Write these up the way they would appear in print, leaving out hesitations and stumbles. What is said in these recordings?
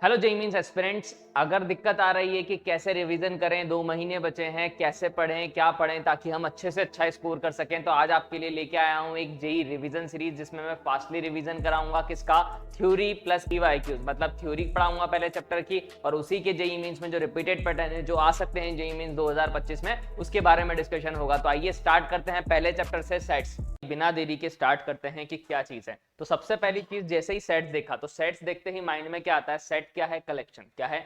Hello JEE means aspirants, अगर दिक्कत आ रही है कि कैसे रिवीजन करें, 2 महीने बचे हैं, कैसे पढ़ें, क्या पढ़ें ताकि हम अच्छे से अच्छा स्कोर कर सकें, तो आज आपके लिए लेके आया हूं एक जेई रिवीजन सीरीज जिसमें मैं फास्टली रिवीजन कराऊंगा। किसका? थ्योरी प्लस पीवाईक्यूज, मतलब थ्योरी पढ़ाऊंगा पहले चैप्टर की और उसी के जेई मीन्स में जो रिपीटेड पैटर्न है जो आ सकते हैं जेई मीन्स 2025 में, उसके बारे में डिस्कशन होगा। तो आइए स्टार्ट करते हैं पहले चैप्टर से, सेट्स। बिना देरी के स्टार्ट करते हैं कि क्या चीज है। तो सबसे पहली चीज, जैसे ही सेट्स देखा तो सेट्स देखते ही माइंड में क्या आता है? सेट क्या है? कलेक्शन। क्या है?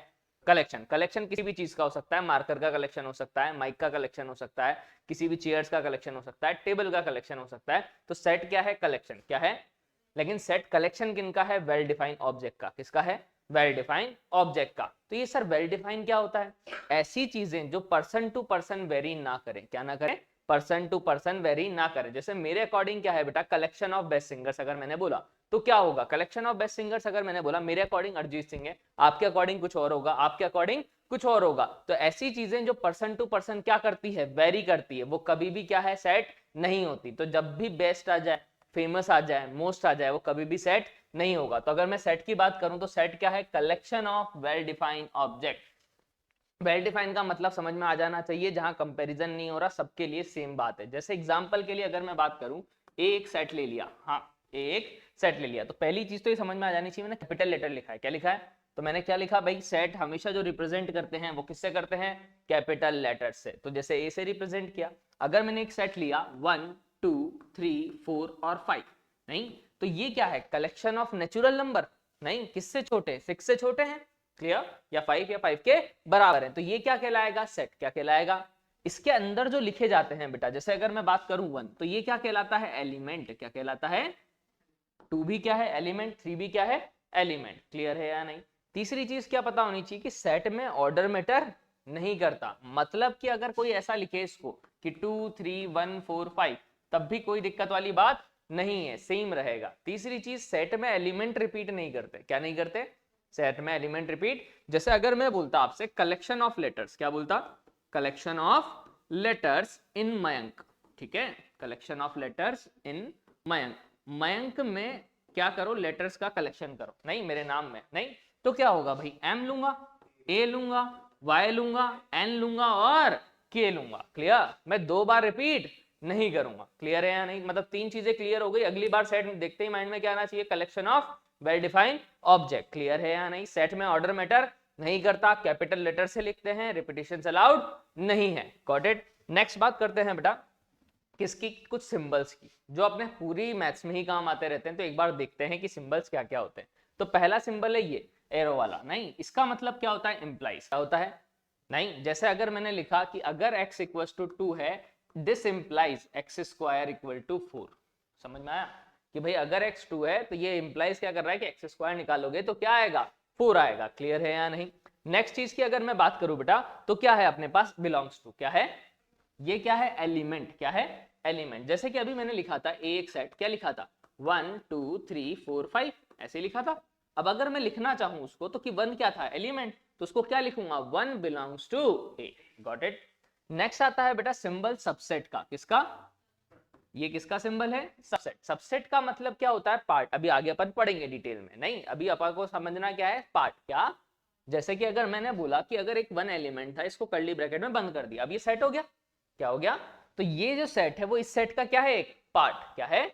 कलेक्शन। कलेक्शन किसी भी चीज का हो सकता है, मार्कर का कलेक्शन हो सकता है, माइक का कलेक्शन हो सकता है, किसी भी चेयर्स का कलेक्शन हो सकता है, टेबल का कलेक्शन हो सकता है। तो सेट क्या है? कलेक्शन। क्या है? लेकिन सेट कलेक्शन किनका है? वेल डिफाइंड ऑब्जेक्ट का। किसका है? वेल डिफाइंड ऑब्जेक्ट का। तो ये सर वेल डिफाइंड क्या होता है? ऐसी चीजें जो पर्सन टू पर्सन वेरी ना करें। क्या ना करें? पर्सन टू पर्सन वेरी ना करें। जैसे मेरे अकॉर्डिंग क्या है बेटा? कलेक्शन ऑफ बेस्ट सिंगर्स अगर मैंने बोला तो क्या होगा? कलेक्शन ऑफ बेस्ट सिंगर्स अगर मैंने बोला, मेरे अकॉर्डिंग अरिजीत सिंह है, आपके अकॉर्डिंग कुछ और होगा, आपके अकॉर्डिंग कुछ और होगा। तो ऐसी चीजें जो पर्सन टू पर्सन क्या करती है? वेरी करती है, वो कभी भी क्या है? सेट नहीं होती। तो जब भी बेस्ट आ जाए, फेमस आ जाए, मोस्ट आ जाए, वो कभी भी सेट नहीं होगा। तो अगर मैं सेट की बात करूं तो सेट क्या है? Collection of well defined object. Well define का मतलब समझ में आ जाना चाहिए, जहां कंपैरिजन नहीं हो रहा, सबके लिए सेम बात है। जैसे एग्जांपल के लिए अगर मैं बात करूं, एक सेट ले लिया, हाँ एक सेट ले लिया, तो पहली चीज तो ये समझ में आ जानी चाहिए, मैंने कैपिटल लेटर लिखा है। क्या लिखा है? तो मैंने क्या लिखा भाई? सेट हमेशा जो रिप्रेजेंट करते हैं वो किससे करते हैं? कैपिटल लेटर से। तो जैसे ए से रिप्रेजेंट किया। अगर मैंने एक सेट लिया 1 2 3 4 और 5, नहीं तो ये क्या है? Collection of natural number. नहीं, किससे छोटे? 6 से छोटे हैं, क्लियर, या 5 के बराबर है। तो ये क्या कहलाएगा? सेट। क्या कहलाएगा? इसके अंदर जो लिखे जाते हैं बेटा, जैसे अगर मैं बात करूं 1, तो ये क्या कहलाता है? एलिमेंट। क्या कहलाता है? 2 भी क्या है? एलिमेंट। 3 भी क्या है? एलिमेंट। क्लियर है या नहीं? तीसरी चीज क्या पता होनी चाहिए कि सेट में ऑर्डर मैटर नहीं करता। मतलब कि अगर कोई ऐसा लिखे इसको कि 2 3 1 4 5, तब भी कोई दिक्कत वाली बात नहीं है, सेम रहेगा। तीसरी चीज, सेट में एलिमेंट रिपीट नहीं करते। क्या नहीं करते? सेट में एलिमेंट रिपीट। जैसे अगर मैं बोलता आपसे कलेक्शन ऑफ लेटर्स, क्या बोलता? Collection of letters in Mayank. ठीक है, collection of letters in Mayank. Mayank में क्या करो? लेटर्स का कलेक्शन करो। नहीं, मेरे नाम में नहीं, तो क्या होगा भाई? एम लूंगा, ए लूंगा, वाई लूंगा, एन लूंगा और के लूंगा। क्लियर? मैं 2 बार रिपीट नहीं करूंगा। क्लियर है या नहीं? मतलब 3 चीजें क्लियर हो गई। अगली बार सेट देखते ही माइंड में क्या आना चाहिए? Collection of well defined object. Clear है या नहीं? सेट में ऑर्डर मैटर नहीं करता, कैपिटल लेटर से लिखते हैं, रिपीटिशन अलाउड नहीं है। Got it? नेक्स्ट बात करते हैं बेटा किसकी? कुछ सिंबल्स की, जो अपने पूरी मैथ्स में ही काम आते रहते हैं। तो एक बार देखते हैं कि सिंबल्स क्या क्या होते हैं। तो पहला सिंबल है ये एरो वाला। नहीं, इसका मतलब क्या होता है? इंप्लाइज। क्या होता है? नहीं, जैसे अगर मैंने लिखा कि अगर x इक्वल टू 2 है, this implies x square equal to 4। समझ में आया कि भाई अगर x 2 है तो ये इंप्लाइज क्या कर रहा है कि एक्स स्क्वायर निकालोगे तो क्या आएगा? 4 आएगा। क्लियर है या नहीं? नेक्स्ट चीज की अगर मैं बात करूं बेटा, तो क्या है अपने पास? Belongs to. क्या है? ये क्या है? एलिमेंट। क्या है? एलिमेंट। जैसे कि अभी मैंने लिखा था एक सेट, क्या लिखा था? 1 2 3 4 5, ऐसे लिखा था। अब अगर मैं लिखना चाहूं उसको तो कि 1 क्या था? एलिमेंट। तो उसको क्या लिखूंगा? 1 belongs to A. Got it? Next आता है बेटा सिंबल सबसेट का। किसका? ये किसका सिंबल है? सबसेट। सबसेट का मतलब क्या होता है? पार्ट। अभी आगे अपन पढ़ेंगे डिटेल में, नहीं अभी अपन को समझना क्या है? पार्ट। क्या? जैसे कि अगर मैंने बोला कि अगर एक 1 एलिमेंट था, इसको कर्ली ब्रैकेट में बंद कर दिया, अब ये सेट हो गया। क्या हो गया? तो ये जो सेट है वो इस सेट का क्या है? एक पार्ट। क्या है?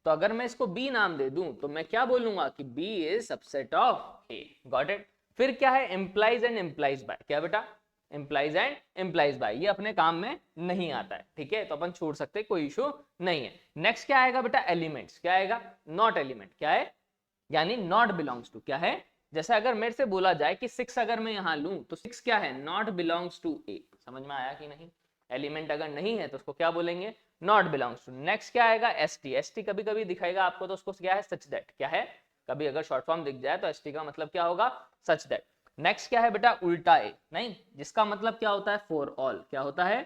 तो अगर मैं इसको बी नाम दे दूं तो मैं क्या बोलूंगा कि B is subset of A. Got it? फिर क्या है? Implies and implies by. क्या बेटा? इंप्लाइज एंड इंप्लाइज बाय, ये अपने काम में नहीं आता है। ठीक है, तो अपन छोड़ सकते हैं, कोई इशू नहीं है। नेक्स्ट क्या आएगा बेटा? एलिमेंट्स। क्या आएगा? Not element. क्या है? यानी नॉट बिलोंग्स टू। क्या है? जैसे अगर मेरे से बोला जाए कि 6 अगर मैं यहां लूं तो 6 क्या है? नॉट बिलोंग्स टू ए। समझ में आया कि नहीं? एलिमेंट अगर नहीं है तो उसको क्या बोलेंगे? Not belongs to. नेक्स्ट क्या आएगा? S T. एस टी कभी कभी दिखाएगा आपको, तो उसको क्या है? Such that. क्या है? कभी अगर शॉर्ट फॉर्म दिख जाए तो एस टी का मतलब क्या होगा? Such that. नेक्स्ट क्या है बेटा? उल्टा ए। नहीं, जिसका मतलब क्या होता है? For all. क्या होता है?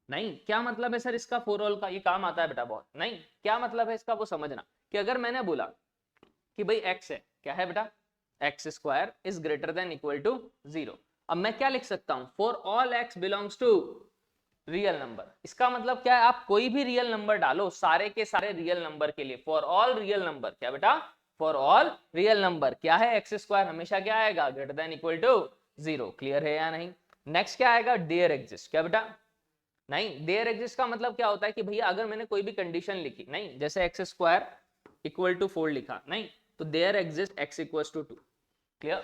नहीं, क्या मतलब है सर इसका? फॉर ऑल का ये काम आता है बेटा बहुत। नहीं, क्या मतलब है इसका वो समझना, कि अगर मैंने बोला कि भाई x है, क्या है बेटा? X square is greater than equal to 0। अब मैं क्या लिख सकता हूं? For all x belongs to real number. इसका मतलब क्या है? आप कोई भी रियल नंबर डालो, सारे के सारे रियल नंबर के लिए, फॉर ऑल रियल नंबर। क्या बेटा? For all real number. क्या है एक्स स्क्वायर हमेशा क्या आएगा greater than equal to 0। Clear है या नहीं? नेक्स्ट क्या आएगा देयर एग्जिस्ट। क्या बेटा? नहीं, देयर एग्जिस्ट का मतलब क्या होता है कि भैया अगर मैंने कोई भी कंडीशन लिखी, नहीं जैसे एक्स स्क्वायर इक्वल टू 4 लिखा, नहीं तो there exist x equal to 2। Clear?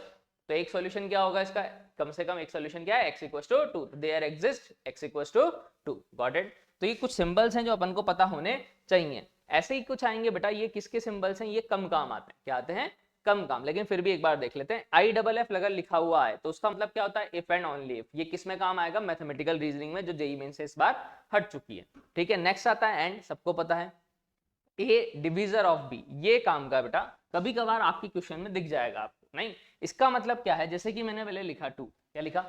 तो एक सॉल्यूशन क्या होगा इसका, कम से कम एक सॉल्यूशन क्या है x equal to 2, there exist x equal to 2। Got it? तो ये कुछ सिंबल्स हैं जो अपन को पता होने चाहिए। ऐसे ही कुछ आएंगे बेटा, ये किसके सिंबल्स हैं, ये कम काम आते हैं। क्या आते हैं? कम काम। लेकिन फिर भी एक बार देख लेते हैं। आई डबल एफ अगर लिखा हुआ है तो उसका मतलब क्या होता है, इफ एंड ओनली इफ। ये किस में काम आएगा, मैथमेटिकल रीजनिंग में, जो जेईई मेन से इस बार हट चुकी है। ठीक है, नेक्स्ट आता है एंड, सबको पता है। ए डिविजर ऑफ बी, ये काम का बेटा कभी कभार आपकी क्वेश्चन में दिख जाएगा आपको। नहीं, इसका मतलब क्या है, जैसे कि मैंने पहले लिखा 2, क्या लिखा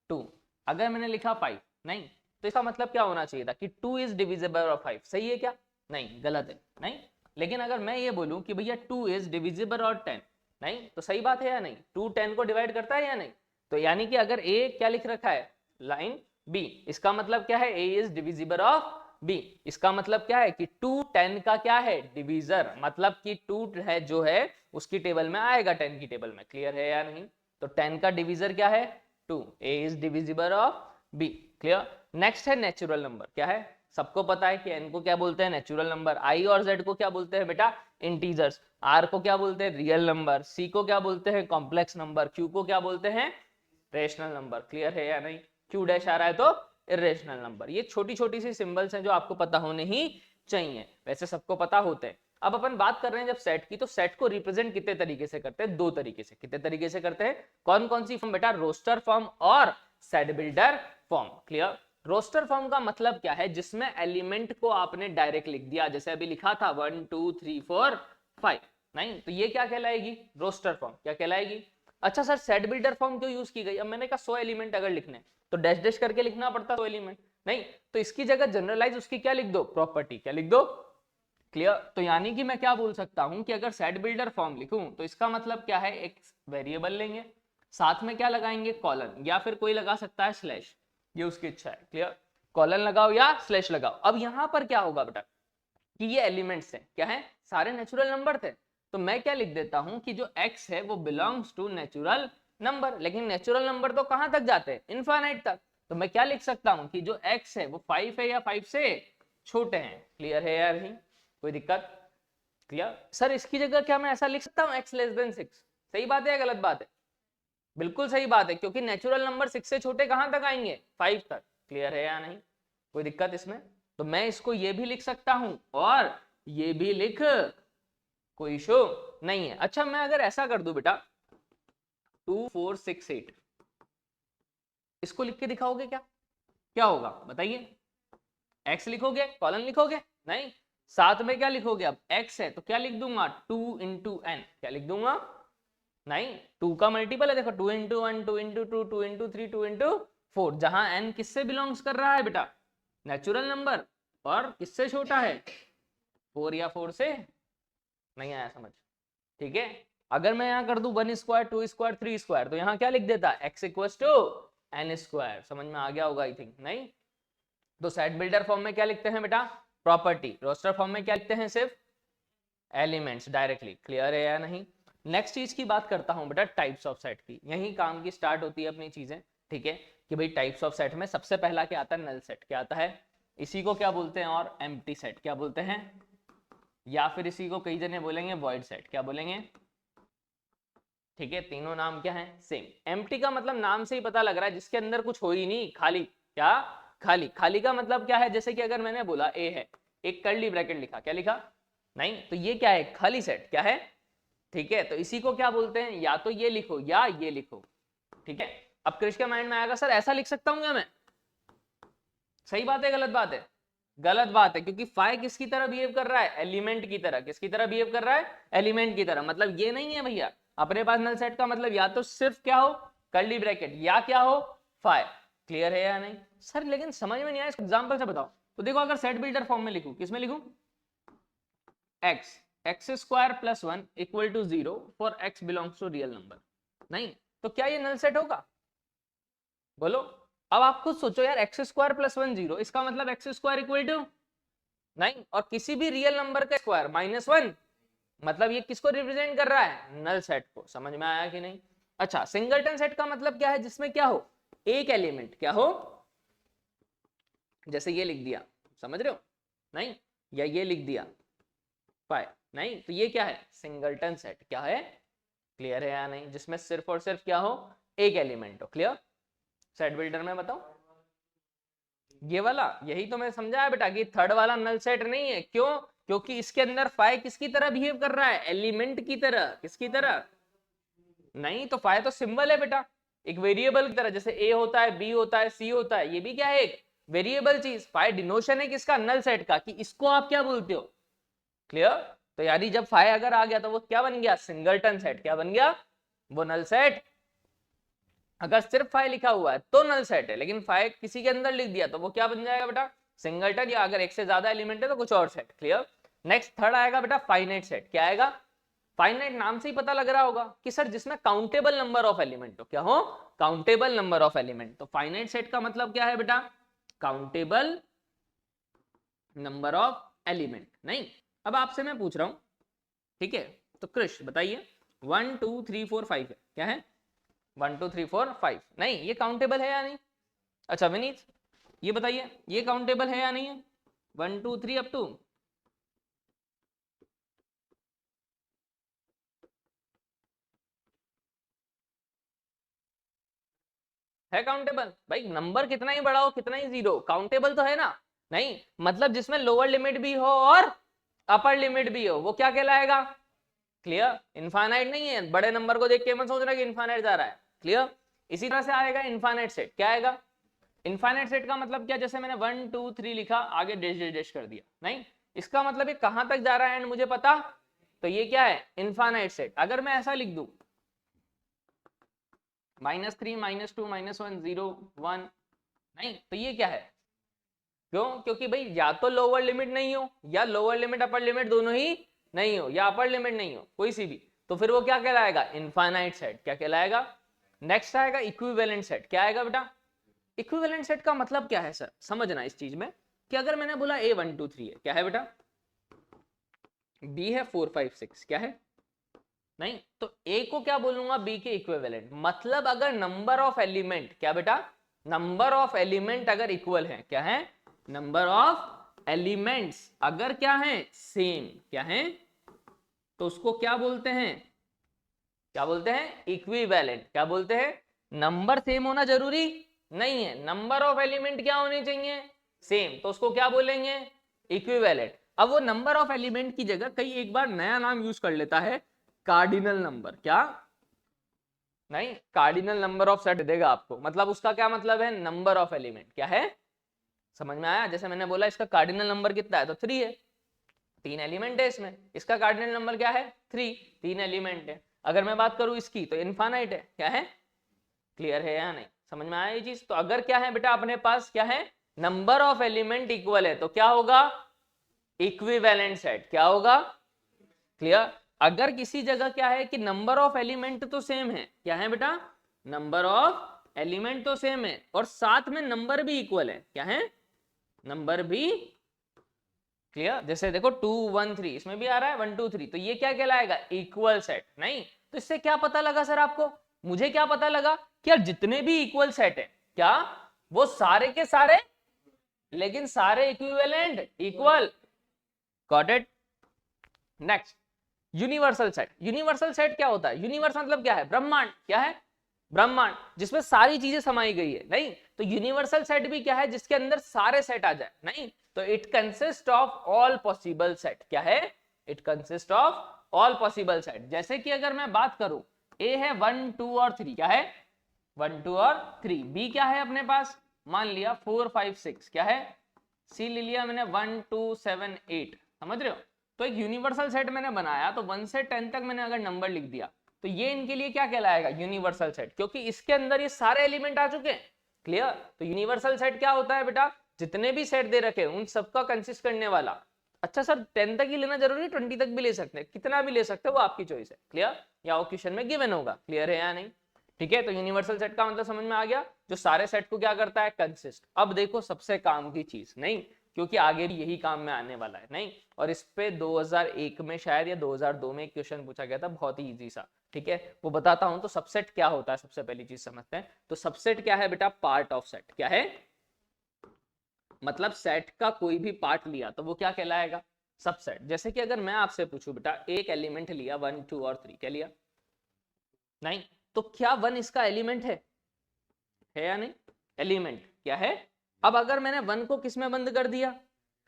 2, अगर मैंने लिखा 5, नहीं तो इसका मतलब क्या होना चाहिए था कि 2 इज डिविजिबल ऑफ 5। सही है क्या? नहीं, गलत है। नहीं, लेकिन अगर मैं ये बोलूं कि भैया 2 इज डिविजिबल और 10, नहीं तो सही बात है या नहीं? 2 10 को डिवाइड करता है या नहीं? तो यानी कि अगर ए क्या लिख रखा है लाइन बी, इसका मतलब क्या है, ए इज डिविजिबल ऑफ बी। इसका मतलब क्या है कि 2 10 का क्या है, डिवीजर, मतलब कि 2 है जो है उसकी टेबल में आएगा 10 की टेबल में। क्लियर है या नहीं? तो 10 का डिवीजर क्या है 2, a is divisible of b. Clear? Next है नेचुरल नंबर। क्या है? सबको पता है कि एन को क्या बोलते हैं, नेचुरल नंबर। आई और जेड को क्या बोलते हैं बेटा, इंटीजर्स। आर को क्या बोलते हैं, रियल नंबर। सी को क्या बोलते हैं, कॉम्प्लेक्स नंबर। क्यू को क्या बोलते हैं, रेशनल नंबर। क्लियर है या नहीं? क्यू डैश आ रहा है तो इरेशनल नंबर। ये छोटी छोटी सी सिंबल्स हैं जो आपको पता होने ही चाहिए, वैसे सबको पता होते हैं। अब अपन बात कर रहे हैं जब सेट की, तो सेट को रिप्रेजेंट कितने तरीके से करते हैं, दो तरीके से। कितने तरीके से करते हैं, कौन कौन सी फॉर्म बेटा, रोस्टर फॉर्म और set builder form. Clear? Roster form का मतलब क्या है, जिसमें एलिमेंट को आपने डायरेक्ट लिख दिया, जैसे अभी लिखा था 1 2 3 4 5, नहीं तो ये क्या कहलाएगी, रोस्टर फॉर्म। क्या कहलाएगी? अच्छा सर, सेट बिल्डर फॉर्म क्यों यूज की गई? अब मैंने कहा 100 एलिमेंट अगर लिखने तो डैश डैश करके लिखना पड़ता 100 एलिमेंट, नहीं तो इसकी जगह जनरलाइज उसकी क्या लिख दो, प्रॉपर्टी। क्या लिख दो? क्लियर? तो यानी कि मैं क्या बोल सकता हूं कि अगर सेट बिल्डर फॉर्म लिखूं तो इसका मतलब क्या है, एक वेरिएबल लेंगे, साथ में क्या लगाएंगे, कॉलन, या फिर कोई लगा सकता है स्लैश, ये उसकी इच्छा है। क्लियर? कॉलन लगाओ या स्लैश लगाओ। अब यहां पर क्या होगा बेटा कि ये एलिमेंट्स हैं, क्या है, सारे नेचुरल नंबर थे, तो मैं क्या लिख देता हूं कि जो x है वो बिलोंग्स टू नेचुरल नंबर। लेकिन नेचुरल नंबर तो कहां तक जाते हैं, इनफाइनाइट तक। तो मैं क्या लिख सकता हूं कि जो x है वो 5 है या 5 से छोटे हैं। क्लियर है या नहीं? कोई दिक्कत? क्लियर? सर इसकी जगह क्या मैं ऐसा लिख सकता हूं x लेस देन 6? सही बात है या गलत बात है? बिल्कुल सही बात है, क्योंकि नेचुरल नंबर 6 से छोटे कहां तक आएंगे, 5 तक। क्लियर है या नहीं? कोई दिक्कत इसमें? तो मैं इसको ये भी लिख सकता हूं और ये भी लिख, कोई इशू नहीं है। अच्छा, मैं अगर ऐसा कर दूं बेटा 2 4 6 8, इसको लिख के दिखाओगे क्या, क्या होगा बताइए? x लिखोगे, कॉलन लिखोगे? नहीं, साथ में क्या लिखोगे, अब x है तो क्या लिख दूंगा, 2 इंटू n। क्या लिख दूंगा? नहीं, 2 का मल्टीपल है, देखो 2 इंटू 1 2 इंटू 2 2 इंटू 3 2 इंटू 4, जहां n किससे बिलोंग्स कर रहा है बेटा, नेचुरल नंबर, और किससे छोटा है, 4 या 4 से। नहीं आया समझ? ठीक है, अगर मैं यहां कर दूं 1 स्क्वायर 2 स्क्वायर 3 स्क्वायर, तो यहां क्या लिख देता, x equals to n square. समझ में आ गया होगा आई थिंक। नहीं, तो सेट बिल्डर फॉर्म में क्या लिखते हैं बेटा, प्रॉपर्टी। रोस्टर फॉर्म में क्या लिखते हैं, सिर्फ एलिमेंट्स डायरेक्टली। क्लियर है या नहीं? नेक्स्ट चीज की बात करता हूं बेटा, टाइप्स ऑफ सेट की। यही काम की स्टार्ट होती है अपनी चीजें। ठीक है, कि भाई टाइप्स ऑफ सेट में सबसे पहला क्या आता है, नल सेट। क्या आता है, इसी को क्या बोलते हैं, और एम्प्टी सेट क्या बोलते हैं, या फिर इसी को कई जने बोलेंगे वॉइड सेट। क्या बोलेंगे? ठीक है, तीनों नाम क्या है, सेम। एम्प्टी का मतलब नाम से ही पता लग रहा है जिसके अंदर कुछ हो ही नहीं, खाली। क्या? खाली। खाली का मतलब क्या है, जैसे कि अगर मैंने बोला ए है, एक कर्ली ब्रैकेट लिखा, क्या लिखा, नहीं तो ये क्या है, खाली सेट। क्या है? ठीक है, तो इसी को क्या बोलते हैं, या तो ये लिखो या ये लिखो। ठीक है, अब क्रिश के माइंड में आएगा, सर ऐसा लिख सकता हूं क्या मैं? सही बात है गलत बात है? गलत बात है, क्योंकि फाई किसकी तरह बिहेव कर रहा है, एलिमेंट की तरह। किसकी तरह बिहेव कर रहा है, एलिमेंट की तरह। मतलब ये नहीं है भैया, अपने पास नल सेट का मतलब या तो सिर्फ क्या हो, कर्ली ब्रैकेट, या क्या हो, फाई। क्लियर है या नहीं? सर लेकिन समझ में नहीं आया, इसको एग्जांपल से बताओ। तो देखो, अगर सेट बिल्डर फॉर्म में लिखूं, किसमें लिखूं, x square plus 1 equal to 0 for x belongs to real number, नहीं तो क्या ये नल सेट होगा, बोलो। अब आप खुद सोचो यार, एक्स स्क्वायर प्लस 1 0, इसका मतलब एक्स स्क्वायर इक्वल टू, नहीं, और किसी भी रियल नंबर का स्क्वायर -1, मतलब ये किसको रिप्रेजेंट कर रहा है, नल सेट को। समझ में आया कि नहीं। अच्छा, सिंगलटन सेट का मतलब क्या है, जिसमें क्या हो, एक एलिमेंट क्या हो, जैसे ये लिख दिया, समझ रहे हो, नहीं, या ये लिख दिया फाइव, नहीं, तो ये क्या है, सिंगलटन सेट। क्या है, क्लियर है या नहीं, जिसमें सिर्फ और सिर्फ क्या हो, एक एलिमेंट हो। क्लियर। सेट बिल्डर में बताओ, ये वाला, यही तो मैं समझाया बेटा कि थर्ड वाला नल सेट नहीं है। क्यों, क्योंकि इसके अंदर फाइव किसकी तरह बिहेव कर रहा है, एलिमेंट की तरह। किसकी तरह, नहीं, तो फाइव तो सिंबल है बेटा, एक वेरिएबल की तरह। जैसे ए होता है, बी होता है, सी होता है, ये भी क्या है, एक वेरिएबल चीज। फाइव डिनोशन है किसका, नल सेट का, कि इसको आप क्या बोलते हो। क्लियर। तो यानी जब फाइव अगर आ गया तो वो क्या बन गया, सिंगलटन सेट। क्या बन गया, वो नल सेट। अगर सिर्फ फाइव लिखा हुआ है तो नल सेट है, लेकिन फाइव किसी के अंदर लिख दिया तो वो क्या बन जाएगा बेटा, सिंगलटन, या अगर एक से ज्यादा एलिमेंट है तो कुछ और सेट। क्लियर। नेक्स्ट थर्ड आएगा बेटा फाइनाइट सेट। क्या आएगा, फाइनाइट नाम से ही पता लग रहा होगा कि सर जिसमें काउंटेबल नंबर ऑफ एलिमेंट हो। क्या हो, काउंटेबल नंबर ऑफ एलिमेंट। तो फाइनाइट सेट का मतलब क्या है बेटा, काउंटेबल नंबर ऑफ एलिमेंट। नहीं, अब आपसे मैं पूछ रहा हूं, ठीक है, तो कृष बताइए 1 2 3 4 5 है, क्या है, 1 2 3 4 5, नहीं, ये काउंटेबल है या नहीं। अच्छा विनीत ये बताइए, ये काउंटेबल है या नहीं है, 1 2 3 अप टू, है काउंटेबल। भाई नंबर कितना ही बड़ा हो, कितना ही जीरो, काउंटेबल तो है ना। नहीं, मतलब जिसमें लोअर लिमिट भी हो और अपर लिमिट भी हो, वो क्या कहलाएगा, क्लियर। इनफाइनाइट नहीं है, बड़े नंबर को देख के मत सोचना कि इनफाइनाइट जा रहा है। क्लियर। इसी तरह से आएगा इनफाइनाइट सेट। क्या आएगा, इनफाइनाइट सेट का मतलब क्या, जैसे मैंने 1 2 3 लिखा, आगे डैश डैश डैश कर दिया, नहीं, इसका मतलब ये कहां तक जा रहा है एंड मुझे पता, तो ये क्या है, इनफाइनाइट सेट। अगर मैं ऐसा लिख दूं -3 -2 -1 0 1, नहीं, तो ये क्या है, क्यों, क्योंकि भाई या तो लोअर लिमिट नहीं हो, या लोअर लिमिट अपर लिमिट दोनों ही नहीं हो, या अपर लिमिट नहीं हो, कोई सी भी, तो फिर वो क्या कहलाएगा, इनफाइनाइट सेट। क्या कहलाएगा। नेक्स्ट आएगा इक्विवेलेंट सेट। क्या आएगा बेटा, इक्विवेलेंट सेट का मतलब क्या है सर, समझना इस चीज में, कि अगर मैंने बोला ए 1 2 3 है, क्या है बेटा, बी है 4 5 6, क्या है, नहीं, तो ए को क्या बोलूंगा, बी के इक्विवेलेंट। मतलब अगर नंबर ऑफ एलिमेंट, क्या बेटा, नंबर ऑफ एलिमेंट अगर इक्वल है, क्या है, नंबर ऑफ एलिमेंट्स अगर क्या है, सेम, क्या है, तो उसको क्या बोलते हैं, क्या बोलते हैं, इक्विवेलेंट। क्या बोलते हैं, नंबर सेम होना जरूरी नहीं है, नंबर ऑफ एलिमेंट क्या होने चाहिए, सेम, तो उसको क्या बोलेंगे, इक्विवेलेंट। अब वो नंबर ऑफ एलिमेंट की जगह कई एक बार नया नाम यूज कर लेता है, कार्डिनल नंबर। क्या, नहीं, कार्डिनल नंबर ऑफ सेट देगा आपको, मतलब उसका क्या मतलब है, नंबर ऑफ एलिमेंट। क्या है, समझ में आया। जैसे मैंने बोला इसका कार्डिनल नंबर कितना है, तो 3 है, 3 एलिमेंट है इसमें, इसका कार्डिनल नंबर क्या है, 3, 3 एलिमेंट है। अगर मैं बात करूं इसकी, तो इनफाइनाइट है। क्या है, क्लियर है या नहीं, समझ में आया ये चीज। तो अगर क्या है बेटा अपने पास, क्या है, नंबर ऑफ एलिमेंट इक्वल है, तो क्या होगा, इक्विवेलेंट सेट। क्या होगा, क्लियर। अगर किसी जगह क्या है कि नंबर ऑफ एलिमेंट तो सेम है, क्या है बेटा, नंबर ऑफ एलिमेंट तो सेम है, और साथ में नंबर भी इक्वल है, क्या है, नंबर भी, क्लियर। जैसे देखो 2 1 3, इसमें भी आ रहा है 1 2 3, तो ये क्या कहलाएगा, इक्वल सेट। नहीं, तो इससे क्या पता लगा सर आपको, मुझे क्या पता लगा कि यार जितने भी इक्वल सेट है, क्या वो सारे के सारे, लेकिन सारे equivalent, equal, got it. Next universal set. Universal set क्या होता है, यूनिवर्स मतलब क्या है, ब्रह्मांड। क्या है, ब्रह्मांड, जिसमें सारी चीजें समाई गई है। नहीं, तो यूनिवर्सल सेट भी क्या है, जिसके अंदर सारे सेट आ जाए। नहीं, तो it consist of all possible set. क्या है, it consist of all possible set. जैसे कि अगर मैं बात करूं, ए है 1 2 और 3, क्या है, 1 2 और 3, बी क्या है अपने पास, मान लिया 4 5 6, क्या है, सी ले लिया मैंने 1 2 7 8, समझ रहे हो। तो एक यूनिवर्सल सेट मैंने बनाया, तो 1 से 10 तक मैंने अगर नंबर लिख दिया, तो ये इनके लिए क्या कहलाएगा, यूनिवर्सल सेट, क्योंकि इसके अंदर ये सारे एलिमेंट आ चुके हैं। क्लियर। तो यूनिवर्सल सेट क्या होता है बेटा, जितने भी सेट दे रखे उन सबका कंसिस्ट करने वाला। अच्छा सर 10 तक ही लेना जरूरी है, 20 तक भी ले सकते हैं, कितना भी ले सकते हो, वो आपकी चॉइस है। क्लियर, या वो क्वेश्चन में गिवन होगा। क्लियर है या नहीं, ठीक है। तो यूनिवर्सल सेट का मतलब समझ में आ गया, जो सारे सेट को क्या करता है, कंसिस्ट। अब देखो सबसे काम की चीज, नहीं, क्योंकि आगे भी यही काम में आने वाला है। नहीं, और इस पे 2001 में शायद या 2002 में एक क्वेश्चन पूछा गया था, बहुत ही इजी सा, ठीक है, वो बताता हूं। तो सबसेट क्या होता है, सबसे पहली चीज समझते हैं। तो सबसेट क्या है बेटा, पार्ट ऑफ सेट। क्या है, मतलब सेट का कोई भी पार्ट लिया तो वो क्या कहलाएगा, सबसेट। जैसे कि अगर मैं आपसे पूछूं बेटा, एक एलिमेंट लिया 1 2 और 3, क्या लिया, नहीं, तो क्या 1 इसका एलिमेंट है या नहीं, एलिमेंट क्या है। अब अगर मैंने 1 को किस में बंद कर दिया,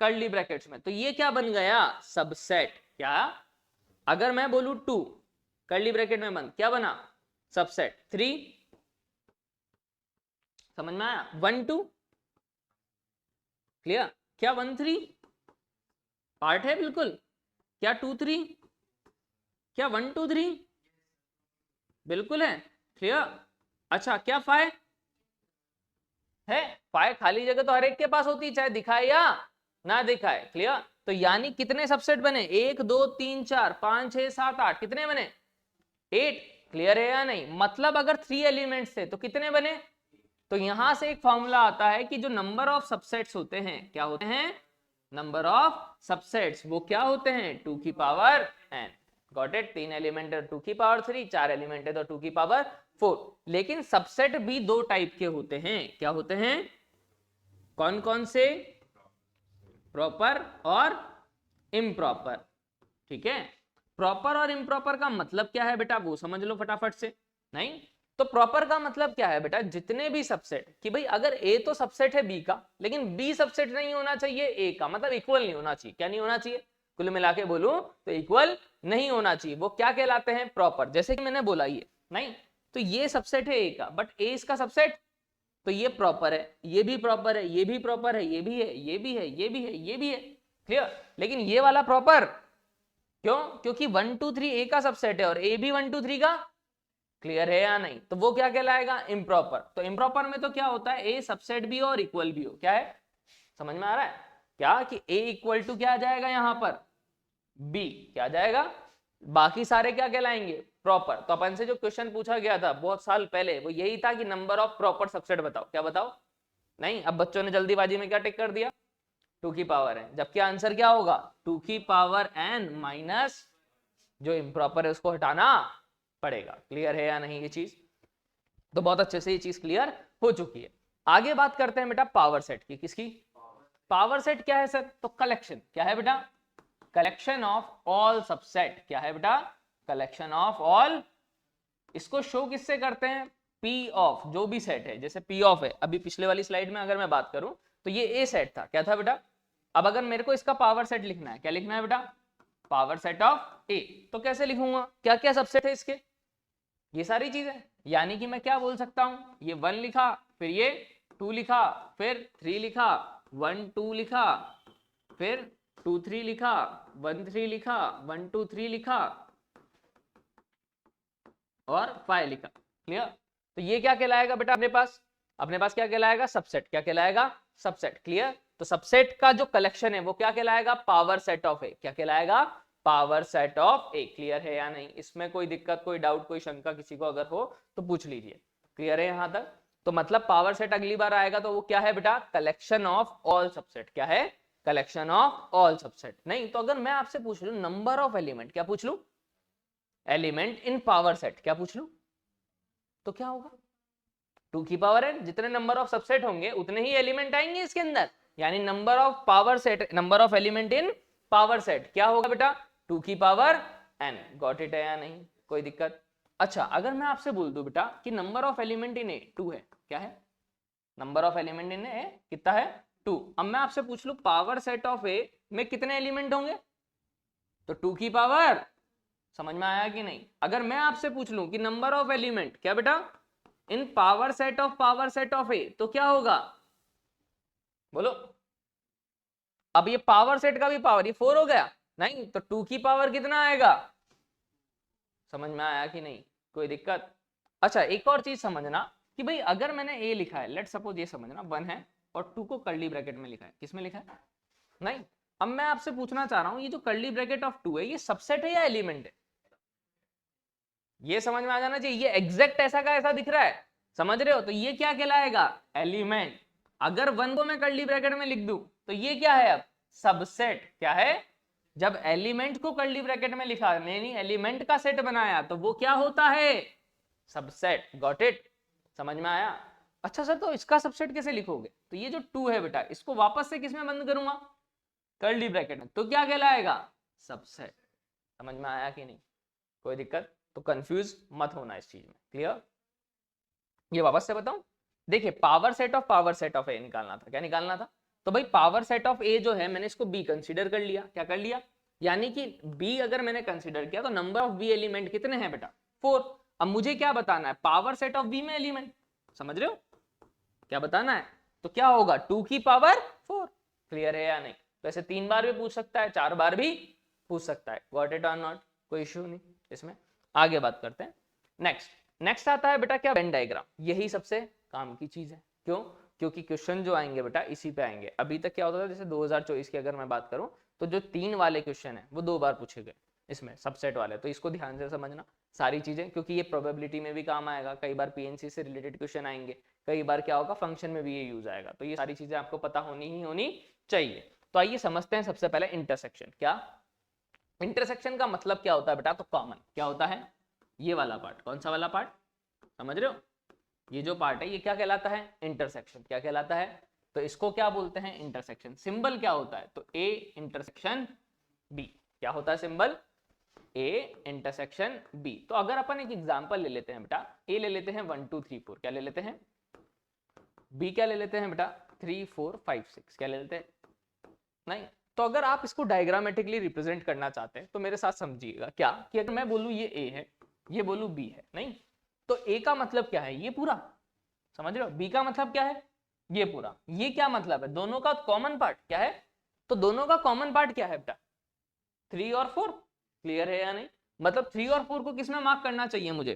कर्ली ब्रैकेट्स में, तो ये क्या बन गया, सबसेट। क्या, अगर मैं बोलूं 2 कर्ली ब्रैकेट में बंद, क्या बना, सबसेट। 3, समझ में आया, 1 2, क्लियर, क्या 1 3 पार्ट है बिल्कुल, क्या 2 3, क्या 1 2 3 बिल्कुल है, क्लियर। अच्छा, क्या 5 है, 5 खाली जगह तो हर एक के पास होती है, चाहे दिखाए या ना दिखाए, क्लियर। तो यानी कितने सबसेट बने, 1 2 3 4 5 6 7 8, कितने बने, 8, क्लियर है या नहीं। मतलब अगर 3 एलिमेंट्स थे तो कितने बने। तो यहां से एक फॉर्मूला आता है कि जो नंबर ऑफ सबसेट्स होते हैं, क्या होते हैं, नंबर ऑफ सबसेट्स, वो क्या होते हैं, 2 की power n। Got it, 3 element है 2 की पावर 3, 4 एलिमेंट है तो 2 की पावर 4। लेकिन सबसेट भी दो टाइप के होते हैं, क्या होते हैं, कौन कौन से, प्रॉपर और इम्प्रॉपर, ठीक है। प्रॉपर और इम्प्रॉपर का मतलब क्या है बेटा, वो समझ लो फटाफट से। नहीं, तो प्रॉपर का मतलब क्या है बेटा, जितने भी सबसेट, कि भाई अगर ए तो सबसेट है बी का, लेकिन बी सबसेट नहीं होना चाहिए ए का, मतलब इक्वल नहीं होना चाहिए। क्या नहीं होना चाहिए, कुल मिला के बोलूं तो इक्वल नहीं होना चाहिए, वो क्या कहलाते हैं, प्रॉपर। जैसे कि मैंने बोला ये, नहीं, तो ये सबसेट है ए का, बट ए इसका सबसेट, तो ये प्रॉपर है, ये भी प्रॉपर है, ये भी प्रॉपर है, ये भी है, ये भी है, ये भी है, ये भी है, क्लियर। लेकिन ये वाला प्रॉपर क्यों, क्योंकि 1 2 3 ए का सबसेट है और ए भी 1 2 3 का, क्लियर है या नहीं। तो वो क्या कहलाएगा, इम्प्रॉपर। तो इम्प्रॉपर में तो क्या होता है, ए सबसेट भी हो और इक्वल भी हो, क्या है, समझ में आ रहा है क्या, कि ए इक्वल टू क्या आ जाएगा यहां पर, बी क्या आ जाएगा, बाकी सारे क्या कहलाएंगे, प्रॉपर। तो अपन से जो क्वेश्चन पूछा गया था बहुत साल पहले, वो यही था कि नंबर ऑफ प्रॉपर सबसेट बताओ, क्या बताओ। नहीं, अब बच्चों ने जल्दीबाजी में क्या टिक कर दिया, 2 की पावर है, जबकि आंसर क्या होगा, 2 की पावर n माइनस जो इम्प्रॉपर है उसको हटाना पड़ेगा। क्लियर है या नहीं ये चीज, तो बहुत अच्छे से ये चीज क्लियर हो चुकी है। आगे बात करते हैं बेटा पावर सेट की, किसकी, पावर सेट क्या है सर, तो कलेक्शन, क्या है बेटा, कलेक्शन ऑफ ऑल सबसेट, क्या है बेटा, कलेक्शन ऑफ ऑल। इसको शो किससे करते हैं, पी ऑफ, जो भी सेट है, जैसे पी ऑफ है, अभी पिछले वाली स्लाइड में अगर मैं बात करूं तो ये ए सेट था, क्या था बेटा। अब अगर मेरे को इसका पावर सेट लिखना है, क्या लिखना है बेटा, पावर सेट ऑफ ए, तो कैसे लिखूंगा, क्या क्या सबसेट है इसके, ये सारी चीजें। यानी कि मैं क्या बोल सकता हूं, ये 1 लिखा, फिर ये 2 लिखा, फिर 3 लिखा, 1 2 लिखा, फिर 2 3 लिखा, 1 3 लिखा, 1 2 3 लिखा और 5 लिखा, क्लियर। तो ये क्या कहलाएगा बेटा, अपने पास क्या कहलाएगा, सबसेट, क्या कहलाएगा, सबसेट, क्लियर। तो सबसेट का जो कलेक्शन है वो क्या कहलाएगा, पावर सेट ऑफ ए, क्या कहलाएगा, power set of A. Clear है या नहीं, इसमें कोई दिक्कत, कोई डाउट, कोई शंका किसी को अगर हो तो पूछ लीजिए। क्लियर है यहां तक, तो मतलब पावर सेट अगली बार आएगा तो वो क्या है बेटा, कलेक्शन ऑफ ऑल सबसेट, क्या है, कलेक्शन ऑफ ऑल सबसेट। नहीं तो अगर मैं आपसे पूछ लूं नंबर ऑफ एलिमेंट, क्या पूछ लूं, एलिमेंट इन पावर सेट, क्या पूछ लूं, तो क्या होगा, 2 की पावर n, जितने नंबर ऑफ सबसेट होंगे उतने ही एलिमेंट आएंगे इसके अंदर, यानी number of power set, number of element in power set क्या होगा बेटा, 2 की पावर n। गॉट इट है या नहीं, कोई दिक्कत। अच्छा, अगर मैं आपसे बोल दूं बेटा कि नंबर ऑफ एलिमेंट इन ए 2 है, क्या है, नंबर ऑफ एलिमेंट इन ए कितना है, 2। अब मैं आपसे पूछ लूं पावर सेट ऑफ ए में कितने एलिमेंट होंगे, तो 2 की पावर, समझ में आया कि नहीं। अगर मैं आपसे पूछ लूं कि नंबर ऑफ एलिमेंट, क्या बेटा, इन पावर सेट ऑफ ए, तो क्या होगा, बोलो। अब ये पावर सेट का भी पावर, ये 4 हो गया, नहीं तो 2 की पावर कितना आएगा, समझ में आया कि नहीं, कोई दिक्कत। अच्छा, एक और चीज समझना कि भाई अगर मैंने ए लिखा है, लेट सपोज ये समझना 1 है और 2 को कर्ली ब्रैकेट में लिखा है, किसमें लिखा है, नहीं। अब मैं आपसे पूछना चाह रहा हूं ये जो कर्ली ब्रैकेट ऑफ 2 है, ये सबसेट है या एलिमेंट है, ये समझ में आ जाना चाहिए। ये एग्जैक्ट ऐसा का ऐसा दिख रहा है, समझ रहे हो, तो ये क्या कहलाएगा, एलिमेंट। अगर 1 को मैं कर्ली ब्रैकेट में लिख दूं तो ये क्या है अब सबसेट। क्या है, जब एलिमेंट को कर्ली ब्रैकेट में लिखा नहीं एलिमेंट का सेट बनाया तो वो क्या होता है सबसेट। गॉट इट, समझ में आया। अच्छा सर तो इसका सबसेट कैसे लिखोगे, तो ये जो 2 है बेटा इसको वापस से किसमें बंद करूंगा कर्ली ब्रैकेट में, तो क्या कहलाएगा सबसेट। समझ में आया कि नहीं, कोई दिक्कत, तो कंफ्यूज मत होना इस चीज में। क्लियर, ये वापस से बताऊं, देखिए पावर सेट ऑफ ए निकालना था। क्या निकालना था, तो भाई पावर सेट ऑफ ए जो है मैंने इसको बी कंसीडर कर लिया। क्या कर लिया, यानी कि बी अगर मैंने कंसीडर किया तो नंबर ऑफ बी एलिमेंट कितने हैं बेटा 4। अब मुझे क्या बताना है पावर सेट ऑफ बी में एलिमेंट, समझ रहे हो क्या बताना है, तो क्या होगा 2 की पावर 4। क्लियर है या नहीं, वैसे 3 बार भी पूछ सकता है 4 बार भी पूछ सकता है। गॉट इट और नॉट, कोई इश्यू नहीं इसमें। आगे बात करते हैं नेक्स्ट आता है बेटा क्या वेन डायग्राम। यही सबसे काम की चीज है, क्यों, क्योंकि क्वेश्चन जो आएंगे बेटा इसी पे आएंगे। अभी तक क्या होता था, जैसे 2024 की अगर मैं बात करूं तो जो 3 वाले क्वेश्चन है वो 2 बार पूछे गए इसमें सबसेट वाले, तो इसको ध्यान से समझना सारी चीजें, क्योंकि ये प्रोबेबिलिटी में भी काम आएगा, कई बार पीएनसी से रिलेटेड क्वेश्चन आएंगे, कई बार क्या होगा फंक्शन में भी ये यूज आएगा, तो ये सारी चीजें आपको पता होनी ही होनी चाहिए। तो आइए समझते हैं सबसे पहले इंटरसेक्शन। क्या इंटरसेक्शन का मतलब क्या होता है बेटा, तो कॉमन क्या होता है, ये वाला पार्ट। कौन सा वाला पार्ट, समझ रहे हो, ये जो पार्ट है ये क्या कहलाता है इंटरसेक्शन। क्या कहलाता है, तो इसको क्या बोलते हैं इंटरसेक्शन। सिंबल क्या होता है, तो ए इंटरसेक्शन बी। क्या होता है सिंबल, ए इंटरसेक्शन बी। तो अगर अपन एक एग्जांपल ले लेते हैं बेटा, ए ले लेते हैं 1 2 3 4, क्या ले लेते हैं, बी क्या ले लेते हैं बेटा 3 4 5 6, क्या ले लेते हैं, नहीं। तो अगर आप इसको डायग्रामेटिकली रिप्रेजेंट करना चाहते हैं तो मेरे साथ समझिएगा क्या, कि अगर मैं बोलूं ये ए है, ये बोलूं बी है, नहीं, तो ए का मतलब क्या है ये पूरा, समझ रहे हो, बी का मतलब क्या है ये पूरा, ये क्या मतलब है दोनों का कॉमन पार्ट क्या है, तो दोनों का कॉमन पार्ट क्या है बेटा 3 और 4। क्लियर है या नहीं, मतलब 3 और 4 को किसमें मार्क करना चाहिए मुझे,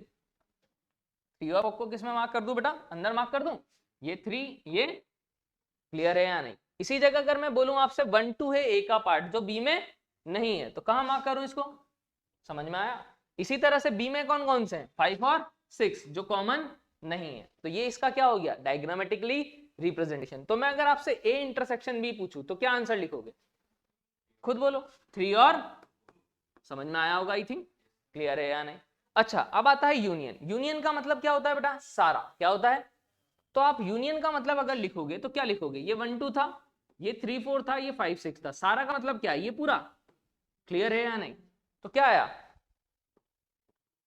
3 और 4 को किसमें मार्क कर दूं बेटा, अंदर मार्क कर दूं, ये 3 ये। क्लियर है या नहीं, इसी जगह अगर मैं बोलूं आपसे 1 2 है ए का पार्ट जो बी में नहीं है, तो कहां मार्क करूं इसको, समझ में आया। इसी तरह से बी में कौन कौन से हैं 5 और 6 जो कॉमन नहीं है, तो ये इसका क्या हो गया डायग्रामेटिकली रिप्रेजेंटेशन। तो मैं अगर आपसे ए इंटरसेक्शन बी पूछूं तो क्या आंसर लिखोगे, खुद बोलो 3 और, समझ में आया होगा आई थिंक। क्लियर है या नहीं, अच्छा अब आता है यूनियन। यूनियन का मतलब क्या होता है बेटा सारा, क्या होता है, तो आप यूनियन का मतलब अगर लिखोगे तो क्या लिखोगे, ये 1 2 था, ये 3 4 था, ये 5 6 था, सारा का मतलब क्या है ये पूरा। क्लियर है या नहीं, तो क्या आया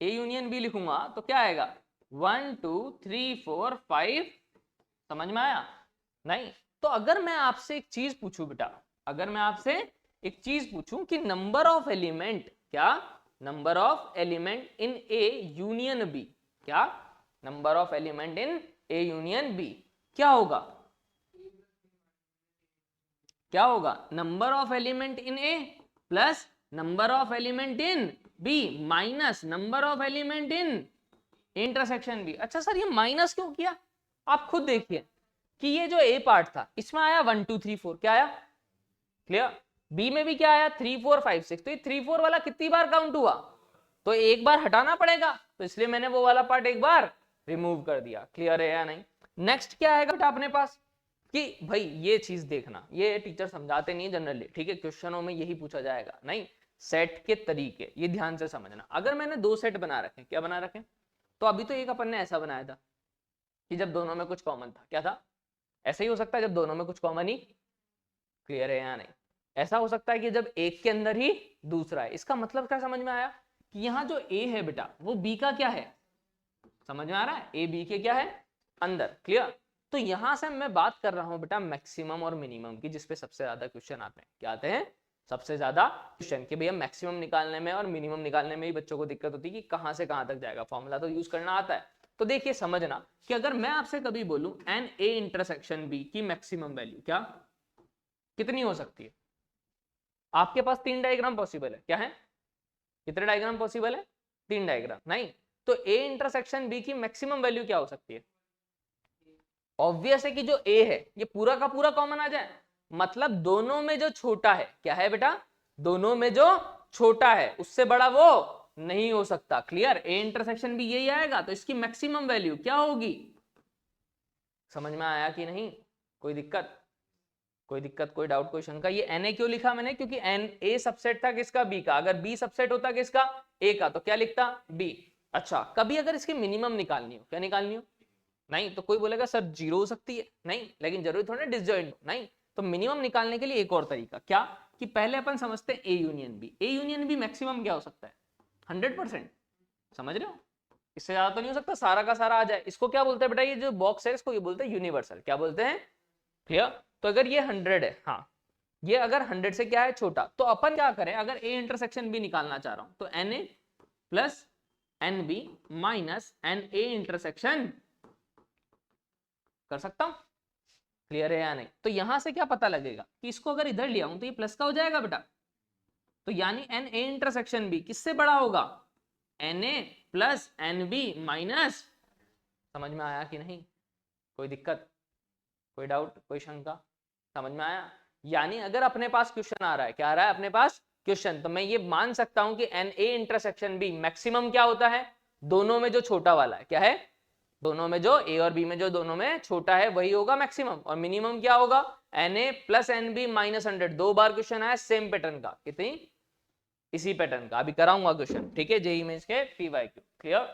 ए यूनियन बी लिखूंगा तो क्या आएगा 1 2 3 4 5, समझ में आया नहीं। तो अगर मैं आपसे एक चीज पूछूं बेटा, अगर मैं आपसे एक चीज पूछूं कि नंबर ऑफ एलिमेंट, क्या number of element in A union B, क्या number of element in A union B, क्या होगा, क्या होगा number of element in A plus number of element in B minus number of element in intersection B. अच्छा sir ये minus क्यों किया, आप खुद देखिए कि ये जो ए पार्ट था इसमें आया 1 2 3 4, क्या आया क्लियर, बी में भी क्या आया 3 4 5 6, तो ये 3 4 वाला कितनी बार काउंट हुआ, तो एक बार हटाना पड़ेगा, तो इसलिए मैंने वो वाला पार्ट एक बार रिमूव कर दिया। क्लियर है या नहीं, नेक्स्ट क्या आएगा बेटा अपने पास, कि भाई ये चीज देखना, ये टीचर समझाते नहीं जनरली, ठीक है क्वेश्चनों में यही पूछा जाएगा, नहीं सेट के तरीके ये ध्यान से समझना। अगर मैंने 2 सेट बना रखे, क्या बना रखे, तो अभी तो एक अपन ने ऐसा बनाया था कि जब दोनों में कुछ कॉमन था, क्या था, ऐसा ही हो सकता है जब दोनों में कुछ कॉमन ही, क्लियर है या नहीं, ऐसा हो सकता है कि जब एक के अंदर ही दूसरा है। इसका मतलब क्या समझ में आया, कि यहाँ जो ए है बेटा वो बी का क्या है, समझ में आ रहा है, ए बी के क्या है अंदर। क्लियर, तो यहां से मैं बात कर रहा हूं बेटा मैक्सिमम और मिनिमम की, जिसपे सबसे ज्यादा क्वेश्चन आते हैं, क्या आते हैं सबसे ज्यादा क्वेश्चन, कि भैया मैक्सिमम निकालने में और मिनिमम निकालने में ही बच्चों को दिक्कत होती है कि कहां से कहां तक जाएगा, फॉर्मूला तो यूज करना आता है। तो देखिए समझना कि अगर मैं आपसे कभी बोलूं एन ए इंटरसेक्शन बी की मैक्सिमम वैल्यू क्या कितनी हो सकती है, आपके पास 3 डायग्राम पॉसिबल है, क्या है कितने डायग्राम पॉसिबल है 3 डायग्राम, नहीं, तो ए इंटरसेक्शन बी की मैक्सिमम वैल्यू क्या हो सकती है, ऑब्वियस है कि जो ए है ये पूरा का पूरा कॉमन आ जाए, मतलब दोनों में जो छोटा है, क्या है बेटा दोनों में जो छोटा है उससे बड़ा वो नहीं हो सकता। क्लियर, ए इंटरसेक्शन भी यही आएगा, तो इसकी मैक्सिमम वैल्यू क्या होगी, समझ में आया कि नहीं, कोई दिक्कत, कोई दिक्कत, कोई डाउट, कोई शंका? ये Na क्यों लिखा मैंने? क्योंकि एन ए सबसेट था किसका? बी का। अगर बी सबसेट होता किसका? ए का, तो क्या लिखता? बी। अच्छा, कभी अगर इसकी मिनिमम निकालनी हो, क्या निकालनी हो? नहीं तो कोई बोलेगा सर जीरो हो सकती है, नहीं, लेकिन जरूरी थोड़ा ना डिसजॉइंट हो, नहीं। तो मिनिमम निकालने के लिए एक और तरीका, क्या कि पहले अपन समझते हैं A union B. A union B maximum क्या हो सकता है? 100%। समझ रहे हो? इससे ज्यादा तो नहीं हो सकता, सारा का सारा आ जाए। इसको क्या बोलते हैं बेटा? ये जो बॉक्स है इसको ये बोलते हैं यूनिवर्सल। क्या बोलते हैं? क्लियर? तो अगर ये 100 है, हाँ, ये अगर 100 से क्या है? छोटा, तो अपन क्या करें? अगर ए इंटरसेक्शन बी निकालना चाह रहा हूं तो n A plus n B minus n A intersection कर सकता हूं। क्लियर है या नहीं? तो यहां से क्या पता लगेगा कि इसको अगर इधर लिया हूं तो ये प्लस का हो जाएगा बेटा। तो यानी एन ए इंटरसेक्शन बी किससे बड़ा होगा? N A plus n B minus. समझ में आया कि नहीं? कोई दिक्कत, कोई डाउट, कोई शंका? समझ में आया? यानी अगर अपने पास क्वेश्चन आ रहा है, क्या आ रहा है अपने पास क्वेश्चन, तो मैं ये मान सकता हूं कि n A intersection B maximum क्या होता है? दोनों में जो छोटा वाला है, क्या है? दोनों में जो ए और बी में जो दोनों में छोटा है वही होगा मैक्सिमम। और मिनिमम क्या होगा? N A plus n B minus 100। 2 बार क्वेश्चन आया सेम पैटर्न का। कितनी? इसी पैटर्न का। अभी कराऊंगा क्वेश्चन, ठीक है, जेईई मेंस के पीवाईक्यू। क्लियर?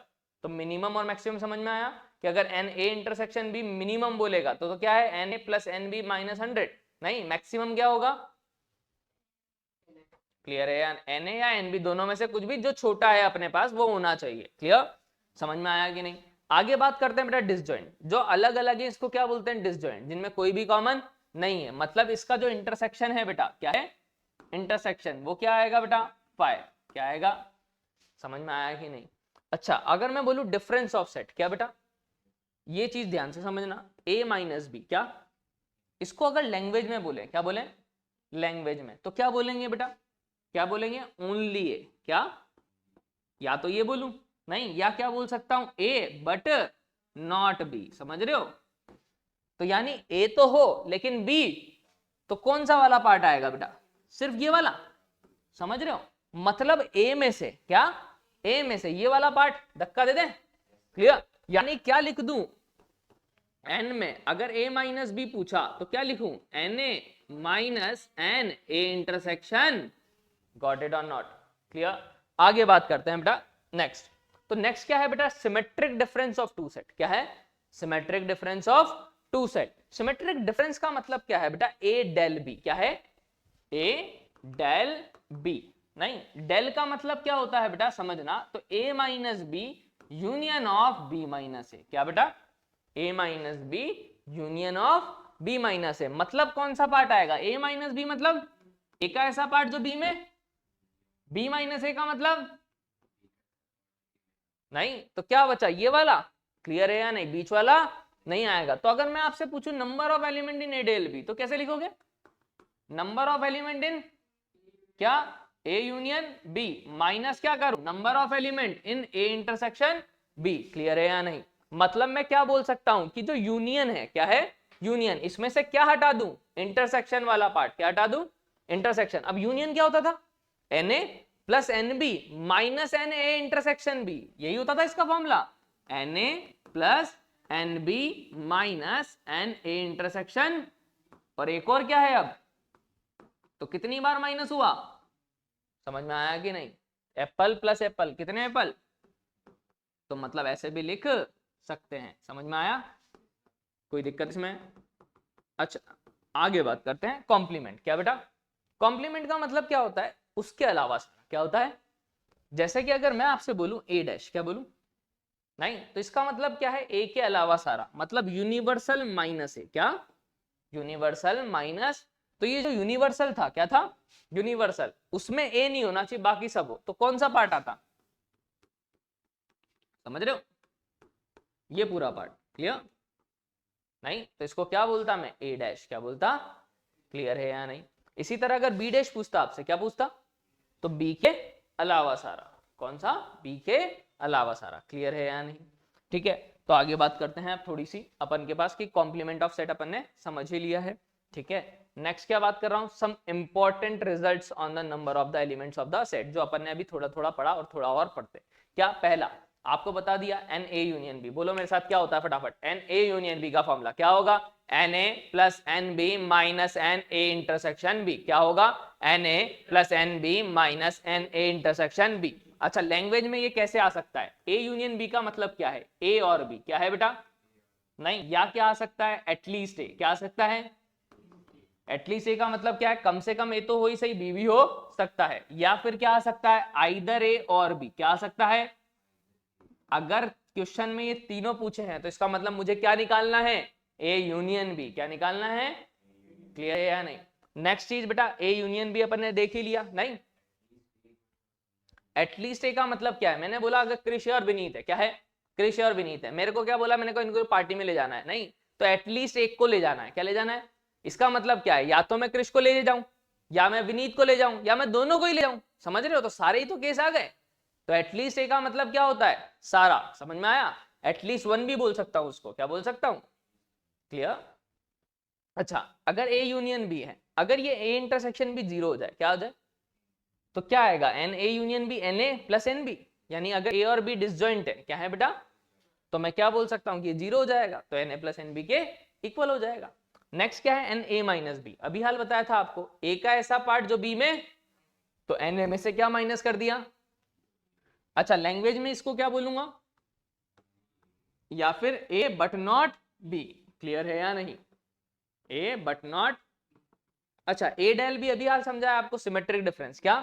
तो मिनिमम और मैक्सिमम समझ में आया कि अगर n A intersection B minimum बोलेगा तो क्या है? N A plus n B minus 100। नहीं, मैक्सिमम क्या होगा? क्लियर है? एन ए या एन बी दोनों में से कुछ भी जो छोटा है अपने पास वो होना चाहिए। क्लियर? समझ में आया कि नहीं? आगे बात करते हैं बेटा डिसजॉइंट। जो अलग अलग है इसको क्या बोलते हैं? डिसजॉइंट, जिनमें कोई भी कॉमन नहीं है। मतलब इसका जो इंटरसेक्शन है बेटा, क्या है? इंटरसेक्शन, वो क्या आएगा बेटा? फाई। क्या आएगा? समझ में आया कि नहीं? अच्छा, अगर मैं बोलूं डिफरेंस ऑफ सेट, क्या बेटा? ये चीज ध्यान से समझना। ए माइनस बी, क्या? इसको अगर लैंग्वेज में बोले, क्या बोले? लैंग्वेज में तो क्या बोलेंगे बेटा? क्या बोलेंगे? ओनली ए। क्या? या तो ये बोलूं, नहीं, या क्या बोल सकता हूं? ए बट नॉट बी। समझ रहे हो? तो यानी ए तो हो लेकिन बी, तो कौन सा वाला पार्ट आएगा बेटा? सिर्फ ये वाला। समझ रहे हो? मतलब ए में से, क्या? ए में से ये वाला पार्ट धक्का दे दे। क्लियर? यानी क्या लिख दूं? एन में अगर ए माइनस बी पूछा तो क्या लिखूं? N A minus n A intersection. Got it और नॉट? क्लियर? आगे बात करते हैं बेटा नेक्स्ट। तो नेक्स्ट क्या है बेटा? Symmetric difference of two set. क्या है? Symmetric difference of two set. Symmetric difference का मतलब क्या है बेटा? A del B. क्या है? A del B. नहीं, डेल का मतलब क्या होता है बेटा? समझना। तो A minus B union of B minus A. क्या बेटा? A minus B union of B minus A. मतलब कौन सा पार्ट आएगा? ए माइनस बी मतलब ए का ऐसा पार्ट जो बी में, बी माइनस ए का मतलब नहीं, तो क्या बचा? ये वाला। क्लियर है या नहीं? बीच वाला नहीं आएगा। तो अगर मैं आपसे पूछूं number of element in A del B, तो कैसे लिखोगे? नंबर ऑफ एलिमेंट इन क्या? ए यूनियन बी माइनस क्या करूं? Number of element in A intersection B. Clear है या नहीं? मतलब मैं क्या बोल सकता हूं कि जो यूनियन है, क्या है? यूनियन, इसमें से क्या हटा दूं? इंटरसेक्शन वाला पार्ट। क्या हटा दूं? इंटरसेक्शन। अब यूनियन क्या होता था? N A plus n B minus n A intersection B. यही होता था इसका formula. N A plus n B minus n A intersection. और एक और क्या है अब? तो कितनी बार माइनस हुआ? समझ में आया कि नहीं? एप्पल प्लस एप्पल, कितने एप्पल? तो मतलब ऐसे भी लिख सकते हैं। समझ में आया? कोई दिक्कत इसमें? अच्छा, आगे बात करते हैं कॉम्प्लीमेंट। क्या बेटा? कॉम्प्लीमेंट का मतलब क्या होता है? उसके अलावा सारा। क्या होता है? जैसे कि अगर मैं आपसे बोलूं ए डैश, क्या बोलूं? नहीं, तो इसका मतलब क्या है? ए के अलावा सारा, मतलब यूनिवर्सल माइनस ए। क्या? Universal minus. तो ये जो यूनिवर्सल था, क्या था? यूनिवर्सल, उसमें ए नहीं होना चाहिए, बाकी सब हो, तो कौन सा पार्ट आता? समझ रहे हो? ये पूरा पार्ट। क्लियर? नहीं, तो इसको क्या बोलता मैं? ए डैश। क्या बोलता? क्लियर है या नहीं? इसी तरह अगर बी डैश पूछता आपसे, क्या पूछता? तो बी के अलावा सारा। कौन सा? बी के अलावा सारा। क्लियर है या नहीं? ठीक है, तो आगे बात करते हैं थोड़ी सी अपन के पास कि कॉम्प्लीमेंट ऑफ सेट अपन ने समझ ही लिया है। ठीक है, नेक्स्ट क्या बात कर रहा हूं? Some important results on the number of the elements of the set, जो अपन ने अभी थोड़ा थोड़ा पढ़ा और थोड़ा और पढ़ते। क्या? पहला आपको बता दिया एन ए यूनियन बी। बोलो मेरे साथ क्या होता है फटाफट? एन ए यूनियन बी का फॉर्मूला क्या होगा? Na plus n B minus n A intersection B. क्या होगा? Na plus n B minus n A intersection B. अच्छा, लैंग्वेज में ये कैसे आ सकता है? ए यूनियन बी का मतलब क्या है? ए और बी। क्या है बेटा? नहीं, या क्या आ सकता है? एटलीस्ट ए। क्या आ सकता है? एटलीस्ट ए का मतलब क्या है? कम से कम ए तो हो ही सही, बी भी हो सकता है। या फिर क्या आ सकता है? आइदर ए और बी। क्या आ सकता है? अगर क्वेश्चन में ये तीनों पूछे हैं तो इसका मतलब मुझे क्या निकालना है? A union B. क्या निकालना है? क्लियर है या नहीं? नेक्स्ट चीज बेटा, ए यूनियन बी अपन ने देख ही लिया। नहीं, एटलीस्ट ए का मतलब क्या है? मैंने बोला अगर कृषि और विनीत है। क्या है? कृषि और विनीत है। मेरे को क्या बोला? मैंने कहा इनको पार्टी में ले जाना है। नहीं, तो एटलीस्ट एक को ले जाना है। क्या ले जाना है? इसका मतलब क्या है? या तो मैं कृष को ले जाऊं, या मैं विनीत को ले जाऊं, या मैं दोनों को ही ले जाऊं। समझ रहे हो? तो सारे ही तो केस आ गए। तो एटलीस्ट ए का मतलब क्या होता है? सारा। समझ में आया? एटलीस्ट वन भी बोल सकता हूं उसको। क्या बोल सकता हूं? क्लियर? अच्छा, अगर ए यूनियन बी है, अगर ये ए इंटरसेक्शन भी जीरो हो जाए, क्या हो जाए? तो क्या आएगा? N A union B n A plus n B. यानी अगर ए और बी डिसजॉइंट है, क्या है बेटा? तो मैं क्या बोल सकता हूं कि ये जीरो हो जाएगा, तो n A plus n B के इक्वल हो जाएगा। नेक्स्ट क्या है? N A minus B. अभी हाल बताया था आपको, ए का ऐसा पार्ट जो बी में, तो एन ए में से क्या माइनस कर दिया। अच्छा, लैंग्वेज में इसको क्या बोलूंगा? या फिर ए बट नॉट बी। क्लियर है या नहीं? ए बट नॉट। अच्छा, ए डेल बी अभी हाल समझाया आपको, सिमेट्रिक डिफरेंस। क्या?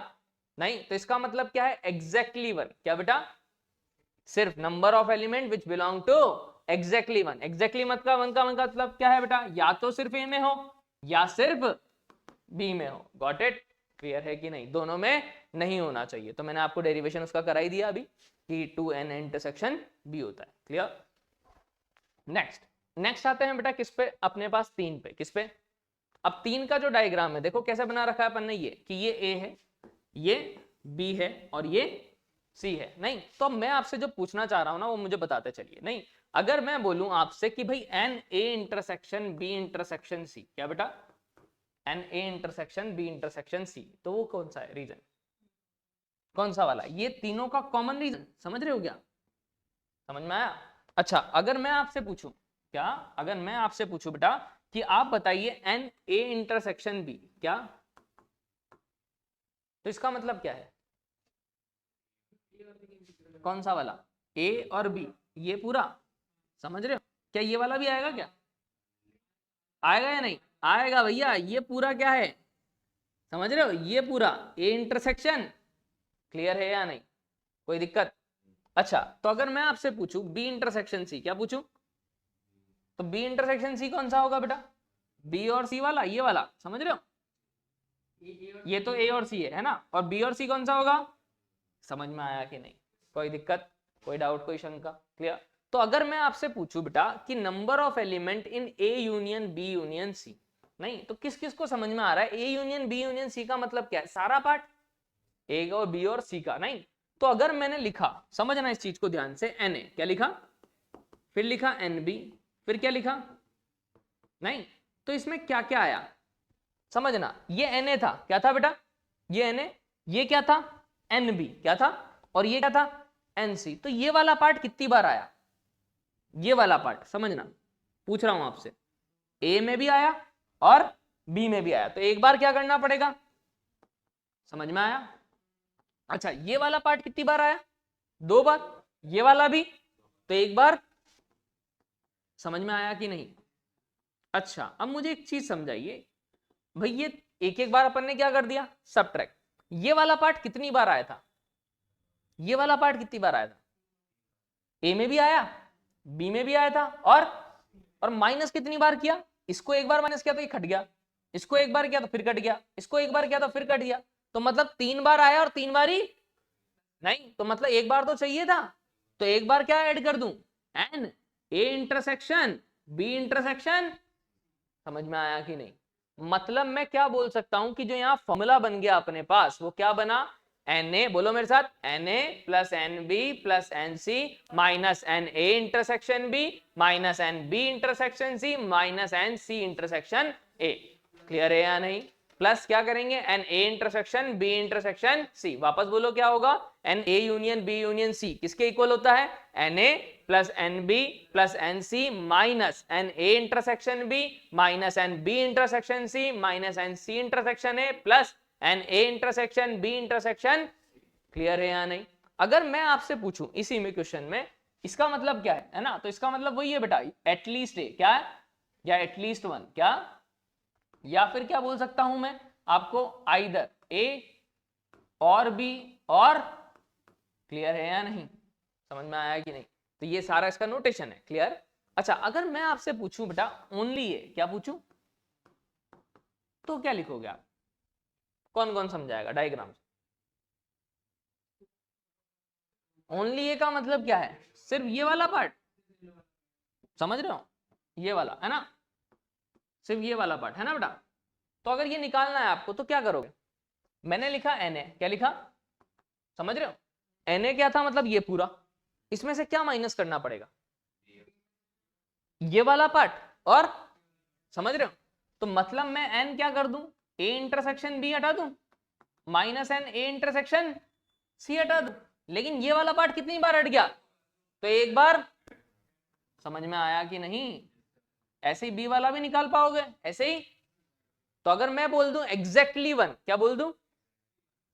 नहीं, तो इसका मतलब क्या है? Exactly one. क्या बेटा? सिर्फ number of element which belong to exactly one. Exactly one का मतलब क्या है बेटा? या तो सिर्फ ए में हो या सिर्फ बी में हो। Got it? क्लियर है कि नहीं? दोनों में नहीं होना चाहिए। तो मैंने आपको डेरिवेशन उसका करा ही दिया अभी कि 2n इंटरसेक्शन बी होता है। क्लियर? नेक्स्ट आते हैं बेटा किस पे? अपने पास 3 पे। किस पे? अब 3 का जो डायग्राम है देखो कैसे बना रखा है अपन ने, ये कि ये ए है, ये बी है और ये सी है। नहीं, तो मैं आपसे जो पूछना चाह रहा हूं ना वो मुझे बताते चलिए। नहीं, अगर मैं बोलूं आपसे कि भाई n A intersection B intersection C. क्या बेटा? N A intersection B intersection C, तो वो कौन सा है रीजन? कौन सा वाला? ये तीनों का कॉमन रीजन। समझ रहे हो क्या? समझ में आया? अच्छा, अगर मैं आपसे पूछूं, क्या अगर मैं आपसे पूछूं बेटा कि आप बताइए एन ए इंटरसेक्शन बी, क्या, तो इसका मतलब क्या है? कौन सा वाला? ए और बी, ये पूरा। समझ रहे हो? क्या ये वाला भी आएगा? क्या आएगा या नहीं आएगा? भैया ये पूरा क्या है? समझ रहे हो? ये पूरा ए इंटरसेक्शन। क्लियर है या नहीं? कोई दिक्कत? अच्छा, तो अगर मैं आपसे पूछूं बी इंटरसेक्शन सी, क्या पूछूं? तो बी इंटरसेक्शन सी कौन सा होगा बेटा? बी और सी वाला, ये वाला। समझ रहे हो? ये तो ए और सी है ना? और बी और सी कौन सा होगा? समझ में आया कि नहीं? कोई दिक्कत, कोई डाउट, कोई शंका? क्लियर? तो अगर मैं आपसे पूछूं बेटा कि number of element in A union B union C, नहीं तो किस किस को समझ में आ रहा है? A union B union C का मतलब क्या है? सारा पार्ट ए और बी और सी का। नहीं, तो अगर मैंने लिखा, समझना इस चीज को ध्यान से, एन ए, क्या लिखा, फिर लिखा एन बी, फिर क्या लिखा, नहीं तो इसमें क्या क्या आया? समझना, ये एन ए था, क्या था बेटा? ये एन ए, ये क्या था? एन बी, क्या था? और ये क्या था? N C. तो ये वाला पार्ट कितनी बार आया? ये वाला पार्ट समझना, पूछ रहा हूं आपसे। ए में भी आया और बी में भी आया, तो एक बार क्या करना पड़ेगा? समझ में आया? अच्छा, ये वाला पार्ट कितनी बार आया? 2 बार। ये वाला भी, तो एक बार। समझ में आया कि नहीं? अच्छा, अब मुझे एक चीज समझाइए भाई, ये एक एक बार अपन ने क्या कर दिया? सबट्रैक्ट। ये वाला पार्ट कितनी बार आया था? ये वाला पार्ट कितनी बार आया था? ए में भी आया, बी में भी आया था, और माइनस कितनी बार किया? इसको एक बार माइनस किया तो ये कट गया, इसको एक बार किया तो फिर कट गया, इसको एक बार किया तो फिर कट गया। तो मतलब 3 बार आया और 3 बार ही नहीं, तो मतलब एक बार तो चाहिए था। तो एक बार क्या ऐड कर दूं? N A intersection B intersection. समझ में आया कि नहीं? मतलब मैं क्या बोल सकता हूं कि जो यहां फॉर्मूला बन गया अपने पास, वो क्या बना? एन ए, बोलो मेरे साथ, n A plus n B plus n C minus n A intersection B minus n B intersection C minus n C intersection A. Clear है या नहीं? प्लस क्या करेंगे, n A intersection B intersection C. वापस बोलो क्या होगा, n A union B union C किसके इक्वल होता है, n A plus n B plus n C minus n A intersection B minus n B intersection C minus n C intersection A plus n A intersection B intersection. Clear है या नहीं? अगर मैं आपसे पूछूं इसी में क्वेश्चन में इसका मतलब क्या है ना, तो इसका मतलब वही है बेटा, एटलीस्ट ए क्या है, या एटलीस्ट वन क्या, या फिर क्या बोल सकता हूं मैं आपको, आइदर ए और बी और। क्लियर है या नहीं, समझ में आया कि नहीं? तो ये सारा इसका नोटेशन है। क्लियर? अच्छा, अगर मैं आपसे पूछूं बेटा ओनली ए, क्या पूछूं तो क्या लिखोगे आप? कौन कौन समझाएगा डायग्राम? ओनली ए का मतलब क्या है, सिर्फ ये वाला पार्ट, समझ रहे हो, ये वाला है ना, सिर्फ ये वाला पार्ट है ना बेटा। तो अगर ये निकालना है आपको तो क्या करोगे, मैंने लिखा एन ए, क्या लिखा, समझ रहे हो, एन ए क्या था, मतलब ये पूरा, इसमें से क्या माइनस करना पड़ेगा, ये वाला पार्ट, और समझ रहे हो, तो मतलब मैं एन क्या कर दूं, ए इंटरसेक्शन बी हटा दूं minus n A intersection C हटा दूं, लेकिन ये वाला पार्ट कितनी बार हट गया, तो एक बार। समझ में आया कि नहीं? ऐसे ही बी वाला भी निकाल पाओगे ऐसे ही। तो अगर मैं बोल दूं एग्जैक्टली वन, क्या बोल दूं,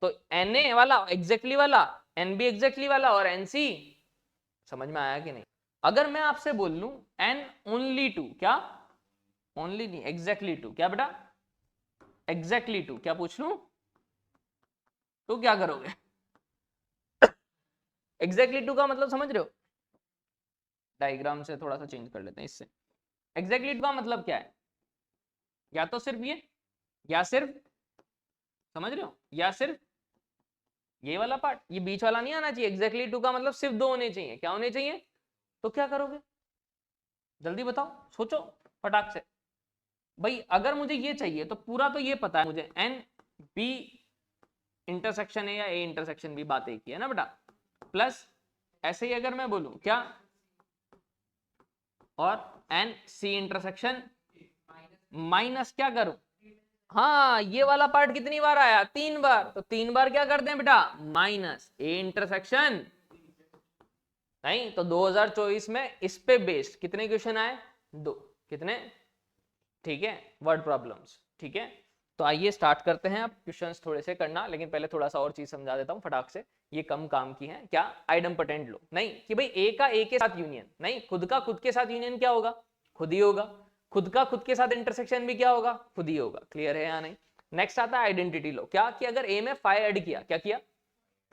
तो एन ए वाला एग्जैक्टली वाला, एन बी एग्जैक्टली वाला और एन सी। समझ में आया कि नहीं? अगर मैं आपसे बोल लूं एन ओनली टू, क्या ओनली नहीं एग्जैक्टली टू, क्या बेटा एग्जैक्टली टू, क्या पूछ लूं तो क्या करोगे? एग्जैक्टली टू का मतलब समझ रहे हो, डायग्राम से थोड़ा सा चेंज कर लेते हैं इससे। एग्जैक्टली टू का मतलब क्या है, या तो सिर्फ ये, या सिर्फ, समझ रहे हो, या सिर्फ ये वाला पार्ट, ये बीच वाला नहीं आना चाहिए। एग्जैक्टली टू का मतलब सिर्फ दो होने चाहिए, क्या होने चाहिए, तो क्या करोगे जल्दी बताओ, सोचो फटाक से। भाई अगर मुझे ये चाहिए तो पूरा तो ये पता है मुझे, एन बी इंटरसेक्शन है या ए इंटरसेक्शन बी, बात एक ही है ना बेटा, प्लस ऐसे ही अगर मैं बोलूं क्या, और एन सी इंटरसेक्शन माइनस क्या करूं, हाँ ये वाला पार्ट कितनी बार आया, 3 बार, तो 3 बार क्या करते हैं बेटा, माइनस ए इंटरसेक्शन। नहीं तो 2024 में इस पे बेस्ड कितने क्वेश्चन आए, 2, कितने, ठीक है, वर्ड प्रॉब्लम्स, ठीक है। तो आइए स्टार्ट करते हैं अब क्वेश्चंस थोड़े से करना, लेकिन पहले थोड़ा सा और चीज समझा देता हूँ फटाक से, ये कम काम की है क्या, आइडम्पोटेंट लो, नहीं कि भाई ए का ए के साथ यूनियन, नहीं खुद का खुद के साथ यूनियन क्या होगा, खुद ही होगा, खुद का खुद के साथ इंटरसेक्शन भी क्या होगा, खुद ही होगा। क्लियर है या नहीं? नेक्स्ट आता है आइडेंटिटी लो, क्या कि अगर ए में फाइव ऐड किया, क्या किया,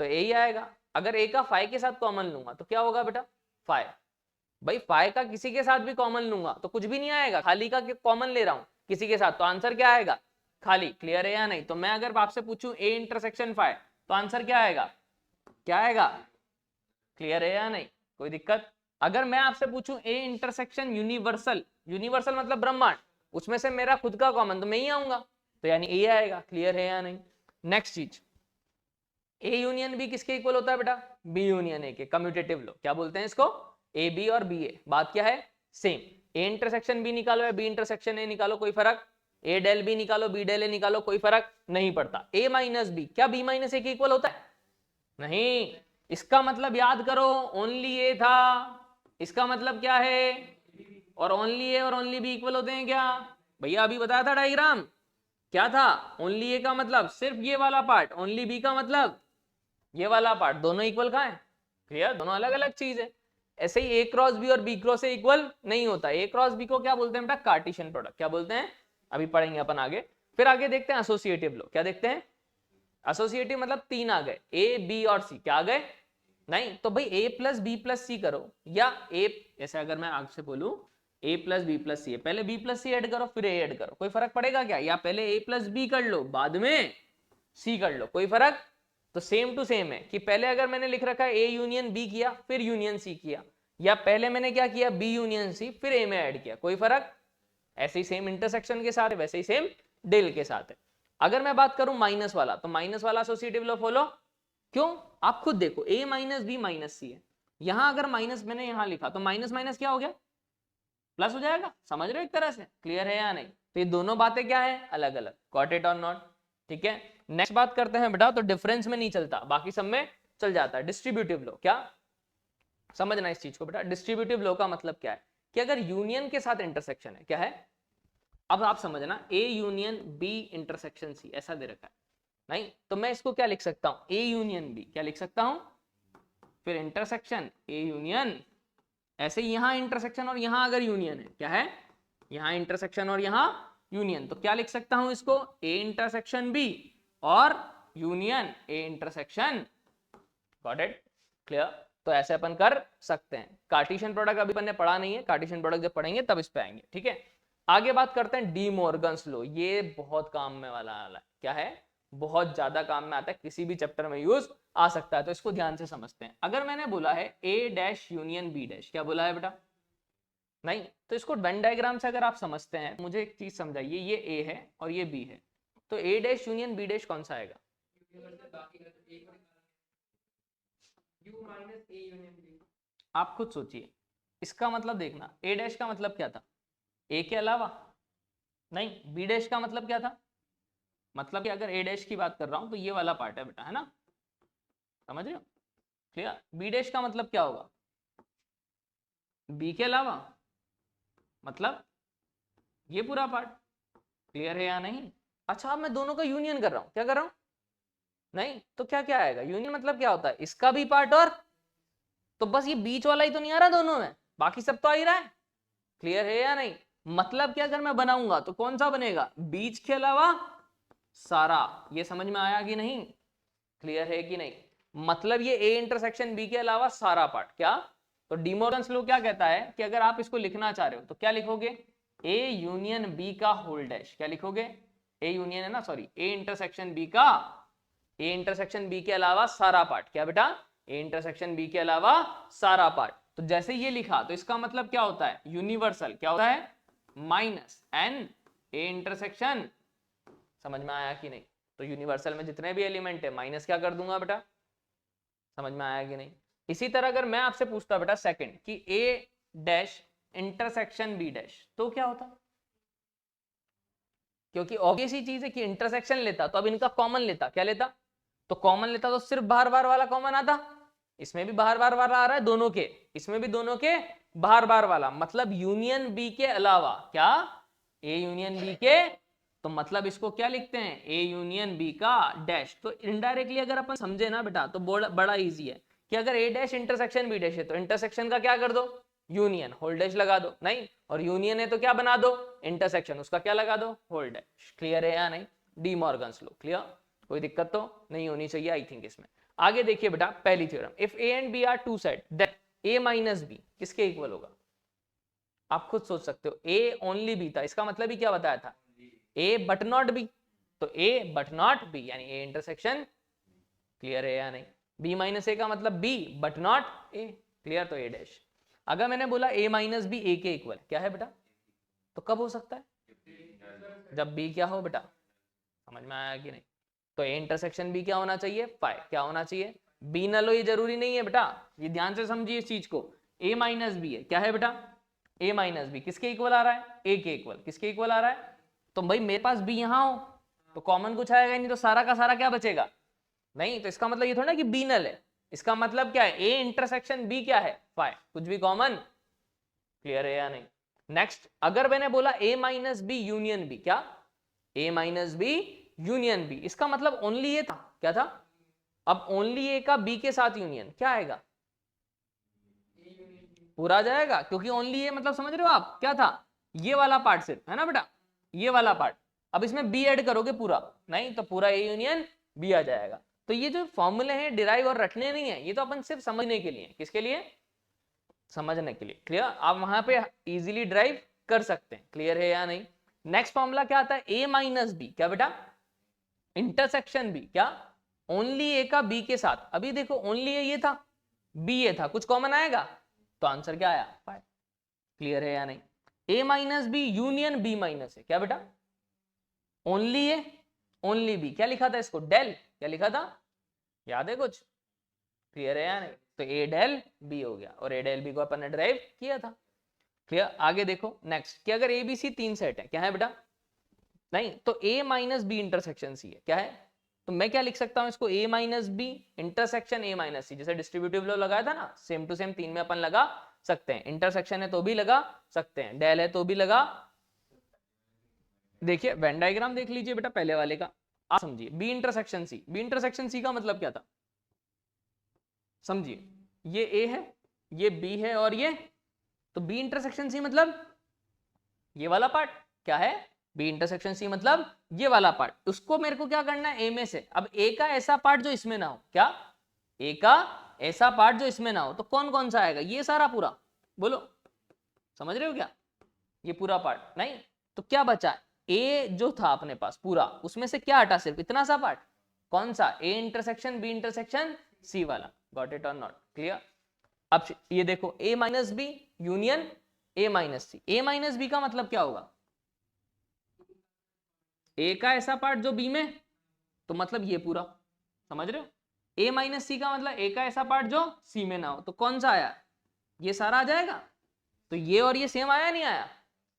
तो ए ही आएगा। अगर ए का फाइव के साथ कॉमन लूंगा तो क्या होगा बेटा, फाइव। भाई फाइव का किसी के साथ भी कॉमन लूंगा तो कुछ भी नहीं आएगा, खाली का कॉमन ले रहा हूं किसी के साथ, तो आंसर क्या आएगा, खाली। क्लियर है या नहीं? तो मैं अगर आपसे पूछूं ए इंटरसेक्शन फाइव, तो आंसर क्या आएगा, क्या आएगा, क्लियर है या नहीं, कोई दिक्कत? अगर मैं आपसे पूछूं ए इंटरसेक्शन यूनिवर्सल, यूनिवर्सल मतलब ब्रह्मांड, उसमें से मेरा खुद का कॉमन, तो मैं ही आऊंगा, तो यानी ए आएगा। क्लियर है या नहीं? नेक्स्ट चीज, ए यूनियन बी किसके इक्वल होता है बेटा, बी यूनियन ए के, कम्यूटेटिव लो, क्या बोलते हैं इसको, ए बी और बी ए, बात क्या है, सेम। ए इंटरसेक्शन बी निकालो या बी इंटरसेक्शन ए निकालो, कोई फर्क, ए डेल बी निकालो बी डेल ए निकालो, कोई फर्क नहीं पड़ता। ए माइनस बी क्या बी माइनस ए के इक्वल होता है, नहीं, इसका मतलब याद करो ओनली ए था, इसका मतलब क्या है, और ओनली ए और ओनली बी इक्वल होते हैं क्या, भैया अभी बताया था डायग्राम, क्या था, ओनली ए का मतलब सिर्फ ये वाला पार्ट, ओनली बी का मतलब ये वाला पार्ट, दोनों इक्वल कहां है, क्लियर, दोनों अलग अलग चीज है। ऐसे ही ए क्रॉस बी और बी क्रॉस ए इक्वल नहीं होता, ए क्रॉस बी को क्या बोलते हैं बेटा, कार्टेशियन प्रोडक्ट, क्या बोलते हैं, अभी पढ़ेंगे अपन आगे। फिर आगे देखते हैं एसोसिएटिव लो, क्या देखते हैं, एसोसिएटिव मतलब 3 आ गए, ए बी और सी, क्या आ गए, नहीं तो भाई ए प्लस बी प्लस सी करो, या ए, जैसे अगर मैं आपसे बोलूं ए प्लस बी प्लस सी, पहले बी प्लस सी ऐड करो फिर ए ऐड करो, कोई फर्क पड़ेगा क्या, या पहले ए प्लस बी कर लो बाद में सी कर लो, कोई फर्क, तो सेम टू सेम है कि पहले अगर मैंने लिख रखा है ए यूनियन बी किया फिर यूनियन सी किया, या पहले मैंने क्या किया बी यूनियन सी फिर ए में ऐड किया, कोई फर्क, ऐसे ही सेम इंटरसेक्शन के साथ है वैसे ही सेम डेल के साथ है। अगर मैं बात करूं माइनस वाला, तो माइनस वाला एसोसिएटिव लॉ फॉलो, क्यों, आप खुद देखो ए माइनस बी माइनस सी है, यहां अगर माइनस मैंने यहां लिखा तो माइनस माइनस क्या हो गया, प्लस हो जाएगा, समझ रहे हो एक तरह से, क्लियर है या नहीं? तो ये दोनों बातें क्या है, अलग अलग, गॉट इट और नॉट। ठीक है, नेक्स्ट बात करते हैं बेटा, तो डिफरेंस में नहीं चलता, बाकी सब में चल जाता है। डिस्ट्रीब्यूटिव लॉ, क्या समझना इस चीज को बेटा, डिस्ट्रीब्यूटिव लॉ का मतलब क्या है कि अगर यूनियन के साथ इंटरसेक्शन है, क्या है, अब आप समझना, A union B intersection C ऐसा दे रखा है, नहीं तो मैं इसको क्या लिख सकता हूं, ए यूनियन बी, क्या लिख सकता हूं, फिर इंटरसेक्शन ए यूनियन, ऐसे यहां इंटरसेक्शन और यहां अगर यूनियन है, क्या है, यहां इंटरसेक्शन और यहां यूनियन, तो क्या लिख सकता हूं इसको, ए इंटरसेक्शन बी और union A intersection, got it, clear. तो ऐसे अपन कर सकते हैं। कार्टेशियन प्रोडक्ट अभी अपन ने पढ़ा नहीं है, कार्टेशियन प्रोडक्ट जब पढ़ेंगे तब इस पे आएंगे। ठीक है, आगे बात करते हैं डी मॉर्गन्स लॉ, ये बहुत काम में वाला है, क्या है, बहुत ज्यादा काम में आता है, किसी भी चैप्टर में यूज आ सकता है, तो इसको ध्यान से समझते हैं। अगर मैंने बोला है ए डैश यूनियन बी डैश, क्या बोला है बेटा, नहीं तो इसको वेन डायग्राम से अगर आप समझते हैं, मुझे एक चीज समझाइए, ये ए है और ये बी है, तो A dash union B dash कौन सा आएगा, आप खुद सोचिए, इसका मतलब देखना, ए डैश का मतलब क्या था, ए के अलावा, नहीं बी डैश का मतलब क्या था, मतलब कि अगर ए डैश की बात कर रहा हूं तो ये वाला पार्ट है बेटा, है ना, समझ रहे हो, क्लियर। बी डैश का मतलब क्या होगा, बी के अलावा, मतलब ये पूरा पार्ट, क्लियर है या नहीं। अच्छा, अब मैं दोनों का यूनियन कर रहा हूं, क्या कर रहा हूं, नहीं तो क्या क्या आएगा, यूनियन मतलब क्या होता है, इसका भी पार्ट और, तो बस ये बीच वाला ही तो नहीं आ रहा दोनों में, बाकी सब तो आ ही रहा है, क्लियर है या नहीं। मतलब क्या, अगर मैं बनाऊंगा तो कौन सा बनेगा, बीच के अलावा सारा, ये समझ में आया कि नहीं, क्लियर है कि नहीं, मतलब ये ए इंटरसेक्शन बी के अलावा सारा पार्ट, क्या, तो डी मॉर्गन्स लॉ क्या कहता है कि अगर आप इसको लिखना चाह रहे हो तो क्या लिखोगे, ए यूनियन बी का होल डैश, क्या लिखोगे, ए यूनियन है ना, सॉरी, ए इंटरसेक्शन बी का, ए इंटरसेक्शन बी के अलावा सारा पार्ट, क्या बेटा, ए इंटरसेक्शन बी के अलावा सारा पार्ट। तो जैसे ये लिखा तो इसका मतलब क्या होता है, यूनिवर्सल, क्या होता है, माइनस एन ए इंटरसेक्शन, समझ में आया कि नहीं, तो यूनिवर्सल में जितने भी एलिमेंट है माइनस क्या कर दूंगा बेटा, समझ में आया कि नहीं। इसी तरह अगर मैं आपसे पूछता बेटा सेकंड कि ए डैश इंटरसेक्शन बी डैश, तो क्या होता, क्योंकि ऑब्वियस ही चीज है कि इंटरसेक्शन लेता तो अब इनका कॉमन लेता, क्या लेता, तो कॉमन लेता तो सिर्फ बाहर बार वाला कॉमन आता, इसमें भी बाहर बार वाला आ रहा है दोनों के, इसमें भी दोनों के बाहर बार वाला, मतलब यूनियन बी के अलावा, क्या, ए यूनियन बी के, तो मतलब इसको क्या लिखते हैं, ए यूनियन बी का डैश। तो इनडायरेक्टली अगर अपन समझे ना बेटा तो बड़ा इजी है कि अगर ए डैश इंटरसेक्शन बी डैश है तो इंटरसेक्शन का क्या कर दो, यूनियन होल डैश लगा दो, नहीं और यूनियन है तो क्या बना दो, इंटरसेक्शन, उसका क्या लगा दो, होल डैश, क्लियर है या नहीं, डी मॉर्गन्स लॉ, क्लियर, कोई दिक्कत तो नहीं होनी चाहिए आई थिंक इसमें। आगे देखिए बेटा पहली theorem, if A and B are two set then A minus B किसके इक्वल होगा, आप खुद सोच सकते हो, ए ओनली बी था, इसका मतलब ही क्या बताया था, ए बट नॉट बी, तो ए बट नॉट बी यानी ए इंटरसेक्शन, क्लियर है या नहीं, बी माइनस ए का मतलब B but not A, clear, तो ए डैश। अगर मैंने बोला ए माइनस बी ए के इक्वल, क्या है बेटा, तो कब हो सकता है, जब बी क्या हो बेटा, समझ में आया कि नहीं, तो ए इंटरसेक्शन बी क्या होना चाहिए, फाई, क्या होना चाहिए, बी न लो, ये जरूरी नहीं है बेटा, ये ध्यान से समझिए इस चीज को, ए माइनस बी है, क्या है बेटा, ए माइनस बी किसके इक्वल आ रहा है, ए के इक्वल, किसके इक्वल आ रहा है, तो भाई मेरे पास बी यहां हो तो कॉमन कुछ आएगा नहीं, तो सारा का सारा क्या बचेगा, नहीं, तो इसका मतलब ये थोड़ा ना कि बी नल है, इसका मतलब क्या है, ए इंटरसेक्शन बी क्या है, फाई, कुछ भी कॉमन, क्लियर है या नहीं। नेक्स्ट, अगर मैंने बोला ए माइनस बी यूनियन बी, क्या, ए माइनस बी यूनियन बी, इसका मतलब ओनली ए था, क्या था, अब ओनली ए का बी के साथ यूनियन क्या आएगा, पूरा आ जाएगा, क्योंकि ओनली ए मतलब समझ रहे हो आप क्या था, ये वाला पार्ट सिर्फ है ना बेटा, ये वाला पार्ट, अब इसमें बी ऐड करोगे पूरा, नहीं तो पूरा ए यूनियन बी आ जाएगा। तो ये जो फॉर्मूले हैं डिराइव और रटने नहीं है, ये तो अपन सिर्फ समझने के लिए, किसके लिए, समझने के लिए, क्लियर, आप वहां पे इजीली ड्राइव कर सकते हैं, क्लियर है या नहीं। नेक्स्ट फॉर्मूला क्या आता है, ए माइनस बी, क्या बेटा, इंटरसेक्शन बी, क्या, ओनली ए का बी के साथ, अभी देखो ओनली ए ये था, बी ये था, कुछ कॉमन आएगा, तो आंसर क्या आया, 5, क्लियर है या नहीं। A minus B union B minus है, क्या बेटा, ओनली ए ओनली बी, क्या लिखा था इसको, डेल, क्या लिखा था, याद है कुछ, क्लियर है या नहीं, तो ए डेल बी हो गया, और ए डेल बी को अपन ने ड्राइव किया था, क्लियर। आगे देखो नेक्स्ट कि अगर ए बी सी तीन सेट है, क्या है बेटा, नहीं तो a minus B intersection C है, क्या है? तो मैं क्या लिख सकता हूं इसको, a minus B intersection a minus C, जैसे डिस्ट्रीब्यूटिव लॉ लगाया था ना, सेम टू सेम 3 में अपन लगा सकते हैं। इंटरसेक्शन है तो भी लगा सकते हैं, डेल है तो भी लगा। देखिए वेन डायग्राम देख लीजिए बेटा पहले वाले का, आप समझिए। B intersection C, B intersection C का मतलब क्या था, समझिए। ये a है, ये b है और ये, तो बी इंटरसेक्शन सी मतलब ये वाला पार्ट, क्या है? बी इंटरसेक्शन सी मतलब ये वाला पार्ट। उसको मेरे को क्या करना है, ए में से। अब ए का ऐसा पार्ट जो इसमें ना हो, क्या? ए का ऐसा पार्ट जो इसमें ना हो, तो कौन कौन सा आएगा? ये सारा पूरा, बोलो समझ रहे हो क्या? ये पूरा पार्ट नहीं, तो क्या बचा? ए जो था अपने पास पूरा, उसमें से क्या हटा? सिर्फ इतना सा पार्ट। कौन सा? A intersection B intersection C वाला। गॉट इट और नॉट? क्लियर? अब ये देखो, A minus B union A minus C. A minus B का मतलब क्या होगा? ए का ऐसा पार्ट जो बी में, तो मतलब ये पूरा, समझ रहे हो? ए माइनस सी का मतलब ए का ऐसा पार्ट जो सी में ना हो, तो कौन सा आया? ये सारा आ जाएगा। तो ये और ये सेम आया नहीं आया?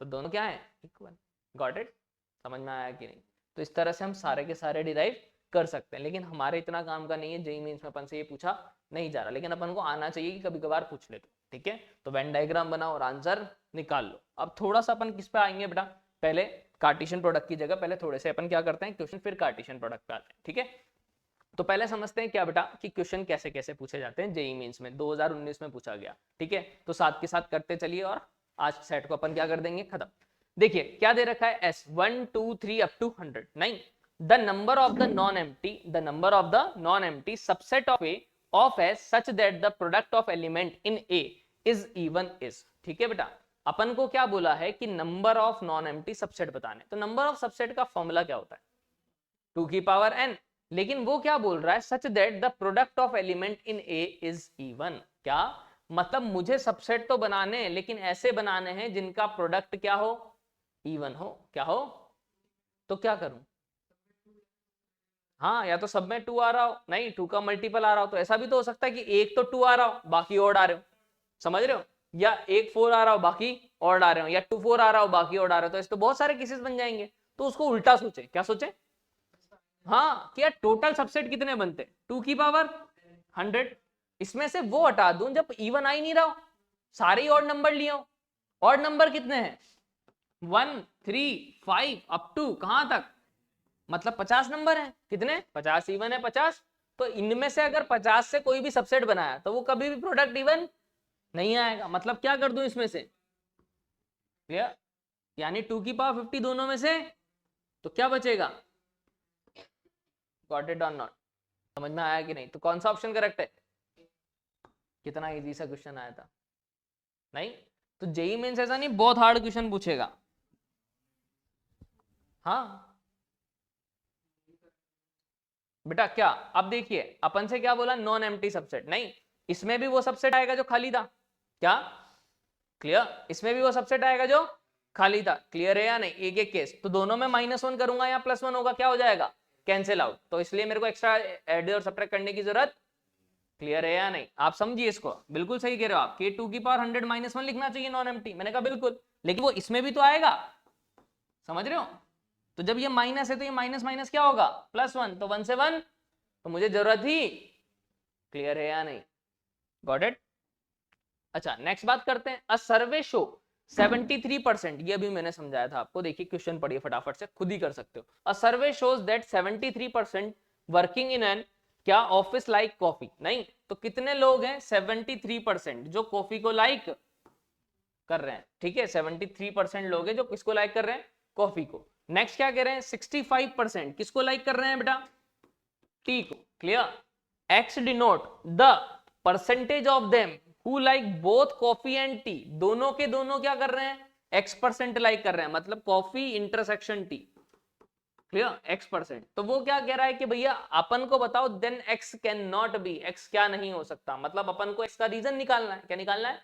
तो दोनों क्या है? इक्वल। Got it? समझ में आया कि नहीं? तो इस तरह से हम सारे के सारे डिराइव कर सकते हैं, लेकिन हमारे इतना काम का नहीं है। जेईई मेंस में अपन से ये पूछा नहीं जा रहा, लेकिन अपन को आना चाहिए कि कभी कभार पूछ ले तो, ठीक है? तो वेन डायग्राम बनाओ और आंसर निकाल लो। अब थोड़ा सा अपन किस पे आएंगे बेटा, पहले कार्टेशियन प्रोडक्ट की जगह पहले थोड़े से अपन क्या करते हैं, क्वेश्चन, फिर कार्टेशियन प्रोडक्ट पे आते हैं, ठीक है? तो पहले समझते हैं क्या बेटा कि क्वेश्चन कैसे कैसे पूछे जाते हैं जेईई मेंस में। 2019 में पूछा गया, ठीक है? तो साथ के साथ करते चलिए और आज सेट को अपन क्या कर देंगे, खत्म। देखिए क्या दे रखा है, S 1 2 3 अप टू 100। नहीं, the number of the non empty, the number of the non empty subset of A of S such that the product of element in A is even is. ठीक है बेटा, अपन को क्या बोला है कि number of non empty subset बताने। तो नंबर ऑफ सबसेट का फॉर्मूला क्या होता है? 2 की पावर n। लेकिन वो क्या बोल रहा है, सच that the product of element in A is even. क्या मतलब? मुझे सबसेट तो बनाने हैं, लेकिन ऐसे बनाने हैं जिनका प्रोडक्ट क्या हो, इवन हो। क्या हो? तो क्या करूं? हाँ, या तो सब में 2 आ रहा हो, नहीं 2 का मल्टीपल आ रहा हो, तो ऐसा भी तो हो सकता है कि एक तो 2 आ रहा हो बाकी ओड आ रहे हो, समझ रहे हो? या एक 4 आ रहा हो बाकी ओड आ रहे हो, या 2 4 आ रहा हो बाकी ओड आ रहे हो, तो ऐसे तो बहुत सारे केसेस बन जाएंगे। तो उसको उल्टा सोचे, क्या सोचे? हाँ, कि यार टोटल सबसेट कितने बनते? 2 की पावर 100। इसमें से वो हटा दूं जब इवन आ ही नहीं रहा हो, सारे ही ऑड नंबर लिए हो। ऑड नंबर कितने हैं? 1 3 5 अप टू कहां तक? मतलब 50 नंबर है। कितने? 50 इवन है 50। तो इनमें से अगर 50 से कोई भी सबसेट बनाया तो वो कभी भी प्रोडक्ट इवन नहीं आएगा। मतलब क्या कर दूं इसमें से? क्लियर? यानी 2 की पावर 50 दोनों में से, तो क्या बचेगा? गॉट इट और नॉट? समझ में आया कि नहीं? तो कौन सा ऑप्शन करेक्ट है? कितना इजी सा क्वेश्चन आया था, नहीं? तो जेईई मेंस ऐसा नहीं बहुत हार्ड क्वेश्चन पूछेगा। हाँ बेटा, क्या अब देखिए अपन से क्या बोला, नॉन एम्प्टी सबसेट। नहीं, इसमें भी वो सबसेट आएगा जो खाली था। क्या? क्लियर? इसमें भी वो सबसेट आएगा जो खाली था। क्लियर है या नहीं? एक एक केस। तो दोनों में -1 करूंगा या +1 होगा, क्या हो जाएगा? Cancel out. तो इसलिए मेरे को एक्स्ट्रा ऐड और सब्ट्रैक्ट करने की जरूरत। क्लियर है या नहीं? आप समझिए इसको, बिल्कुल सही कह रहे हो आप कि 2 की पावर 100 -1 लिखना चाहिए नॉन एम्प्टी। मैंने कहा बिल्कुल, लेकिन वो इसमें भी तो आएगा, समझ रहे हो? तो जब ये माइनस है तो ये माइनस माइनस क्या होगा? +1। तो 1 से 1, तो मुझे जरूरत ही। क्लियर है या नहीं? Got it? अच्छा, नेक्स्ट बात करते हैं। अ सर्वे शो 73%, ये अभी मैंने समझाया था आपको। देखिए क्वेश्चन पढ़िए फटाफट से, खुद ही कर सकते हो। A survey shows that 73% working in an क्या ऑफिस लाइक कॉफी। नहीं, तो कितने लोग हैं? 73% जो कॉफी को लाइक कर रहे हैं। ठीक है, 73% लोग हैं जो किसको लाइक कर रहे हैं? कॉफी को। नेक्स्ट क्या कह रहे हैं? 65% किसको लाइक कर रहे हैं बेटा? टी को। Clear? X denote the percentage of them who like both coffee and T. दोनों के दोनों क्या कर रहे हैं? X% लाइक कर रहे हैं, मतलब coffee intersection T. Clear? X%। तो वो क्या कह रहा है कि भैया अपन को बताओ, then X can not be, X क्या नहीं हो सकता। मतलब अपन को X का रीजन निकालना है। क्या निकालना है?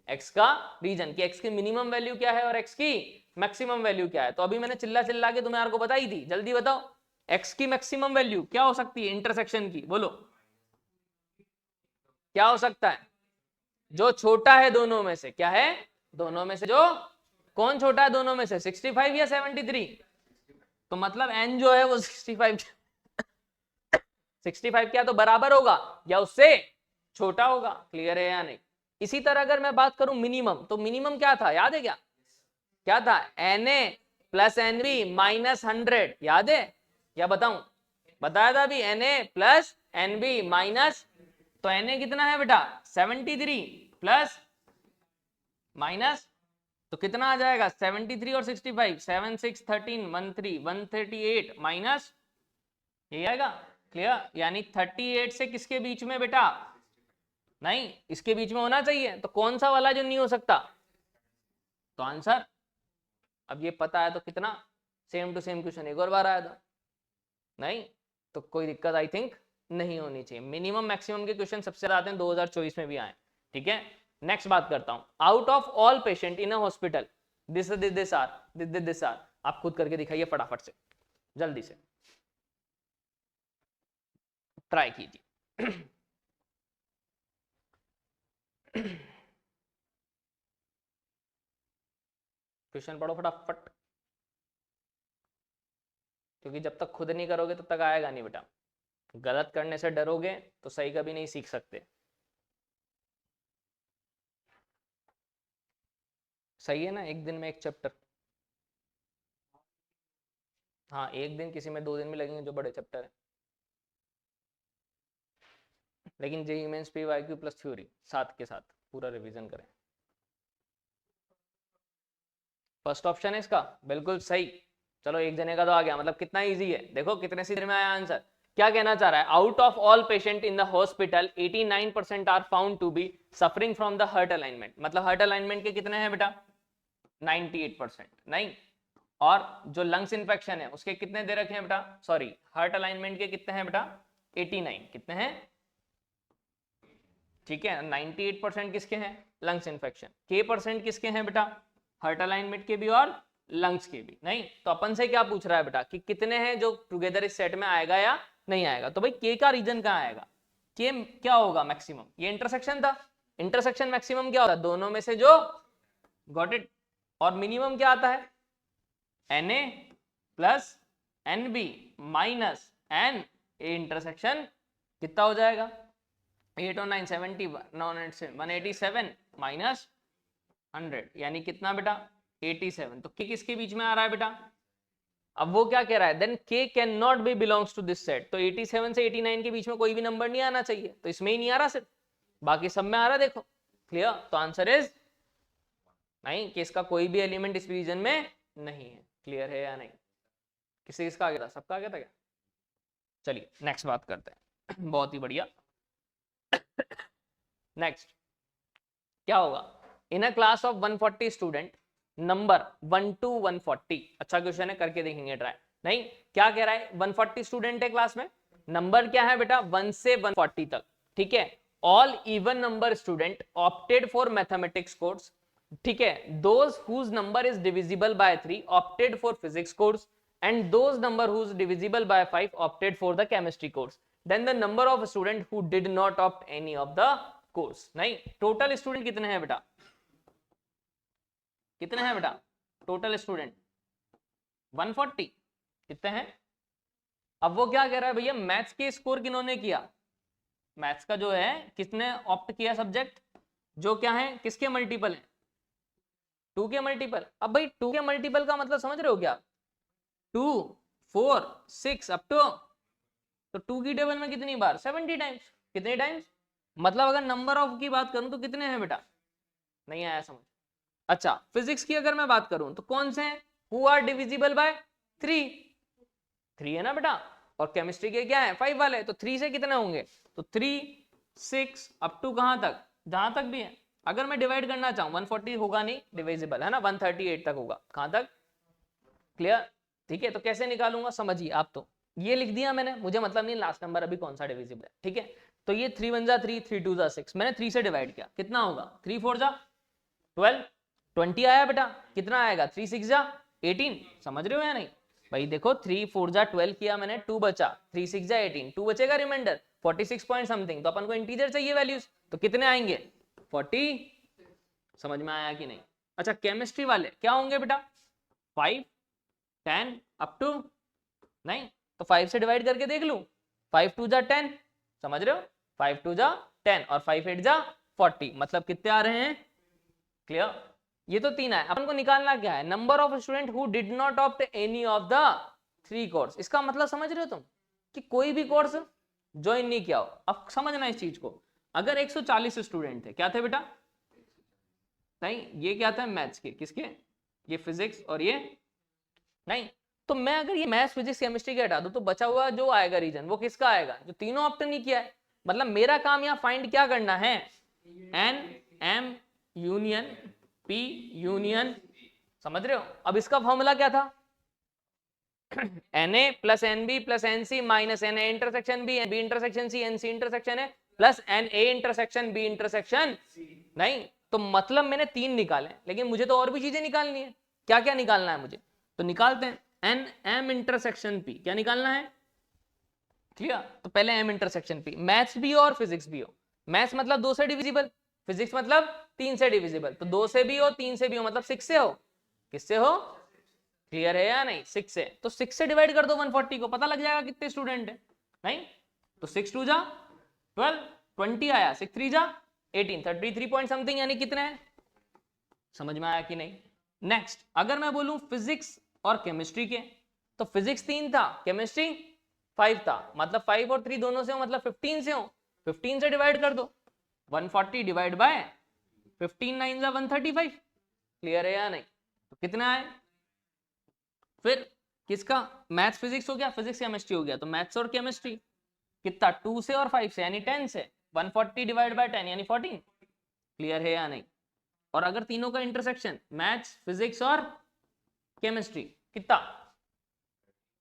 X का रीजन, कि X की मिनिमम वैल्यू क्या है और X की मैक्सिमम वैल्यू क्या है। तो अभी मैंने चिल्ला चिल्ला के तुम्हें को बताई थी, जल्दी बताओ X की मैक्सिमम वैल्यू क्या हो सकती है इंटरसेक्शन की, बोलो क्या हो सकता है? जो छोटा है दोनों में से। क्या है? दोनों में से जो कौन छोटा है दोनों में से? 65 या 73? तो मतलब n जो है वो 65 क्या तो बराबर होगा या उससे छोटा होगा। क्लियर है या नहीं? इसी तरह अगर मैं बात करूं मिनिमम, तो मिनिमम क्या था, याद है क्या? क्या था? Na प्लस एनबी माइनस 100, याद है? या बताऊं? बताया था अभी, Na प्लस एनबी माइनस, तो Na कितना है बेटा 73 प्लस माइनस, तो कितना आ जाएगा 73 और 65, 7 6 13 13 138 माइनस, ये आएगा। क्लियर? यानी 38 से किसके बीच में बेटा? नहीं, इसके बीच में होना चाहिए, तो कौन सा वाला जो नहीं हो सकता? तो आंसर अब ये पता है तो कितना सेम टू सेम क्वेश्चन एक और बार आया था। नहीं तो कोई दिक्कत आई थिंक नहीं होनी चाहिए। मिनिमम मैक्सिमम के क्वेश्चन सबसे ज्यादा आते हैं 2024 में भी आए। ठीक है, नेक्स्ट बात करता हूं। Out of all patient in a hospital, this are, आप खुद करके दिखाइए फटाफट से, जल्दी से ट्राई कीजिए। क्वेश्चन पढ़ो फटाफट, क्योंकि जब तक खुद नहीं करोगे तब तक आएगा नहीं बेटा। गलत करने से डरोगे तो सही कभी नहीं सीख सकते। सही है ना? एक दिन में एक चैप्टर, हाँ एक दिन, किसी में 2 दिन भी लगेंगे जो बड़े चैप्टर है। लेकिन JEE mains PYQ plus theory साथ के साथ पूरा रिवीजन करें। फर्स्ट ऑप्शन है इसका बिल्कुल सही। चलो एक जने का तो आ गया, मतलब कितना इजी है, देखो कितने सीधे में आया आंसर। क्या कहना चाह रहा है? Out of all patient in the hospital 89% are found to be suffering from the heart alignment. मतलब हार्ट अलाइनमेंट के कितने हैं बेटा? 98%। नहीं, और जो लंग्स इन्फेक्शन है उसके कितने दे रखे हैं बेटा? सॉरी, हार्ट अलाइनमेंट के कितने हैं बेटा? 89। कितने हैं? ठीक है, 98% किसके हैं? Lungs infection. के परसेंट किसके हैं बेटा? हार्ट अलाइनमेंट के भी और लंग्स के भी। नहीं तो अपन से क्या पूछ रहा है बेटा कि कितने हैं जो टुगेदर इस सेट में आएगा या नहीं आएगा। तो भाई के का रीजन कहां आएगा? के क्या होगा मैक्सिमम? ये इंटरसेक्शन था, इंटरसेक्शन मैक्सिमम क्या होता है? दोनों में से जो, गॉट इट। और मिनिमम क्या आता है? Na plus Nb minus N, A intersection कितना हो जाएगा? 8 और 9 70, 187 माइनस 100, यानी कितना बेटा? 87। तो के किसके बीच में आ रहा है बेटा? अब वो क्या कह रहा है? Then K can not be belongs to this set. तो 87 से 89 के बीच में कोई भी नंबर नहीं आना चाहिए, तो इसमें ही नहीं आ रहा सिर्फ, बाकी सब में आ रहा। देखो क्लियर? तो आंसर इज नहीं, कि इसका कोई भी एलिमेंट इस रीजन में नहीं है। क्लियर है या नहीं? किसी किसका आ गया था? सबका आ गया था क्या? चलिए नेक्स्ट बात करते हैं। बहुत ही बढ़िया। नेक्स्ट क्या होगा? In a class of 140 student, number 1 to 140। अच्छा क्वेश्चन है, करके देखेंगे ट्राई। नहीं, क्या कह रहा है? 140 स्टूडेंट है क्लास में, नंबर क्या है बेटा? 1 से 140 तक। ठीक है, all even number student opted for mathematics course. ठीक है, those whose number is divisible by 3 opted for physics course, and those number whose divisible by 5 opted for the chemistry course. Then the number of student who did not opt any of the course. नहीं, total student कितने हैं बेटा? कितने हैं बेटा total student? 140। कितने हैं? अब वो क्या कह रहा है भैया? मैथ्स के स्कोर किन्होंने किया? मैथ्स का जो है किसने ऑप्ट किया सब्जेक्ट? जो क्या है, किसके मल्टीपल है? 2 के मल्टीपल। अब भाई 2 के मल्टीपल का मतलब समझ रहे हो क्या? 2 4 6 अप टू, तो 2 की टेबल में कितनी बार? 70 टाइम्स। कितने टाइम्स? मतलब अगर नंबर ऑफ की बात करूं तो कितने हैं बेटा? नहीं आया समझ? अच्छा, फिजिक्स की अगर मैं बात करूं तो कौन से हैं? Who are divisible by 3? 3 है ना बेटा। और केमिस्ट्री के क्या है? 5 वाले। तो 3 से कितने होंगे? तो 3 6 अप टू कहां तक? जहां तक भी है। अगर मैं डिवाइड करना चाहूं, 140 होगा नहीं डिविजिबल, है ना, 138 तक होगा। कहां तक? क्लियर? ठीक है, तो कैसे निकालूंगा समझिए आप। तो ये लिख दिया मैंने, मुझे मतलब नहीं लास्ट नंबर अभी कौन सा डिविजिबल है। ठीक है, तो ये 3 1 जा 3, 3 2 जा 6, मैंने 3 से डिवाइड किया, कितना होगा? 3 4 जा 12, 20 आया बेटा। कितना आएगा? 3 6 जा 18। समझ रहे हो या नहीं भाई? देखो 3 4 जा 12 किया मैंने, 2 बचा, 3 6 जा 18, 2 बचेगा रिमाइंडर 46 पॉइंट समथिंग। तो अपन को इंटीजर चाहिए वैल्यूज, तो कितने आएंगे? 40। समझ में आया कि नहीं? अच्छा, केमिस्ट्री वाले क्या होंगे बेटा? 5 10 अप टू नहीं, तो 5 से डिवाइड करके देख लूं, 5 2 जा 10, समझ रहे हो, 5 2 जा 10 और 5 8 जा 40, मतलब कितने आ रहे हैं, क्लियर। ये तो 3 है, अपन को निकालना क्या है, number of student who did not opt any of the 3 course. इसका मतलब समझ रहे हो तुम कि कोई भी कोर्स ज्वाइन नहीं किया हो। अब समझना इस चीज को, अगर 140 स्टूडेंट थे, क्या थे बेटा, नहीं ये क्या था, मैथ्स के, किसके, ये फिजिक्स और ये नहीं, तो मैं अगर ये मैथ्स फिजिक्स केमिस्ट्री के हटा दूं तो बचा हुआ जो आएगा रीजन वो किसका आएगा, जो तीनों ऑप्ट नहीं किया है। मतलब मेरा काम यहाँ फाइंड क्या करना है, N M union P union, समझ रहे हो। अब इसका फॉर्मूला क्या था, Na plus NB plus NC minus Na intersection B, B intersection C, NC intersection है plus Na intersection B intersection नहीं। तो मतलब मैंने 3 निकाले, लेकिन मुझे तो और भी चीजें निकालनी है। क्या क्या निकालना है मुझे, तो निकालते हैं। एन एम इंटरसेक्शन पी, क्या निकालना है, क्लियर। तो पहले एम इंटरसेक्शन पी, मैथ्स भी हो और फिजिक्स भी हो। मैथ्स मतलब 2 से डिविजिबल, फिजिक्स मतलब 3 से डिविजिबल, तो 2 से भी हो 3 से भी हो, मतलब 6 से हो, किससे हो, क्लियर है या नहीं, 6 से। तो 6 से डिवाइड कर दो 140 को, पता लग जाएगा कितने स्टूडेंट है, नहीं। तो 6 2 जा 12, 20 आया, 6 3 जा 18, 33 पॉइंट समथिंग, यानी कितने हैं, समझ में आया कि नहीं। नेक्स्ट अगर मैं बोलूं फिजिक्स और केमिस्ट्री के, तो फिजिक्स 3 था, केमिस्ट्री 5 था, मतलब 5 और 3 दोनों से हो, मतलब 15 से हो, 15 से डिवाइड कर दो, 140 डिवाइड बाय 15 9 जा 135, क्लियर है या नहीं। तो कितना है, फिर किसका, मैथ्स फिजिक्स हो गया, फिजिक्स केमिस्ट्री हो गया, तो मैथ्स और केमिस्ट्री कितना, 2 से और 5 से यानी 10 से, 140 डिवाइड बाय 10 यानी 14, क्लियर है या नहीं। और अगर तीनों का इंटरसेक्शन मैथ्स फिजिक्स और केमिस्ट्री कितना,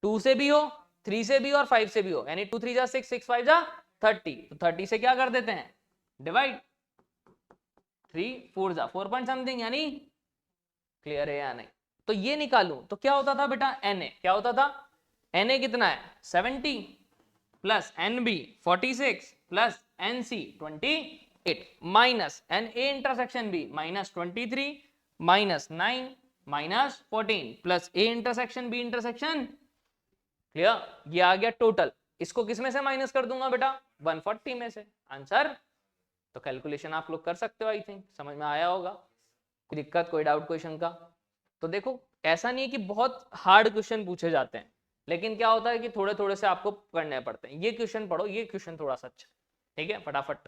2 से भी हो 3 से भी और 5 से भी हो, यानी 2 3 जा 6 6 5 जा 30, तो 30 से क्या कर देते हैं डिवाइड, 3 4 जा 4 पॉइंट समथिंग, यानी क्लियर है या नहीं। तो ये निकालूं तो क्या होता था बेटा, Na क्या होता था, Na कितना है 70 plus NB 46 plus NC 28 minus Na intersection B minus 23 minus 9 minus 14 plus A intersection B intersection, clear. ये आ गया टोटल, इसको किस में से माइनस कर दूंगा बेटा, 140 में से, आंसर। तो कैलकुलेशन आप लोग कर सकते हो, आई थिंक समझ में आया होगा। कोई दिक्कत, कोई डाउट क्वेश्चन का, तो देखो ऐसा नहीं है कि बहुत हार्ड क्वेश्चन पूछे जाते हैं, लेकिन क्या होता है कि थोड़े थोड़े से आपको करने पड़ते हैं। ये क्वेश्चन पढ़ो, ये क्वेश्चन थोड़ा सा अच्छा, ठीक है, फटाफट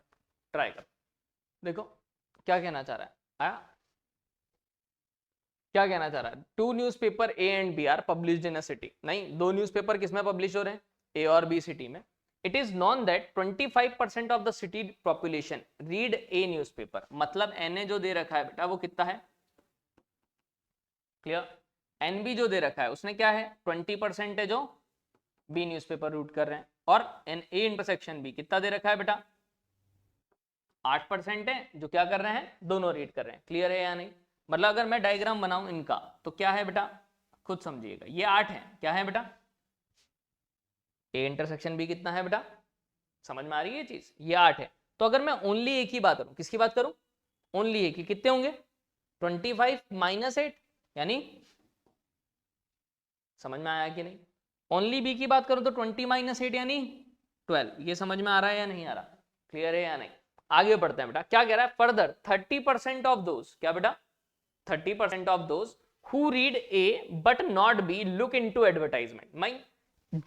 ट्राई करो। देखो क्या कहना चाह रहा है, आया क्या कहना चाह रहा है, 2 newspaper A and B are published in a city, नहीं 2 न्यूज़पेपर किसमें पब्लिश हो रहे हैं, A और B सिटी में। It is known that 25% of the city population read A newspaper, मतलब Na जो दे रखा है बेटा वो कितना है, क्लियर। NB जो दे रखा है उसने क्या है 20% है जो B न्यूज़पेपर रीड कर रहे हैं, और A इंटरसेक्शन B कितना दे रखा है बेटा 8% है जो क्या कर रहे हैं, दोनों रीड कर रहे हैं, क्लियर है या नहीं। मतलब अगर मैं डायग्राम बनाऊं इनका तो क्या है बेटा, खुद समझिएगा, ये 8 है, क्या है बेटा A इंटरसेक्शन B कितना है बेटा, समझ में आ रही है ये चीज, ये 8 है। तो अगर मैं ओनली एक ही बात करूं, किसकी बात करूं, ओनली एक ही, कितने होंगे 25 माइनस 8, यानी समझ में आया कि नहीं। ओनली B की बात करूं तो 20 माइनस 8 यानी 12, ये समझ में आ रहा है या नहीं आ रहा, क्लियर है या नहीं। आगे बढ़ते हैं बेटा, क्या कह रहा है फर्दर 30% ऑफ दोज, क्या बेटा 30% of those who read A but not B look into advertisement. मैं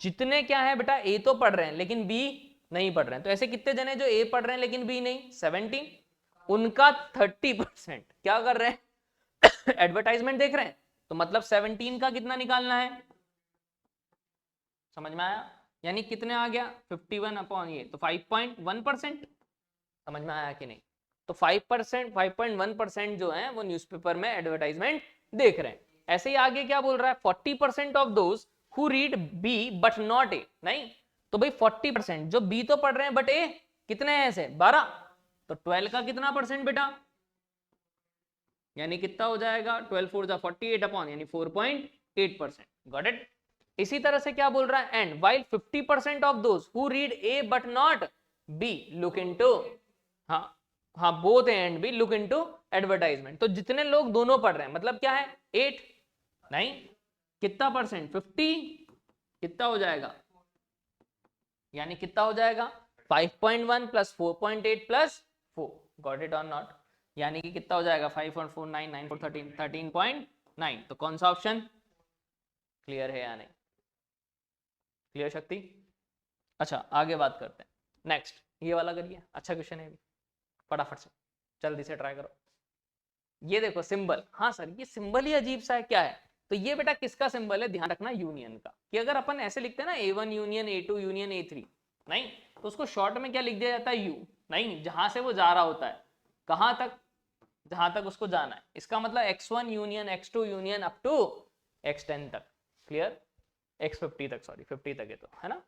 जितने क्या है बेटा A तो पढ़ रहे हैं लेकिन B नहीं पढ़ रहे हैं, तो ऐसे कितने जने जो A पढ़ रहे हैं लेकिन B नहीं, 17, उनका 30% क्या कर रहे हैं एडवर्टाइजमेंट देख रहे हैं, तो मतलब 17 का कितना निकालना है, समझ में आया, यानी कितने आ गया 51 अपॉन ये, तो 5.1%, समझ में आया कि नहीं। तो 5%, 5.1% जो है वो न्यूज़पेपर में एडवर्टाइजमेंट देख रहे हैं। ऐसे ही आगे क्या बोल रहा है 40% of those who read B but not A, नहीं तो भाई 40% जो B तो पढ़ रहे हैं बट A कितने हैं ऐसे 12, तो 12 का कितना परसेंट बेटा, यानी कितना हो जाएगा 12 4 जा 48 अपॉन यानी 4.8%, गॉट इट। इसी तरह से क्या बोल रहा है and while 50% of those who read A but not B look into, हाँ हाँ both A and B look into advertisement, तो जितने लोग दोनों पढ़ रहे हैं मतलब क्या है 8, नहीं कितना परसेंट 50, कितना हो जाएगा, यानी कितना हो जाएगा 5.1 प्लस 4.8 प्लस 4, गॉट इट और नॉट, यानी कि कितना हो जाएगा 5 और 4 9 9 4 13 13.9। तो कौन सा ऑप्शन क्लियर है या नहीं, क्लियर शक्ति। अच्छा आगे बात करते हैं, नेक्स्ट ये वाला करिए, अच्छा क्वेश्चन है फटाफट से जल्दी से ट्राई करो। ये देखो सिंबल, हाँ सर ये सिंबल ही अजीब सा है, क्या है, तो ये बेटा किसका सिंबल है, ध्यान रखना यूनियन का, कि अगर अपन ऐसे लिखते हैं ना A1 union A2 union A3, नहीं तो उसको शॉर्ट में क्या लिख दिया जाता है यू, नहीं जहां से वो जा रहा होता है, कहां तक, जहां तक उसको जाना है, इसका मतलब x1 union x2 union up to x10 तक, क्लियर, x50 तक, सॉरी 50 तक है तो, है ना।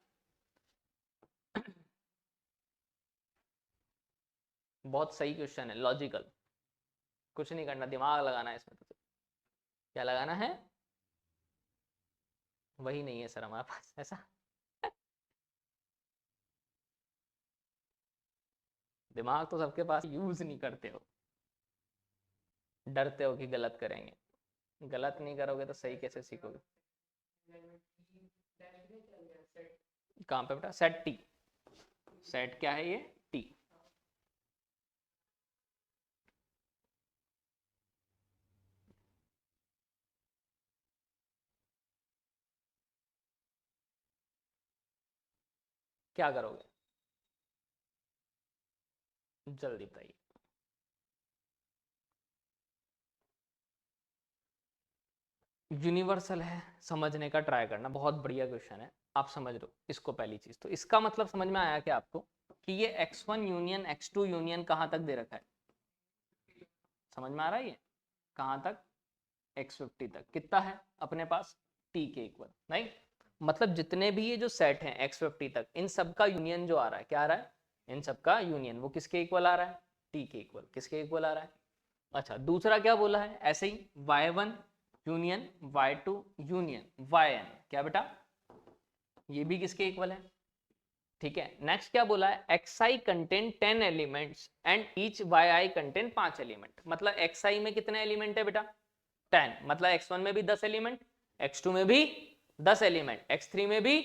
बहुत सही क्वेश्चन है, लॉजिकल, कुछ नहीं करना, दिमाग लगाना है इसमें, तो क्या लगाना है, वही नहीं है सर हमारे पास ऐसा। दिमाग तो सबके पास, यूज नहीं करते हो, डरते हो कि गलत करेंगे, गलत नहीं करोगे तो सही कैसे सीखोगे। कहाँ पे बेटा, सेट टी, सेट क्या है ये टी, क्या करोगे जल्दी बताइए। यूनिवर्सल है, समझने का ट्राई करना, बहुत बढ़िया क्वेश्चन है, आप समझ लो इसको, पहली चीज तो इसका मतलब समझ में आया क्या आपको, कि ये x1 यूनियन x2 यूनियन कहां तक दे रखा है, समझ में आ रहा है ये कहां तक, x50 तक, कितना है अपने पास t के इक्वल, नहीं मतलब जितने भी ये जो सेट हैं x50 तक, इन सब का यूनियन जो आ रहा है, क्या आ रहा है, इन सब का यूनियन वो किसके इक्वल आ रहा है, t के इक्वल, किसके इक्वल आ रहा है। अच्छा दूसरा क्या बोला है, ऐसे ही y1 union y2 union yn, क्या बेटा ये भी किसके इक्वल है, ठीक है। नेक्स्ट क्या बोला है, xi contain 10 elements and each yi contain 5 element, मतलब xi में कितने एलिमेंट है बेटा 10, मतलब x1 में भी 10 एलिमेंट, x2 में भी 10 एलिमेंट, x3 में भी,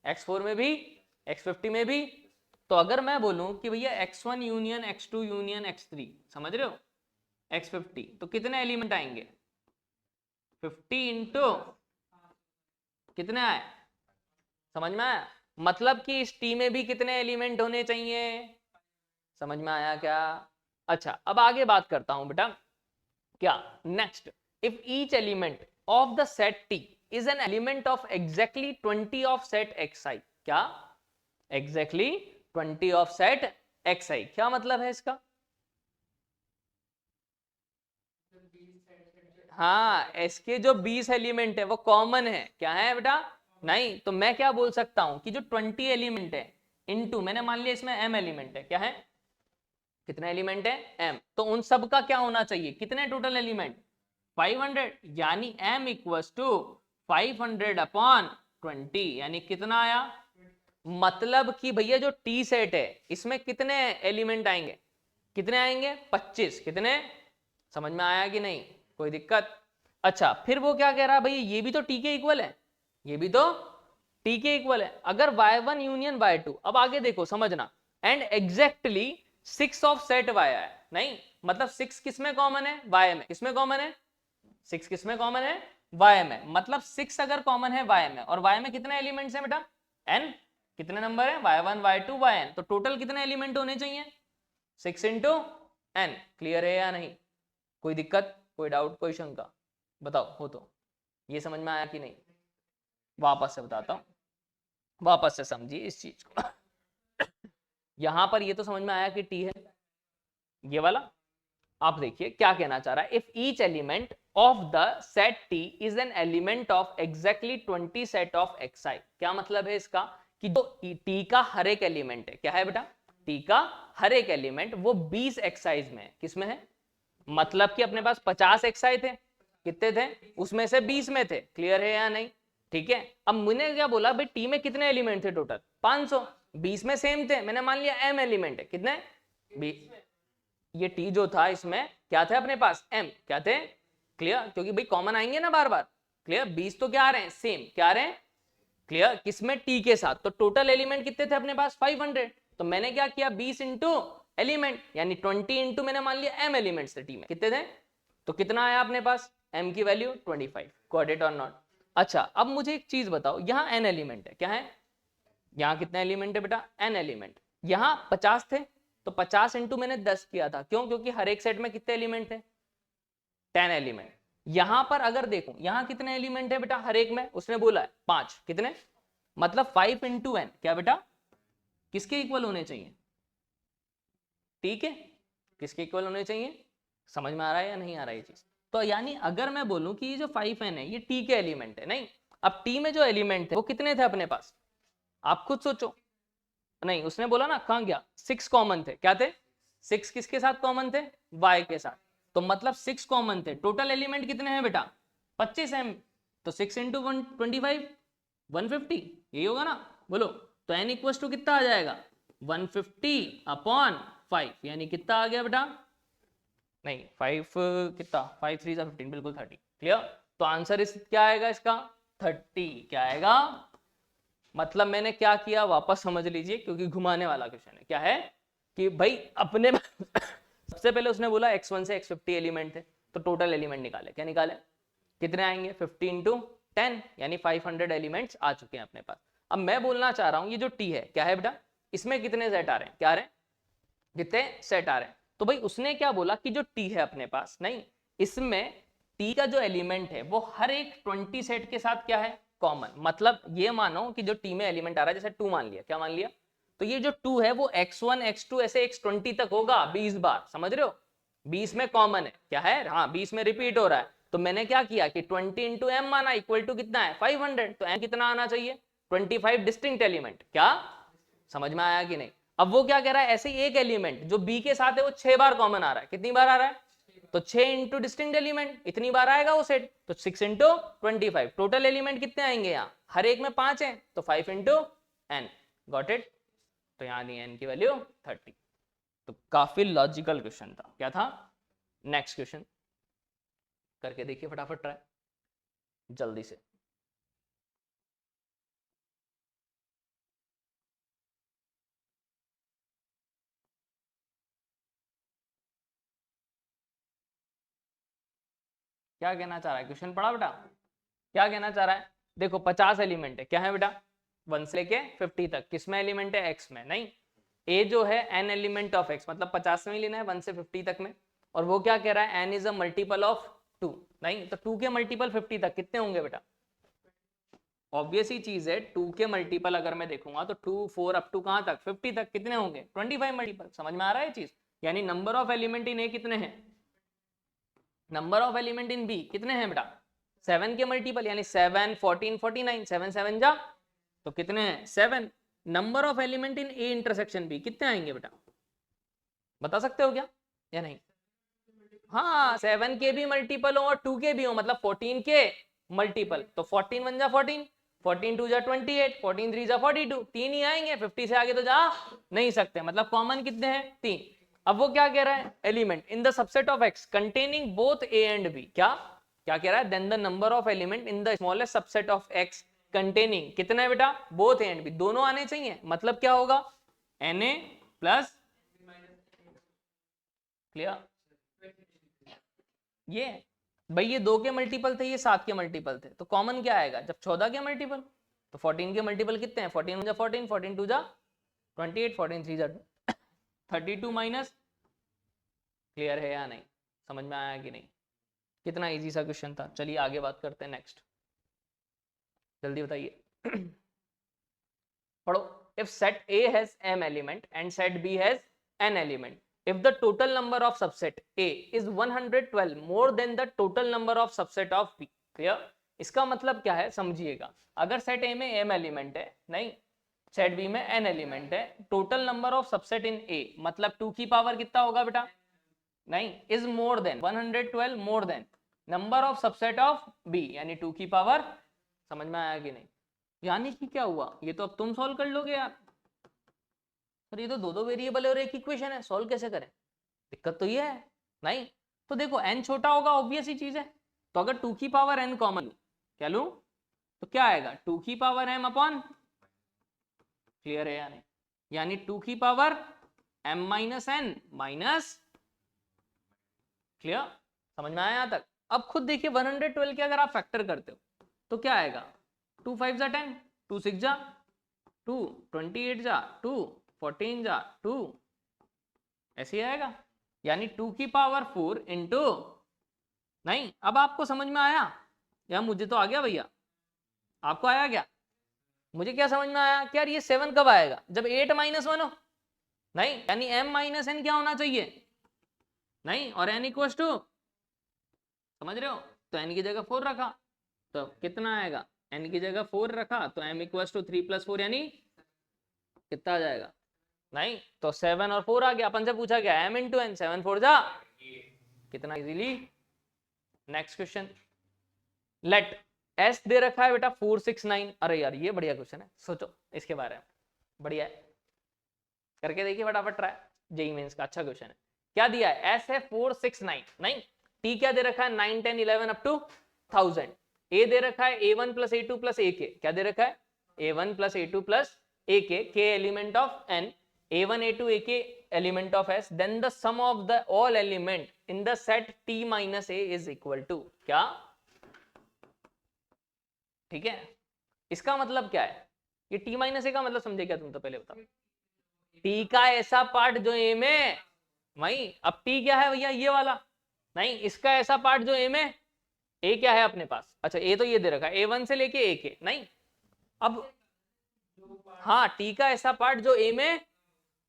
x4 में भी, x50 में भी। तो अगर मैं बोलूं कि भैया x1 union x2 union x3, समझ रहे हो, x50 तो कितने एलिमेंट आएंगे 50 इंटू कितने आए, समझ में आया, मतलब कि इस टी में भी कितने एलिमेंट होने चाहिए, समझ में आया क्या। अच्छा अब आगे बात करता हूं बेटा, क्या next, if each element of the set T is an element of exactly 20 of set xi, क्या एग्जैक्टली 20 ऑफ सेट xi, क्या मतलब है इसका, हाँ इसके जो 20 एलिमेंट है वो कॉमन है, क्या है बेटा, नहीं तो मैं क्या बोल सकता हूं कि जो 20 एलिमेंट है इनटू, मैंने मान लिया इसमें m एलिमेंट है, क्या है कितने एलिमेंट है m, तो उन सब का क्या होना चाहिए, कितने टोटल एलिमेंट 500, यानी m इक्वल्स टू 500 अपॉन 20, यानी कितना आया, मतलब कि भैया जो टी सेट है इसमें कितने एलिमेंट आएंगे, कितने आएंगे 25, कितने, समझ में आया कि नहीं, कोई दिक्कत। अच्छा फिर वो क्या कह रहा है भैया, ये भी तो टी के इक्वल है, ये भी तो टी के इक्वल है, अगर y1 यूनियन y2, अब आगे देखो समझना, and exactly 6 of set y है, नहीं मतलब 6 किसमें कॉमन है, y में, किसमें कॉमन है 6, किसमें कॉमन है y में, मतलब 6 अगर कॉमन है y में, और y में कितने एलिमेंट्स हैं बेटा n, कितने नंबर है y1 y2 yn, तो टोटल कितने एलिमेंट होने चाहिए 6 इंटू n, क्लियर है या नहीं, कोई दिक्कत, कोई डाउट, कोई शंका, बताओ हो तो, ये समझ में आया कि नहीं, वापस से बताता हूं, वापस से समझिए इस चीज को। यहां पर ये तो समझ में आया कि टी है ये वाला, आप देखिए क्या कहना चाह रहा है, if each element of the set T is an element of exactly 20 set of xi, क्या मतलब है इसका, कि जो टी का हर एक एलिमेंट है, क्या है बेटा टी का हर एक एलिमेंट वो 20 xi में है, किसमें है, मतलब कि अपने पास 50 xi थे, कितने थे उसमें से 20 में थे, क्लियर है या नहीं, ठीक है। अब मैंने क्या बोला भाई टी में कितने एलिमेंट थे टोटल 500, 20 में सेम थे, मैंने मान लिया m एलिमेंट है, कितने ये टी जो था इसमें क्या थे अपने पास m, क्या थे, क्लियर, क्योंकि भाई कॉमन आएंगे ना बार बार, क्लियर, 20 तो क्या आ रहे हैं सेम, क्या आ रहे हैं क्लियर, किसमें, टी के साथ। तो टोटल एलिमेंट कितने थे अपने पास, 500। तो मैंने क्या किया, 20 इंटू एलिमेंट, यानी 20 इंटू मैंने मान लिया एम एलिमेंट्स थे टी में, कितने थे, तो कितना आया अपने पास, एम की वैल्यू 25, गॉट इट और नॉट। अच्छा अब मुझे एक चीज बताओ, यहाँ एन एलिमेंट है, क्या है, यहाँ कितने एलिमेंट है बेटा, एन एलिमेंट। यहाँ 50 थे, तो 50 इंटू मैंने 10 किया था, क्यों, क्योंकि हर एक सेट में कितने एलिमेंट थे, 10 एलिमेंट। यहां पर अगर देखो यहाँ कितने एलिमेंट है बेटा हर एक में, उसने बोला है 5, कितने, मतलब 5 इंटू एन, क्या बेटा, किसके इक्वल होने चाहिए, ठीक है, किसके इक्वल होने चाहिए, समझ में आ रहा है या नहीं आ रहा है ये चीज। तो यानी अगर मैं बोलूं कि ये जो 5n है ये टी के एलिमेंट है, नहीं, अब टी में जो एलिमेंट थे वो कितने थे अपने पास, आप खुद सोचो, नहीं उसने बोला ना, कहां गया, 6 कॉमन थे, क्या थे, 6 किसके साथ कॉमन थे, y के साथ, तो मतलब 6 कॉमन थे, टोटल एलिमेंट कितने हैं बेटा, 25 एम, तो 6 इंटू 125, 150, यही होगा ना, बोलो, तो n इक्वल टू कितना आ जाएगा, 150 अपॉन 5, यानी कितना आ गया बेटा, नहीं 5 कितना, 5 3 15, बिल्कुल 30, क्लियर। तो आंसर इस क्या आएगा इसका, 30, क्या आएगा, मतलब मैंने क्या किया वापस समझ लीजिए, क्योंकि घुमाने वाला क्वेश्चन है, क्या है कि भाई अपने सबसे पहले उसने बोला x1 से x50 एलिमेंट थे, तो टोटल एलिमेंट निकाले, क्या निकाले, कितने आएंगे, 50 इंटू 10, यानी 500 एलिमेंट्स आ चुके हैं अपने पास। अब मैं बोलना चाह रहा हूं ये जो टी है क्या है बेटा, इसमें कितने सेट आ रहे हैं, क्या आ रहे हैं, कितने सेट आ रहे हैं, तो भाई उसने क्या बोला कि जो टी है अपने पास, नहीं, इसमें टी का जो एलिमेंट है वो हर एक 20 सेट के साथ क्या है, कॉमन, मतलब ये मानो कि जो टी में एलिमेंट आ रहा है, जैसे 2 मान लिया, क्या मान लिया, तो ये जो 2 है वो x1 x2 ऐसे x20 तक होगा 20 बार, समझ रहे हो, 20 में कॉमन है, क्या है, हाँ 20 में रिपीट हो रहा है, तो मैंने क्या किया कि 20 इंटू एम माना इक्वल टू कितना है 500, तो एम कितना आना चाहिए 25 डिस्टिंक्ट एलिमेंट, क्या समझ में आया कि नहीं। अब वो क्या कह रहा है, ऐसे ही एक एलिमेंट जो बी के साथ है वो 6 बार कॉमन आ रहा है, कितनी बार आ रहा है, तो 6 इंटू डिस्टिंक्ट एलिमेंट, इतनी बार आएगा वो सेट, तो 6 इंटू 25, टोटल एलिमेंट कितने आएंगे यहाँ, हर एक में 5 है, तो 5 इंटू एन, गॉट इट, तो यहाँ दी एन की वैल्यू 30। तो काफी लॉजिकल क्वेश्चन था, क्या था, नेक्स्ट क्वेश्चन करके देखिए फटाफट ट्राई, जल्दी से। क्या कहना चाह रहा है, क्वेश्चन पढ़ा बेटा, क्या कहना चाह रहा है, देखो 50 एलिमेंट है, क्या है बेटा, 1 से लेके 50 तक, किसमें एलिमेंट है, x में, नहीं, a जो है n एलिमेंट ऑफ x, मतलब 50 में ही लेना है 1 से 50 तक में, और वो क्या कह रहा है, n is a multiple of 2, नहीं, तो 2 के मल्टीपल 50 तक कितने होंगे बेटा, ऑब्वियस ही चीज है, 2 के मल्टीपल अगर मैं देखूंगा तो 2 4 अप टू कहां तक, 50 तक, कितने होंगे 25 मल्टीपल, समझ में आ रहा है चीज, यानी number of element in A कितने हैं, number of element in B कितने हैं बेटा, 7 के मल्टीपल, यानी 7 14 49, 7 7 जा, तो कितने हैं 7, number of element in A intersection B कितने आएंगे बेटा, बता सकते हो क्या या नहीं, हाँ 7 के भी मल्टीपल हो और 2 के भी हो, मतलब 14 के मल्टीपल, तो 14 1 जा 14, 14 2 जा 28, 14 3 जा 42, तीन ही आएंगे, 50 से आगे तो जा नहीं सकते, मतलब कॉमन कितने हैं, 3। अब वो क्या कह रहा है, element in the subset of X containing both A and B, क्या क्या कह रहा है, then the number of element in the smallest subset of X containing कितना है बेटा, बोथ ए एंड बी, दोनों आने चाहिए, मतलब क्या होगा, एन ए प्लस, क्लियर, ये भाई ये 2 के मल्टीपल थे, ये 7 के मल्टीपल थे, तो कॉमन क्या आएगा, जब 14 के मल्टीपल, तो 14 के मल्टीपल कितने हैं, 14 1 जा 14, 14 2 जा 28, 14 3 जा 32 माइनस, क्लियर है या नहीं, समझ में आया कि नहीं, कितना इजी सा क्वेश्चन था। चलिए आगे बात करते हैं, नेक्स्ट जल्दी बताइए पढ़ो, if set A has m element and set b has n element, if the total number of subset A is 112 more than the total number of subset of B, clear, इसका मतलब क्या है समझिएगा, अगर set A में m element है, नहीं, set B में n एलिमेंट है, total number of subset in A मतलब 2 की पावर कितना होगा बेटा, नहीं, is more than 112 more than number of subset of B, यानी 2 की पावर, समझ में आया कि नहीं, यानी कि क्या हुआ, ये तो अब तुम सॉल्व कर लोगे यार, पर ये तो दो वेरिएबल और एक इक्वेशन है, सॉल्व कैसे करें, दिक्कत तो ये है, नहीं, तो देखो n छोटा होगा, ऑब्वियस ही चीज है, तो अगर 2 की पावर n कॉमन, क्या लूं, तो क्या आएगा 2 की पावर m अपॉन, क्लियर है या नहीं, यानी 2 की power m minus N minus, clear, समझ में आया यहां तक। अब खुद देखिए 112 के अगर आप फैक्टर करते हो तो क्या आएगा, 2 5 जा 10, 2 6 जा 2, 28 जा 2, 14 जा 2, ऐसे ही आएगा, यानी 2 की पावर 4 इंटू, नहीं अब आपको समझ में आया या मुझे तो आ गया भैया, आपको आया क्या, मुझे क्या समझ में आया कि यार ये 7 कब आएगा, जब 8 माइनस 1 हो, नहीं यानी m माइनस एन क्या होना चाहिए, नहीं, और n इक्वल्स टू, समझ रहे हो, तो n की जगह 4 रखा तो कितना आएगा, n की जगह 4 रखा तो m इक्वल्स टू 3 + 4 यानी कितना आ जाएगा, नहीं तो 7 और 4 आ गया, अपन से पूछा गया m इंटू एन, 7 4 जा कितना, easily. Next question, let s दे रखा है बेटा 4 6 9, अरे यार ये बढ़िया क्वेश्चन है, सोचो इसके बारे में, बढ़िया है, करके देखिए फटाफट ट्राई, जेई मेंस का अच्छा क्वेश्चन है। क्या दिया है, s है 4 6 9, नहीं t क्या दे रखा है 9 10 11 अप टू 1000, a दे रखा है a1 + a2 + ak, क्या दे रखा है a1 + a2 + ak, k element of n, a1 a2 ak element of s, then the sum of the all element in the set t - a is equal to, क्या, ठीक है, इसका मतलब क्या है, ये t - a का मतलब समझे क्या तुम, तो पहले बताओ, t का ऐसा पार्ट जो a में, वही अब t क्या है भैया ये वाला, नहीं इसका ऐसा पार्ट जो a में, a क्या है अपने पास, अच्छा a तो ये दे रखा है a1 से लेके a के, नहीं अब हाँ t का ऐसा पार्ट जो a में,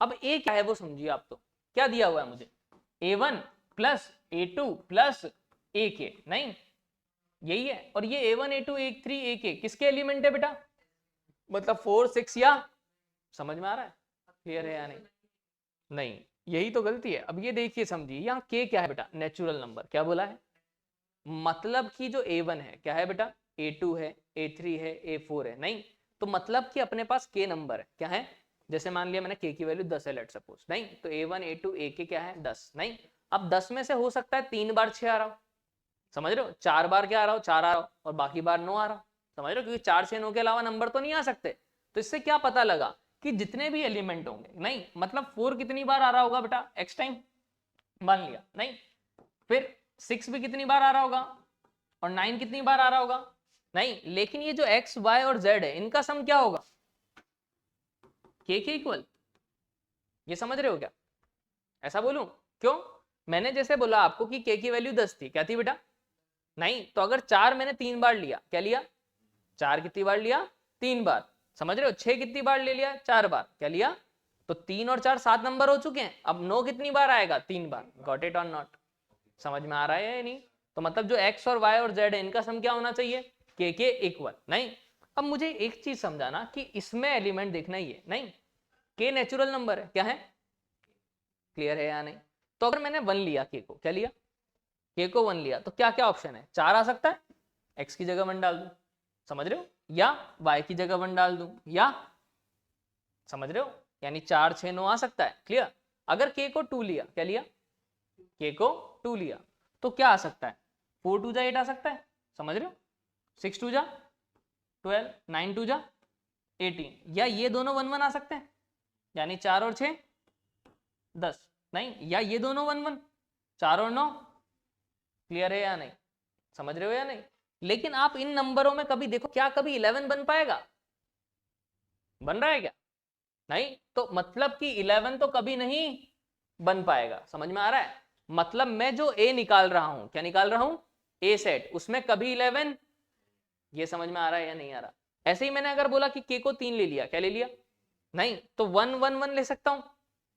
अब a क्या है वो समझिए आप, तो क्या दिया हुआ है मुझे a1 + a2 + ak, नहीं यही है, और ये a1 a2 a3 ak किसके एलिमेंट है बेटा, मतलब 4 6 या, समझ में आ रहा है, क्लियर है या नहीं, नहीं यही तो गलती है। अब ये देखिए समझिए, यहाँ k क्या है बेटा, नेचुरल नंबर, क्या बोला है, मतलब कि जो a1 है क्या है बेटा, a2 है, a3 है, a4 है, नहीं तो मतलब कि अपने पास k नंबर है, क्या है, जैसे मान लिया मैंने k की वैल्यू 10 है लेट सपोज, नहीं तो a1 a2 ak क्या है 10, नहीं अब 10 में से हो सकता है 3 बार 6 आ रहा हो, समझ रहे हो, 4 बार क्या आ रहा हो 4 आ रहा हो, और बाकी बार 9 आ रहा हो, समझ रहे हो, क्योंकि 4 6 9 के अलावा नंबर तो नहीं आ सकते, तो इससे क्या पता लगा कि जितने भी एलिमेंट होंगे, नहीं मतलब 4 कितनी बार आ रहा होगा बेटा x टाइम, मान लिया, नहीं फिर 6 भी कितनी बार आ रहा होगा, और 9 कितनी बार आ रहा होगा, नहीं लेकिन ये जो x y और z है इनका सम क्या होगा, k के इक्वल, ये समझ रहे हो क्या, ऐसा बोलूं, क्यों, मैंने जैसे बोला आपको कि k की वैल्यू 10 थी, क्या थी बेटा, नहीं तो अगर 4 मैंने 3 बार लिया, क्या लिया, 4 कितनी बार लिया 3 बार, समझ रहे हो, 6 कितनी बार ले लिया 4 बार, क्या लिया, तो 3 और 4 7 नंबर हो चुके हैं, अब 9 कितनी बार आएगा 3 बार, गॉट इट और नॉट, समझ में आ रहा है या नहीं, तो मतलब जो x और y और z है इनका सम क्या होना चाहिए, k के इक्वल, नहीं अब मुझे एक चीज समझाना कि इसमें एलिमेंट देखना ही है, नहीं k नेचुरल नंबर है, क्या है, क्लियर है या नहीं, तो अगर मैंने 1 लिया k को, क्या लिया, k को 1 लिया तो क्या क्या ऑप्शन है, 4 आ सकता है, x की जगह 1 डाल दूं, समझ रहे हो, या y की जगह 1 डाल दूं, या समझ रहे हो, यानी 4 6 9 आ सकता है, क्लियर। अगर k को 2 लिया, क्या लिया, k को 2 लिया तो क्या आ सकता है, 4 2 जा 8 आ सकता है, समझ रहे हो, 6 2 जा 12, 9 2 जा 18, या ये दोनों 1 1 आ सकते हैं, यानी 4 और 6 10, नहीं या ये दोनों 1 1 4 और 9, क्लियर है या नहीं, समझ रहे हो या नहीं, लेकिन आप इन नंबरों में कभी देखो, क्या कभी 11 बन पाएगा, बन रहा है क्या, नहीं तो मतलब कि 11 तो कभी नहीं बन पाएगा, समझ में आ रहा है, मतलब मैं जो a निकाल रहा हूं, क्या निकाल रहा हूं, a सेट, उसमें कभी 11, ये समझ में आ रहा है या नहीं आ रहा, ऐसे ही मैंने अगर बोला कि k को 3 ले लिया, क्या ले लिया, नहीं तो 1 1 1 ले सकता हूं,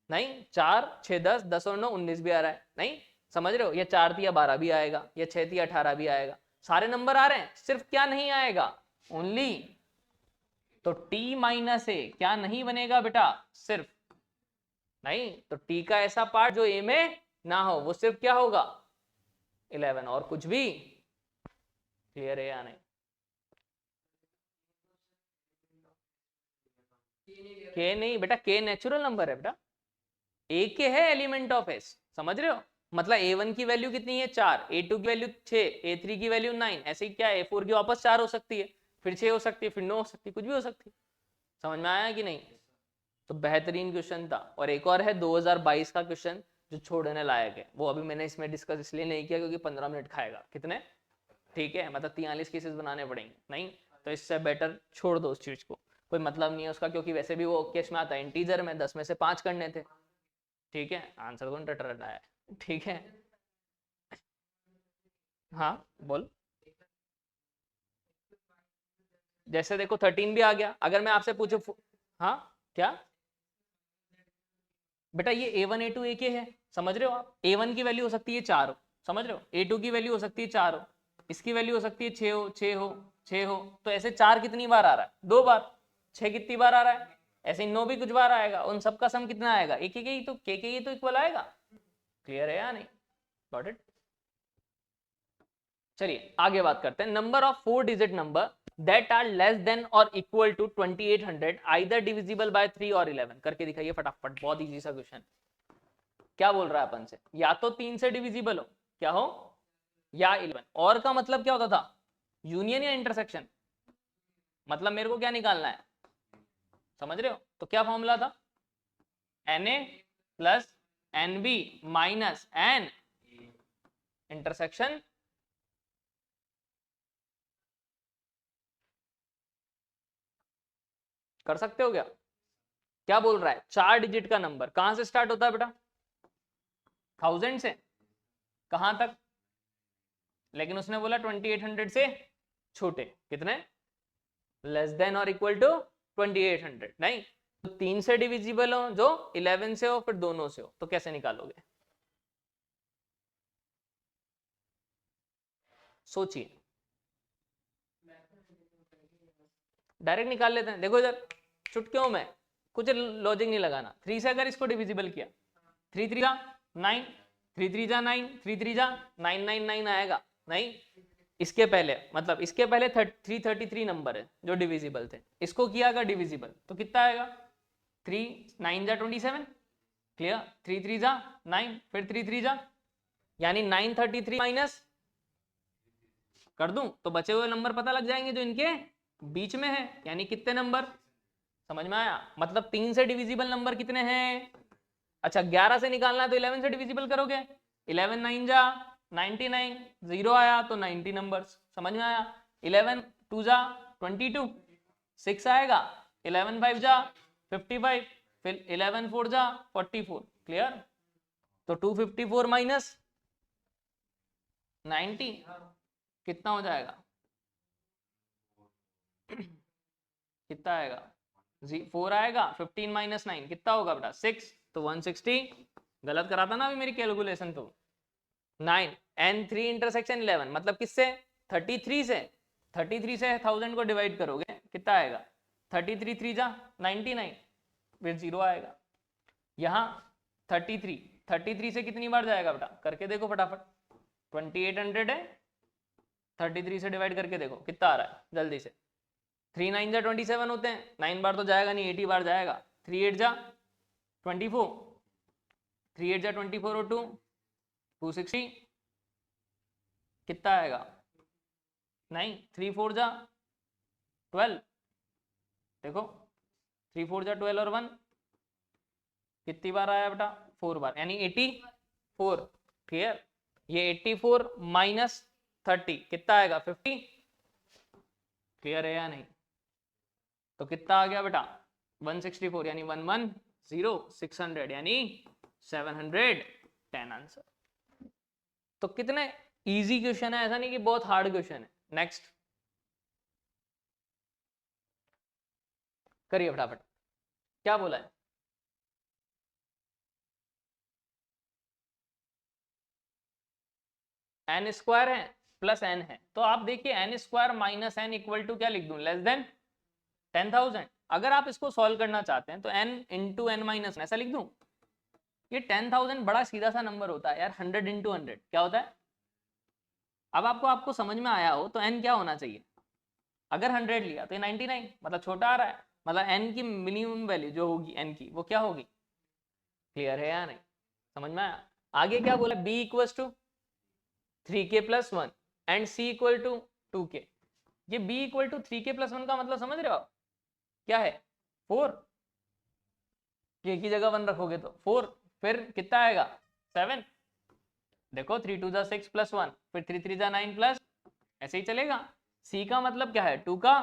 नहीं 4 6 10 10 और 9 19 भी आ रहा है, नहीं समझ रहे हो, या 4 3 12 भी आएगा, या 6 3 18 भी आएगा, सारे नंबर आ रहे हैं, सिर्फ क्या नहीं आएगा, ओनली, तो t - a क्या नहीं बनेगा बेटा, सिर्फ, नहीं तो t का ऐसा पार्ट जो a में ना हो वो सिर्फ क्या होगा 11, और कुछ भी, क्लियर है या नहीं, k नहीं बेटा, k नेचुरल नंबर है बेटा, a के है एलिमेंट ऑफ s, समझ रहे हो, मतलब a1 की वैल्यू कितनी है 4, a2 की वैल्यू 6, a3 की वैल्यू 9, ऐसे ही क्या a4 की वापस 4 हो सकती है, फिर 6 हो सकती है, फिर 9 हो सकती है, कुछ भी हो सकती है। समझ में आया कि नहीं? तो बेहतरीन क्वेश्चन था। और एक और है 2022 का क्वेश्चन जो छोड़ने लायक है, वो अभी मैंने इसमें डिस्कस इसलिए नहीं किया क्योंकि 15 मिनट खाएगा। कितने? ठीक है, मतलब 43 केसेस बनाने पड़ेंगे, नहीं तो इससे बेटर छोड़ दो उस चीज को, कोई मतलब नहीं है उसका, क्योंकि वैसे भी वो केस में आता है इंटीजर में 10 में से 5 करने थे। ठीक है, आंसर कौन रट रहा है? ठीक है, हाँ बोल। जैसे देखो 13 भी आ गया, अगर मैं आपसे पूछूं हाँ क्या बेटा, ये A1 A2 A है, समझ रहे हो आप? A1 की वैल्यू हो सकती है 4 हो, समझ रहे हो? A2 की वैल्यू हो सकती है 4 हो, इसकी वैल्यू हो सकती है 6 हो, 6 हो, 6 हो। तो ऐसे 4 कितनी बार आ रहा है? 2 बार। 6 कितनी बार आ रहा है? ऐसे 9 भी कुछ बार आएगा। उन सबका सम कितना आएगा? एक ही तो के ही तो इक्वल आएगा। क्लियर है या नहीं? Got it? चलिए आगे बात करते हैं। Number of 4 digit number that are less than or equal to 2800 either divisible by 3 or 11 करके दिखाइए फटाफट। बहुत इजी सा क्वेश्चन। क्या बोल रहा है अपन से? या तो 3 से डिविजिबल हो, क्या हो, या 11। और का मतलब क्या होता था? यूनियन या इंटरसेक्शन। मतलब मेरे को क्या निकालना है, समझ रहे हो? तो क्या फॉर्मूला था? Na plus Nb minus N intersection. कर सकते हो क्या? क्या बोल रहा है? 4 डिजिट का नंबर कहां से स्टार्ट होता है बेटा? 1000 से। कहां तक? लेकिन उसने बोला 2800 से छोटे। कितने? Less than or equal to 2800। नहीं तो 3 से डिविजिबल हो जो 11 से हो, फिर दोनों से हो, तो कैसे निकालोगे? सोचिए, डायरेक्ट निकाल लेते हैं। देखो इधर चुटकियों में कुछ लॉजिक नहीं लगाना। 3 से अगर इसको डिविजिबल किया, 3 3 जा 9, 3 3 जा 9, 3 3 जा 999 आएगा। नहीं, इसके पहले मतलब इसके पहले 333 नंबर है जो डिविजिबल थे, इसको किया अगर डिविजिबल तो कितना आएगा? 3 9 जा 27। क्लियर? 3 3 जा 9, फिर 3 3 जा, यानी 933 माइनस कर दूं तो बचे हुए नंबर पता लग जाएंगे जो इनके बीच में है, यानी कितने नंबर। समझ में आया? मतलब 3 से डिविजिबल नंबर कितने हैं? अच्छा 11 से निकालना है तो 11 से डिविजिबल करोगे। 11 9 जा 99, 0 आया तो 90 नंबर्स। समझ में आया? 11 2 जा 22, 6 आएगा। 11 5 जा 55, फिर 11 4 जा 44। क्लियर? तो 254 माइनस 90 कितना हो जाएगा? कितना आएगा? 4 आएगा। 15 माइनस 9 कितना होगा बेटा? 6। तो 160। गलत कराता ना अभी मेरी कैलकुलेशन तो। 9 N3 इंटरसेक्शन 11 मतलब किससे? 33 से। 33 से 1000 को डिवाइड करोगे कितना आएगा? 33 3 जा 99, फिर 0 आएगा। यहाँ 33 से कितनी बार जाएगा बेटा? करके देखो फटाफट। 2800 है, 33 से डिवाइड करके देखो कितना आ रहा है जल्दी से। 3 9 जा 27 होते हैं, 9 बार तो जाएगा नहीं, 80 बार जाएगा। 3 8 जा 24, 3 8 जा 24 और 2 260 कितना आएगा? नहीं 3 4 जा 12। देखो 3 4 जा 12 और 1 कितनी बार आया बेटा? 4 बार, यानी 84। क्लियर? ये 84 माइनस 30 कितना आएगा? 50। क्लियर है या नहीं? तो कितना आ गया बेटा? 164 यानी 110, 600 यानी 710 आंसर। तो कितने इजी क्वेश्चन है, ऐसा नहीं कि बहुत हार्ड क्वेश्चन है। नेक्स्ट करिए फटाफट। क्या बोला है? एन स्क्वायर है प्लस एन है, तो आप देखिए N square minus N equal to क्या लिख दूं? Less than 10,000। अगर आप इसको सॉल्व करना चाहते हैं तो एन इंटू एन माइनस ऐसा लिख दूं? ये 10,000 बड़ा सीधा सा नंबर होता है यार। 100 इंटू 100 क्या होता है? अब आपको समझ में आया हो तो एन क्या होना चाहिए? अगर 100 लिया तो ये 99, मतलब छोटा आ रहा है, मतलब एन की मिनिमम वैल्यू जो होगी एन की वो क्या होगी? क्लियर है या नहीं? समझ में आया? आगे क्या बोला? b equal to 3k plus 1 and c equal to 2k। ये b इक्वल टू 3k+1 का मतलब समझ रहे हो आप क्या है? 4, k की जगह 1 रखोगे तो 4, फिर कितना आएगा 7, देखो 3 2 6 + 1, फिर 3 3 9 प्लस, ऐसे ही चलेगा। c का मतलब क्या है 2 का,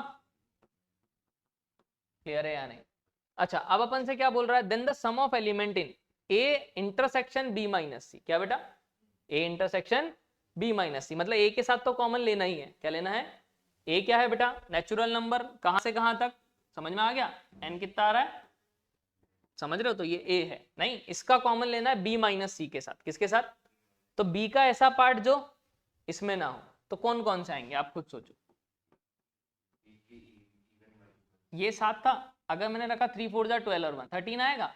क्लियर है या नहीं? अच्छा अब अपन से क्या बोल रहा है, then the sum of element in a intersection b minus C, क्या बेटा a intersection b minus C, मतलब a के साथ तो कॉमन लेना ही है, क्या लेना है, a क्या है बेटा नेचुरल नंबर, कहां से कहां तक, समझ में आ गया, n कितना आ रहा है समझ रहे हो, तो ये a है, नहीं इसका कॉमन लेना है b माइनस सी के साथ, किसके साथ, तो b का ऐसा पार्ट जो इसमें ना हो, तो कौन कौन से आएंगे आप खुद सोचो, ये 7 था, अगर मैंने रखा 3 4 12 और 1 13 आएगा,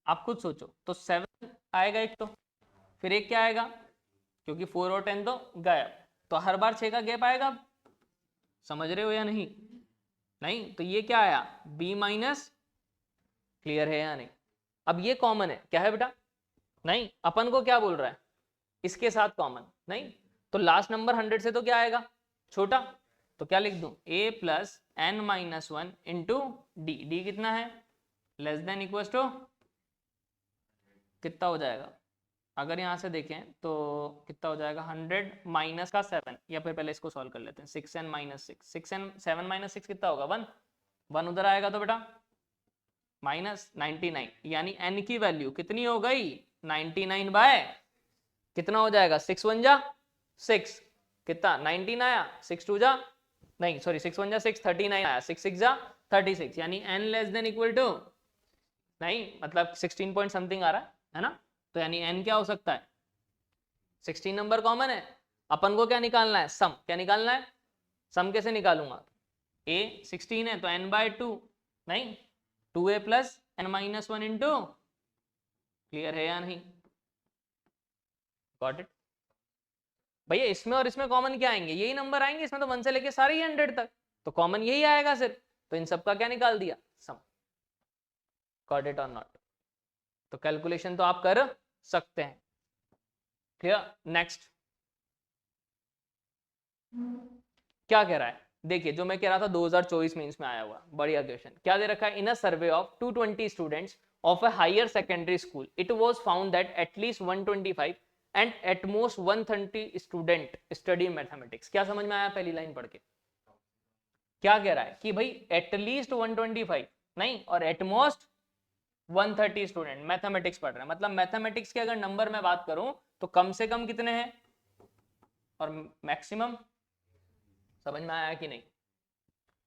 आप खुद सोचो, तो 7 आएगा एक, तो फिर एक क्या आएगा, क्योंकि 4 और 10 तो गायब, तो हर बार 6 का गैप आएगा, समझ रहे हो या नहीं, नहीं तो ये क्या आया b माइनस, क्लियर है या नहीं? अब ये कॉमन है, क्या है बेटा, नहीं अपन को क्या बोल रहा है, इसके साथ कॉमन नहीं, तो लास्ट नंबर 100 से तो क्या आएगा छोटा, तो क्या लिख दूं a + n - 1 into D, D कितना है लेस देन इक्वल टू कितना हो जाएगा, अगर यहाँ से देखें तो कितना हो जाएगा 100 माइनस का 7, या फिर पहले इसको सॉल्व कर लेते हैं, 6n - 6, 6n 7 - 6 कितना होगा 1, 1 उधर आएगा तो बेटा -99, यानी n की वैल्यू कितनी हो गई 99 बाय कितना हो जाएगा 6 1 जा 6, कितना 19 आया, 6 2 जा नहीं सॉरी 6 1 जा 6, 39 आया, 6 6 जा 36, यानी n less than equal to, नहीं मतलब 16 पॉइंट समथिंग आ रहा है ना, तो यानी n क्या हो सकता है 16 नंबर कॉमन है, अपन को क्या निकालना है सम, क्या निकालना है सम, कैसे निकालूंगा, a 16 है तो n बाय 2, नहीं 2a + n - 1 इंटू, क्लियर है या नहीं, गॉट इट भैया, इसमें और इसमें कॉमन क्या आएंगे, यही नंबर आएंगे, इसमें तो 1 से लेके सारे ही 100 तक, तो कॉमन यही आएगा सिर्फ, तो इन सबका क्या निकाल दिया सम, गॉट इट और नॉट, तो कैलकुलेशन तो आप कर सकते हैं, क्लियर। नेक्स्ट क्या कह रहा है, देखिए जो मैं कह रहा था 2024 में इसमें आया हुआ बढ़िया क्वेश्चन, क्या दे रखा है, in a survey of 220 students of a higher secondary school it was found that at least 125 and at most 130 student study mathematics, क्या समझ में आया पहली लाइन पढ़ के, क्या कह रहा है कि भाई एटलीस्ट 125 नहीं और एटमोस्ट 130 स्टूडेंट मैथमेटिक्स पढ़ रहे हैं, मतलब मैथमेटिक्स के अगर नंबर में बात करूं तो कम से कम कितने हैं और मैक्सिमम, समझ में आया कि नहीं।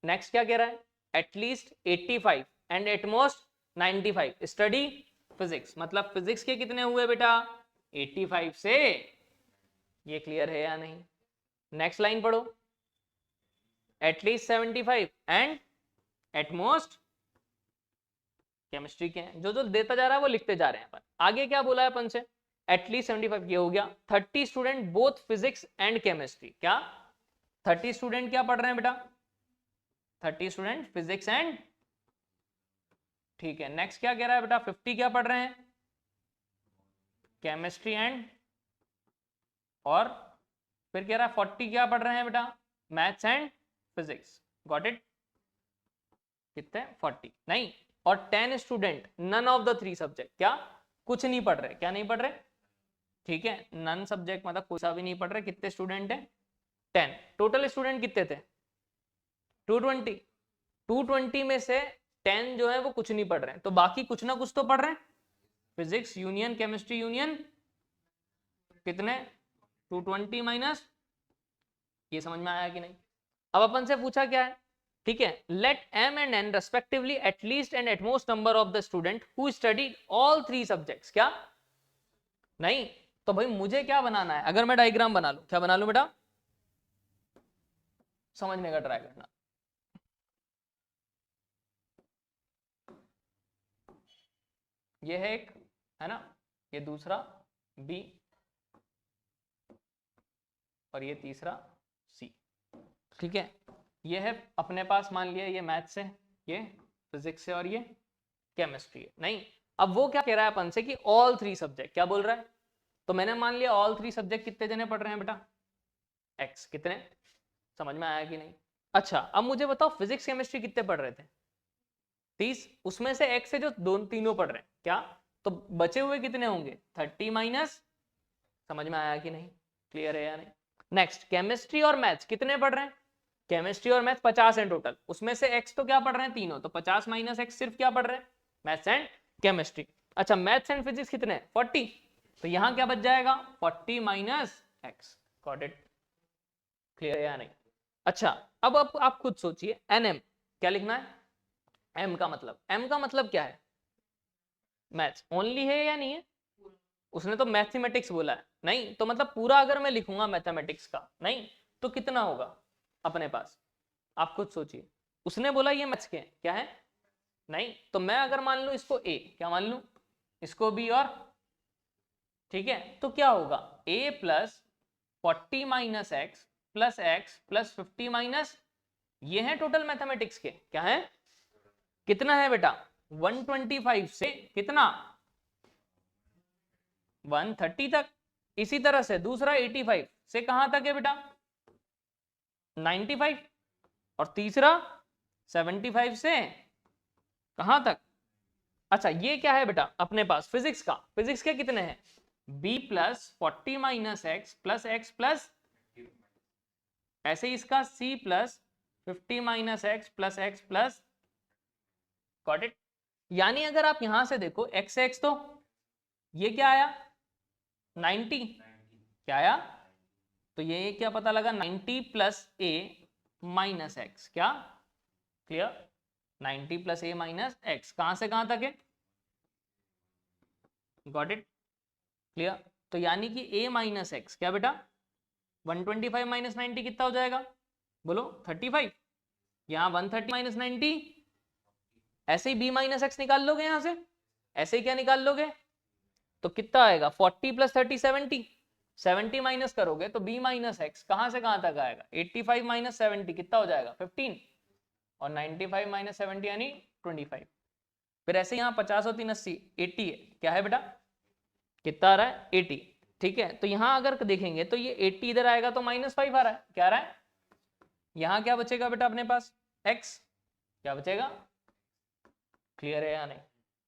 नेक्स्ट क्या कह रहा है, at least 85 and at most 95 study physics, मतलब फिजिक्स के कितने हुए बेटा 85 से, ये क्लियर है या नहीं। नेक्स्ट लाइन पढ़ो, एटलीस्ट 75 एंड एटमोस्ट, केमिस्ट्री के हैं, जो जो देता जा रहा है वो लिखते जा रहे हैं अपन, आगे क्या बोला है अपन से, एटलीस्ट 75 ये हो गया, 30 student both physics and chemistry, क्या 30 स्टूडेंट क्या पढ़ रहे हैं बेटा 30 स्टूडेंट फिजिक्स एंड, ठीक है। नेक्स्ट क्या कह रहा है बेटा 50 क्या पढ़ रहे हैं केमिस्ट्री एंड, और फिर कह रहा है 40 क्या पढ़ रहे हैं बेटा maths and physics, got it, कितने 40 नहीं, और 10 student none of the 3 subject, क्या कुछ नहीं पढ़ रहे, क्या नहीं पढ़ रहे, ठीक है नन सब्जेक्ट मतलब कोई सा भी नहीं पढ़ रहे, कितने स्टूडेंट है 10, टोटल स्टूडेंट कितने थे 220, 220 में से 10 जो है वो कुछ नहीं पढ़ रहे हैं, तो बाकी कुछ ना कुछ तो पढ़ रहे हैं, फिजिक्स यूनियन केमिस्ट्री यूनियन कितने 220 माइनस, ये समझ में आया कि नहीं। अब अपन से पूछा क्या है, ठीक है, late m and n respectively at least and at most number of the student who studied all 3 subjects, क्या नहीं, तो भाई मुझे क्या बनाना है, अगर मैं डायग्राम बना लूं, क्या बना लूं बेटा समझने का ट्राई करना, ये है एक है ना, ये दूसरा b और ये तीसरा c, ठीक है, ये है अपने पास मान लिया ये मैथ्स है, ये फिजिक्स है और ये केमिस्ट्री है, नहीं अब वो क्या कह रहा है अपन से कि ऑल 3 सब्जेक्ट, क्या बोल रहा है, तो मैंने मान लिया ऑल 3 सब्जेक्ट कितने जने पढ़ रहे हैं बेटा x, कितने समझ में आया कि नहीं, अच्छा अब मुझे बताओ फिजिक्स केमिस्ट्री कितने पढ़ रहे थे? 30। उसमें से x से जो तीनों पढ़ रहे हैं क्या, तो बचे हुए कितने होंगे? 30 माइनस। समझ में आया कि नहीं? क्लियर है या नहीं? नेक्स्ट केमिस्ट्री और मैथ्स कितने पढ़ रहे हैं? केमिस्ट्री और मैथ्स 50 है टोटल, उसमें से x तो क्या पढ़ रहे हैं? तीनों, तो 50 माइनस x सिर्फ क्या पढ़ रहे हैं? Maths and chemistry. अच्छा मैथ्स एंड फिजिक्स कितने हैं? 40, तो यहां क्या बच जाएगा? 40 minus x। Got it? Clear है या नहीं? अच्छा अब आप खुद सोचिए, nm क्या लिखना है? m का मतलब क्या है? मैथ्स ओनली है या नहीं है? उसने तो मैथमेटिक्स बोला है, नहीं तो मतलब पूरा अगर मैं लिखूंगा मैथमेटिक्स का, नहीं तो कितना होगा अपने पास? आप खुद सोचिए, उसने बोला ये मैथ्स के क्या है, नहीं तो मैं अगर मान लूं इसको a, क्या मान लूं इसको b, और ठीक है तो क्या होगा? a plus 40 minus X plus x plus 50 minus, ये है टोटल मैथमेटिक्स के क्या है? कितना है बेटा? 125 से कितना? 130 तक। इसी तरह से दूसरा 85 से कहां तक है बेटा? 95। और तीसरा 75 से कहां तक? अच्छा ये क्या है बेटा अपने पास फिजिक्स का? फिजिक्स के कितने हैं? b plus 40 minus X plus x plus, ऐसे ही इसका c plus 50 minus X plus, got it? यानी अगर आप यहां से देखो x x, तो ये क्या आया? 90। क्या आया? तो ये क्या पता लगा? 90 प्लस a माइनस एक्स, क्या clear? 90 plus a minus x कहां से कहां तक है? Got it? क्लियर? तो यानी कि a माइनस एक्स क्या बेटा? 125 माइनस 90 कितना हो जाएगा? बोलो 35। यहां 130 माइनस 90, ऐसे ही b माइनस एक्स निकाल लोगे यहां से, ऐसे ही क्या निकाल लोगे? तो कितना आएगा? 40 प्लस 30 70, 70 माइनस करोगे तो b माइनस एक्स कहां से कहां तक आएगा? 85 माइनस 70 कितना हो जाएगा? 15, और 95 माइनस 70 यानी 25। फिर ऐसे यहाँ 50 और 3 80, 80 है क्या है बेटा? कितना आ रहा है? 80। ठीक है तो यहां अगर देखेंगे तो ये 80 इधर आएगा तो -5 आ रहा है, क्या आ रहा है? यहां क्या बचेगा बेटा अपने पास? x, क्या बचेगा? क्लियर है या नहीं?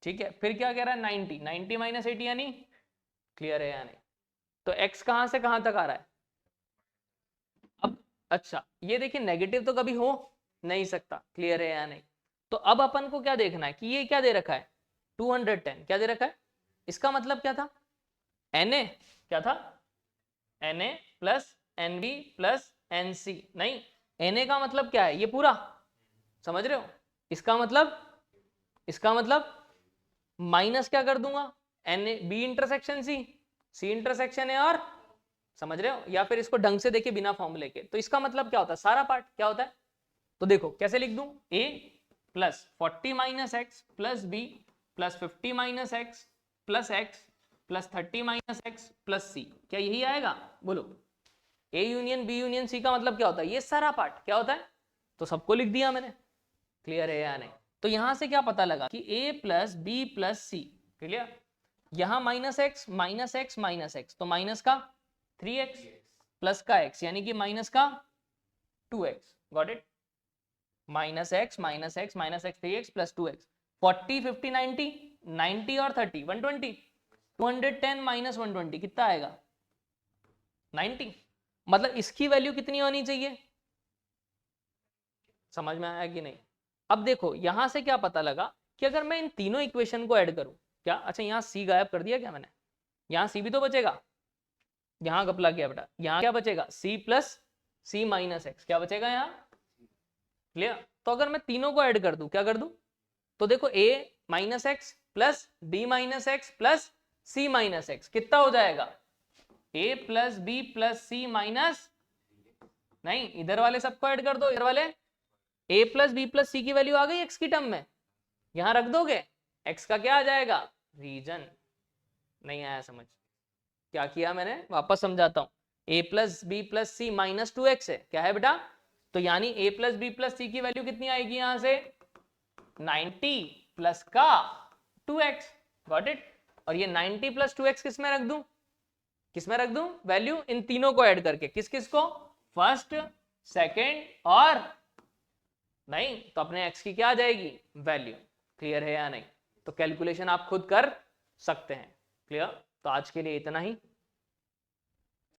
ठीक है फिर क्या कह रहा है? 90, 90 माइनस 80 यानी, क्लियर है या नहीं? तो x कहां से कहां तक आ रहा है अब? अच्छा ये देखिए नेगेटिव तो कभी हो नहीं सकता, क्लियर है या नहीं? तो अब अपन को क्या देखना है कि ये क्या दे रखा है? 210 क्या दे रखा है? इसका मतलब क्या था? Na क्या था? Na plus Nb plus Nc, नहीं Na का मतलब क्या है? ये पूरा, समझ रहे हो? इसका मतलब माइनस क्या कर दूंगा? Na b intersection c intersection है, और समझ रहे हो? या फिर इसको ढंग से देखिए बिना फॉर्मूले के, तो इसका मतलब क्या होता है? सारा पार्ट क्या होता है? तो देखो कैसे लिख दूं? a plus 40 minus X plus B plus 50 minus X plus 30 minus X plus C, क्या यही आएगा? बोलो a union b union c का मतलब क्या होता है? ये सारा पार्ट क्या होता है? तो सबको लिख दिया मैंने, क्लियर है या नहीं? तो यहां से क्या पता लगा कि a plus B plus C, clear? यहां minus X minus X minus X, तो माइनस का 3x प्लस का x यानी कि माइनस का 2x, got it? Minus X minus X minus x 3x plus 2x, 40 50 90, 90 और 30 120, 210 माइनस 120 कितना आएगा? 90। मतलब इसकी वैल्यू कितनी होनी चाहिए? समझ में आया कि नहीं? अब देखो यहां से क्या पता लगा कि अगर मैं इन तीनों इक्वेशन को ऐड करूं, क्या? अच्छा यहां c गायब कर दिया क्या मैंने? यहां c भी तो बचेगा, यहां घपला किया बेटा। यहां क्या बचेगा? c plus c minus x, क्या बचेगा यहां? क्लियर? तो अगर मैं तीनों को ऐड कर दूं, क्या कर दूं? तो देखो a minus X plus B minus X plus C minus X कितना हो जाएगा? a plus B plus C minus, नहीं इधर वाले सबको ऐड कर दो, इधर वाले a plus B plus C की वैल्यू आ गई x की टर्म में, यहां रख दोगे, x का क्या आ जाएगा? रीजन। नहीं आया समझ? क्या किया मैंने? वापस समझाता हूं। a plus B plus C minus 2x है, क्या है बेटा? तो यानी a plus B plus C की वैल्यू कितनी आएगी यहां से? 90 प्लस का 2x, गॉट इट? और ये 90 प्लस 2x किस में रख दूं? किस में रख दूं वैल्यू? इन तीनों को ऐड करके, किस किस को? फर्स्ट, सेकंड और नहीं तो अपने x की क्या आ जाएगी, वैल्यू। क्लियर है या नहीं? तो कैलकुलेशन आप खुद कर सकते हैं। क्लियर? तो आज के लिए इतना ही।